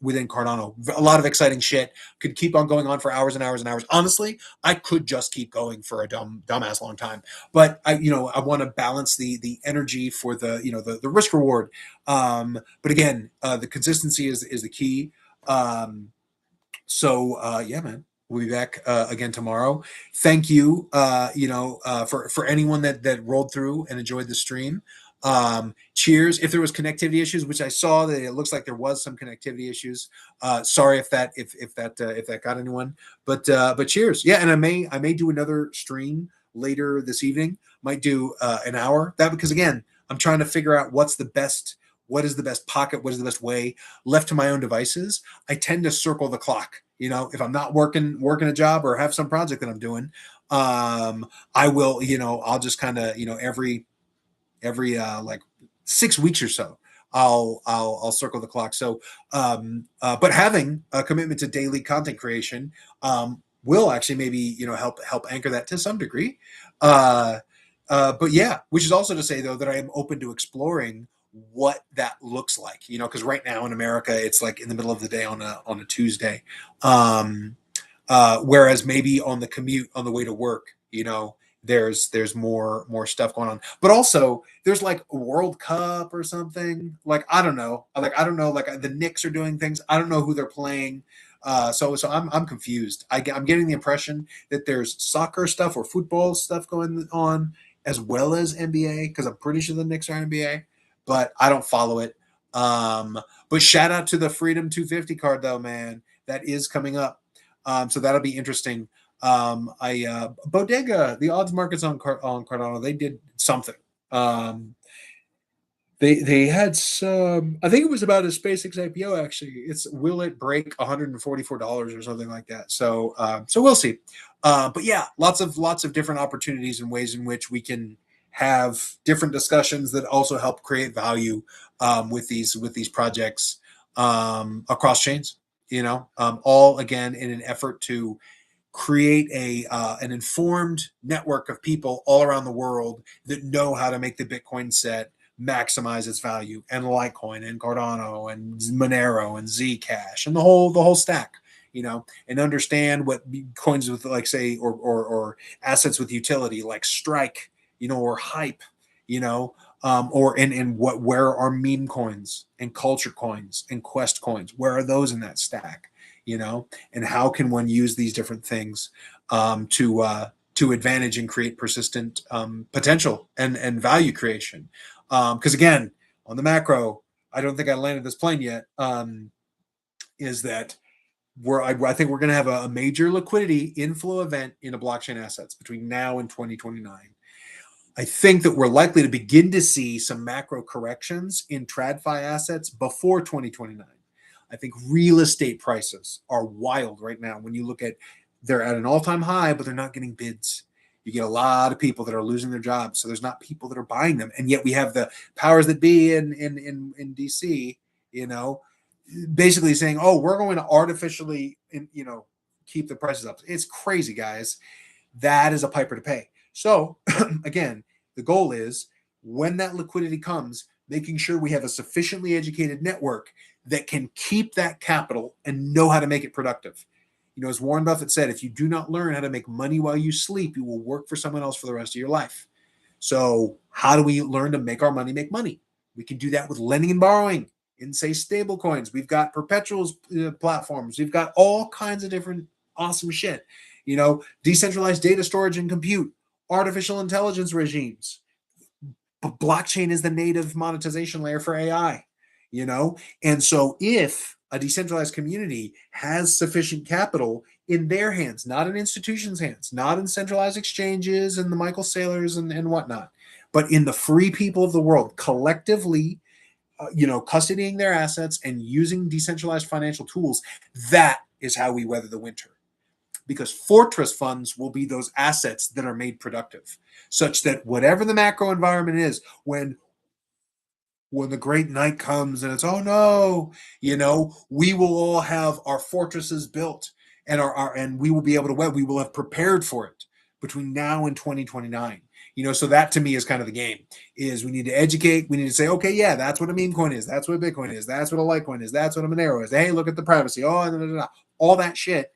Within Cardano, a lot of exciting shit. Could keep on going on for hours and hours and hours. Honestly, I could just keep going for a dumbass long time. But I want to balance the energy for the risk reward. But again, the consistency is the key. Yeah, man, we'll be back again tomorrow. Thank you, for anyone that rolled through and enjoyed the stream. Cheers. If there was connectivity issues, which I saw that it looks like there was some connectivity issues. Sorry if that got anyone, but cheers. Yeah, and I may do another stream later this evening. Might do an hour. That because again, I'm trying to figure out what is the best pocket, what is the best way. Left to my own devices, I tend to circle the clock. If I'm not working a job or have some project that I'm doing, I will, I'll just kind of, every like 6 weeks or so, I'll circle the clock. So, but having a commitment to daily content creation will actually maybe help anchor that to some degree. But yeah, which is also to say though that I am open to exploring what that looks like. Because right now in America it's like in the middle of the day on a Tuesday, whereas maybe on the commute on the way to work, there's more stuff going on, but also there's like a World Cup or something. Like I don't know, like the Knicks are doing things. I don't know who they're playing. So I'm confused. I'm getting the impression that there's soccer stuff or football stuff going on as well as NBA, because I'm pretty sure the Knicks are NBA, but I don't follow it. But shout out to the Freedom 250 card though, man. That is coming up. So that'll be interesting. Bodega, the odds markets on Cardano, they did something. They had some. I think it was about a SpaceX IPO. Actually, will it break $144 or something like that? So we'll see. But yeah, lots of different opportunities and ways in which we can have different discussions that also help create value with these projects across chains. All again in an effort to create an informed network of people all around the world that know how to make the Bitcoin set maximize its value, and Litecoin and Cardano and Monero and Zcash and the whole stack, and understand what coins with like say or assets with utility like Strike, or Hype, or in where are meme coins and culture coins and quest coins, where are those in that stack, and how can one use these different things to to advantage and create persistent potential and value creation. Because again, on the macro, I don't think I landed this plane yet. Is that I think we're going to have a major liquidity inflow event into blockchain assets between now and 2029. I think that we're likely to begin to see some macro corrections in TradFi assets before 2029. I think real estate prices are wild right now. When you look at, they're at an all-time high, but they're not getting bids. You get a lot of people that are losing their jobs, so there's not people that are buying them. And yet we have the powers that be in DC, basically saying, "Oh, we're going to artificially, keep the prices up." It's crazy, guys. That is a piper to pay. So again, the goal is when that liquidity comes, making sure we have a sufficiently educated network that can keep that capital and know how to make it productive. As Warren Buffett said, if you do not learn how to make money while you sleep, you will work for someone else for the rest of your life. So how do we learn to make our money make money? We can do that with lending and borrowing in, say, stable coins. We've got perpetuals platforms. We've got all kinds of different awesome shit. Decentralized data storage and compute, artificial intelligence regimes. Blockchain is the native monetization layer for AI, And so if a decentralized community has sufficient capital in their hands, not in institutions' hands, not in centralized exchanges and the Michael Saylors and whatnot, but in the free people of the world, collectively, custodying their assets and using decentralized financial tools, that is how we weather the winter. Because fortress funds will be those assets that are made productive, such that whatever the macro environment is, when the great night comes and it's, oh no, we will all have our fortresses built and and we will be able to we will have prepared for it between now and 2029. So that to me is kind of the game. Is we need to educate. We need to say, okay, yeah, that's what a meme coin is. That's what Bitcoin is. That's what a Litecoin is. That's what a Monero is. Hey, look at the privacy. Oh, all that shit.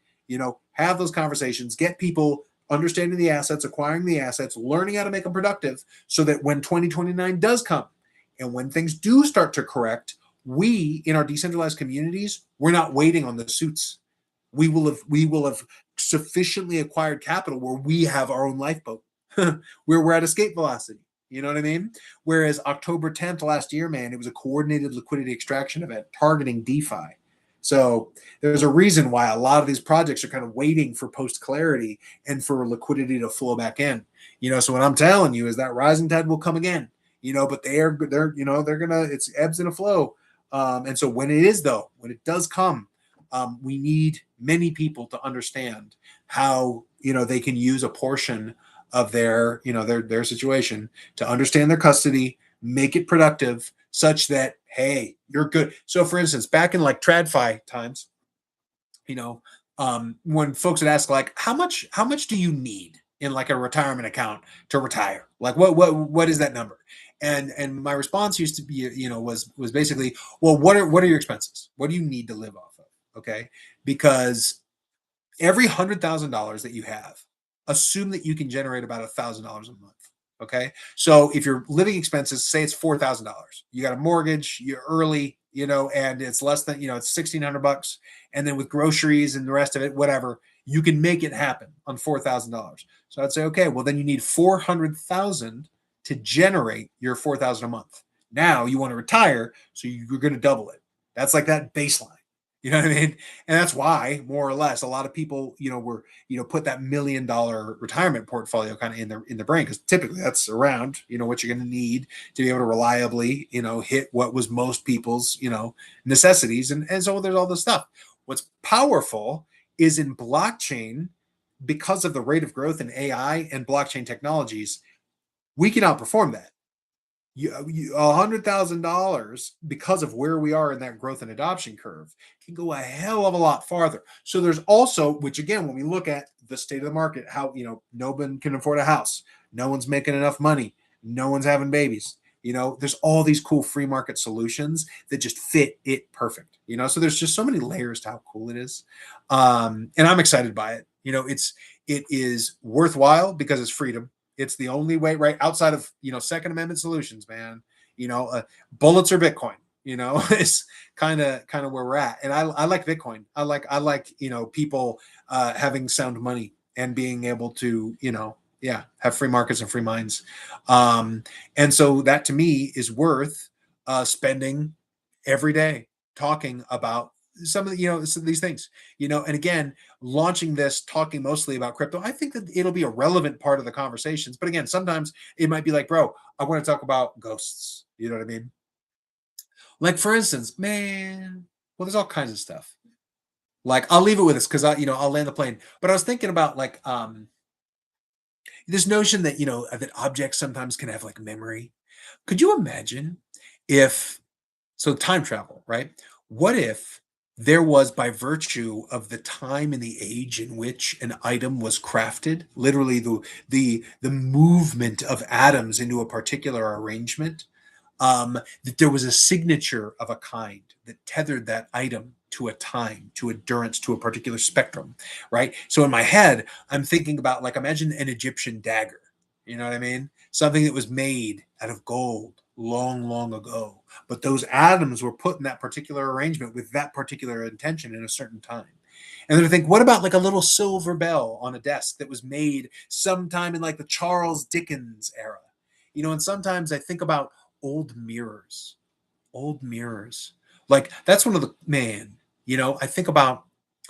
Have those conversations. Get people understanding the assets, acquiring the assets, learning how to make them productive, so that when 2029 does come, and when things do start to correct, we in our decentralized communities, we're not waiting on the suits. We will have sufficiently acquired capital where we have our own lifeboat, where we're at escape velocity. You know what I mean? Whereas October 10th last year, man, it was a coordinated liquidity extraction event targeting DeFi. So there's a reason why a lot of these projects are kind of waiting for post clarity and for liquidity to flow back in. So what I'm telling you is that rising tide will come again. But they're gonna, it's ebbs and a flow. And so when it does come, we need many people to understand how, they can use a portion of their situation to understand their custody, make it productive such that, hey, you're good. So for instance, back in like TradFi times, when folks would ask like, how much do you need in like a retirement account to retire? Like what is that number? And my response used to be, was basically, well, what are your expenses? What do you need to live off of? Okay. Because every $100,000 that you have, assume that you can generate about $1,000 a month. Okay. So if your living expenses, say it's $4,000, you got a mortgage, you're early, and it's less than, it's $1,600. And then with groceries and the rest of it, whatever, you can make it happen on $4,000. So I'd say, okay, well then you need 400,000 to generate your 4,000 a month. Now you want to retire, so you're going to double it. That's like that baseline. You know what I mean? And that's why, more or less, a lot of people, were, put that $1 million retirement portfolio kind of in the brain, because typically that's around, what you're going to need to be able to reliably, hit what was most people's, necessities. And so there's all this stuff. What's powerful is in blockchain, because of the rate of growth in AI and blockchain technologies, we can outperform that. $100,000, because of where we are in that growth and adoption curve, can go a hell of a lot farther. So there's also, which again, when we look at the state of the market, how, no one can afford a house, no one's making enough money, no one's having babies, there's all these cool free market solutions that just fit it perfect, so there's just so many layers to how cool it is. And I'm excited by it. It is worthwhile because it's freedom. It's the only way, right? Outside of, Second Amendment solutions, man, bullets or Bitcoin, is kind of where we're at. And I like Bitcoin. I like, people having sound money. and being able to, have free markets and free minds. And so that to me is worth spending every day talking about some of the, some of these things, and again, launching this, talking mostly about crypto. I think that it'll be a relevant part of the conversations. But again, sometimes it might be like, bro, I want to talk about ghosts. You know what I mean? Like, for instance, man, well, there's all kinds of stuff. Like, I'll leave it with this because I'll land the plane. But I was thinking about like this notion that that objects sometimes can have like memory. Could you imagine if time travel, right? What if there was, by virtue of the time and the age in which an item was crafted, literally the movement of atoms into a particular arrangement, that there was a signature of a kind that tethered that item to a time, to endurance, to a particular spectrum, right? So in my head, I'm thinking about, like, imagine an Egyptian dagger. You know what I mean? Something that was made out of gold long, long ago. But those atoms were put in that particular arrangement with that particular intention in a certain time. And then I think, what about like a little silver bell on a desk that was made sometime in like the Charles Dickens era? And sometimes I think about old mirrors, old mirrors. Like, that's one of the, man, I think about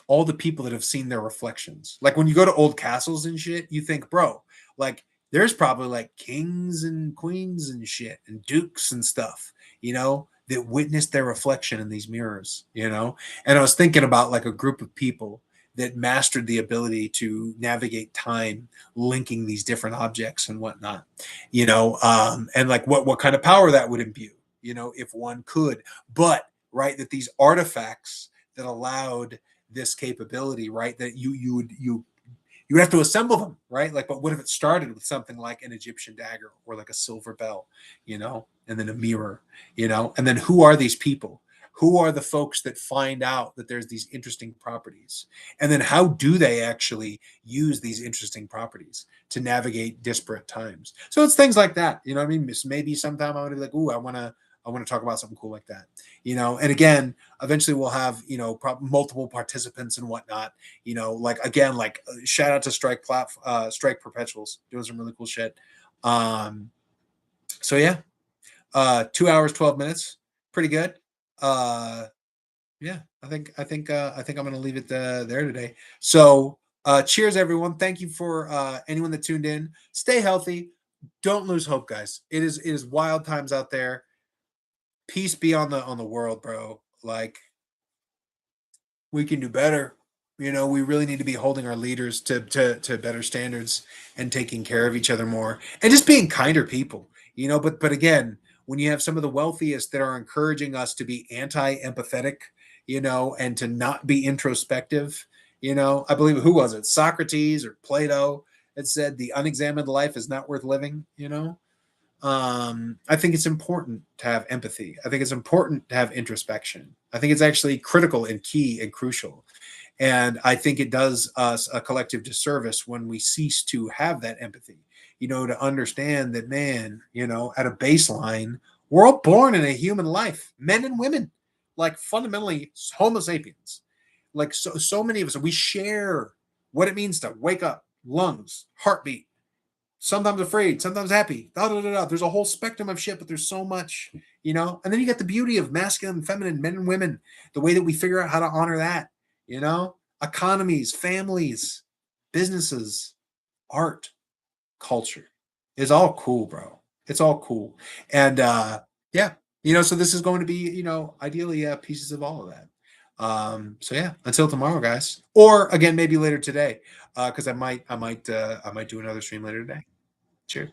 all the people that have seen their reflections. Like, when you go to old castles and shit, you think, bro, like, there's probably like kings and queens and shit and dukes and stuff, that witnessed their reflection in these mirrors, And I was thinking about like a group of people that mastered the ability to navigate time, linking these different objects and whatnot, and like what kind of power that would imbue, if one could. But right, that these artifacts that allowed this capability, right, that you would have to assemble them, right? Like, but what if it started with something like an Egyptian dagger or like a silver bell, and then a mirror, and then who are these people? Who are the folks that find out that there's these interesting properties? And then how do they actually use these interesting properties to navigate disparate times? So it's things like that, what I mean? Maybe sometime I would be like, ooh, I want to talk about something cool like that, and again, eventually we'll have, multiple participants and whatnot, like, again, like, shout out to Strike Perpetuals doing some really cool shit. So yeah, 2 hours, 12 minutes, pretty good. Yeah, I think I'm going to leave it there today. So, cheers everyone. Thank you for anyone that tuned in. Stay healthy. Don't lose hope, guys. It is wild times out there. Peace be on the world, bro. Like, we can do better. We really need to be holding our leaders to better standards and taking care of each other more and just being kinder people. But again, when you have some of the wealthiest that are encouraging us to be anti-empathetic, and to not be introspective, I believe, who was it? Socrates or Plato that said the unexamined life is not worth living, I think it's important to have empathy. I think it's important to have introspection. I think it's actually critical and key and crucial. And I think it does us a collective disservice when we cease to have that empathy, to understand that, man, at a baseline, we're all born in a human life, men and women, like fundamentally Homo sapiens. Like, so many of us, we share what it means to wake up, lungs, heartbeat, sometimes afraid, sometimes happy. There's a whole spectrum of shit, but there's so much, And then you get the beauty of masculine and feminine, men and women, the way that we figure out how to honor that, economies, families, businesses, art, culture is all cool, bro. It's all cool. And yeah, so this is going to be, ideally pieces of all of that. So yeah, until tomorrow, guys, or again, maybe later today, because I might do another stream later today. Cheers.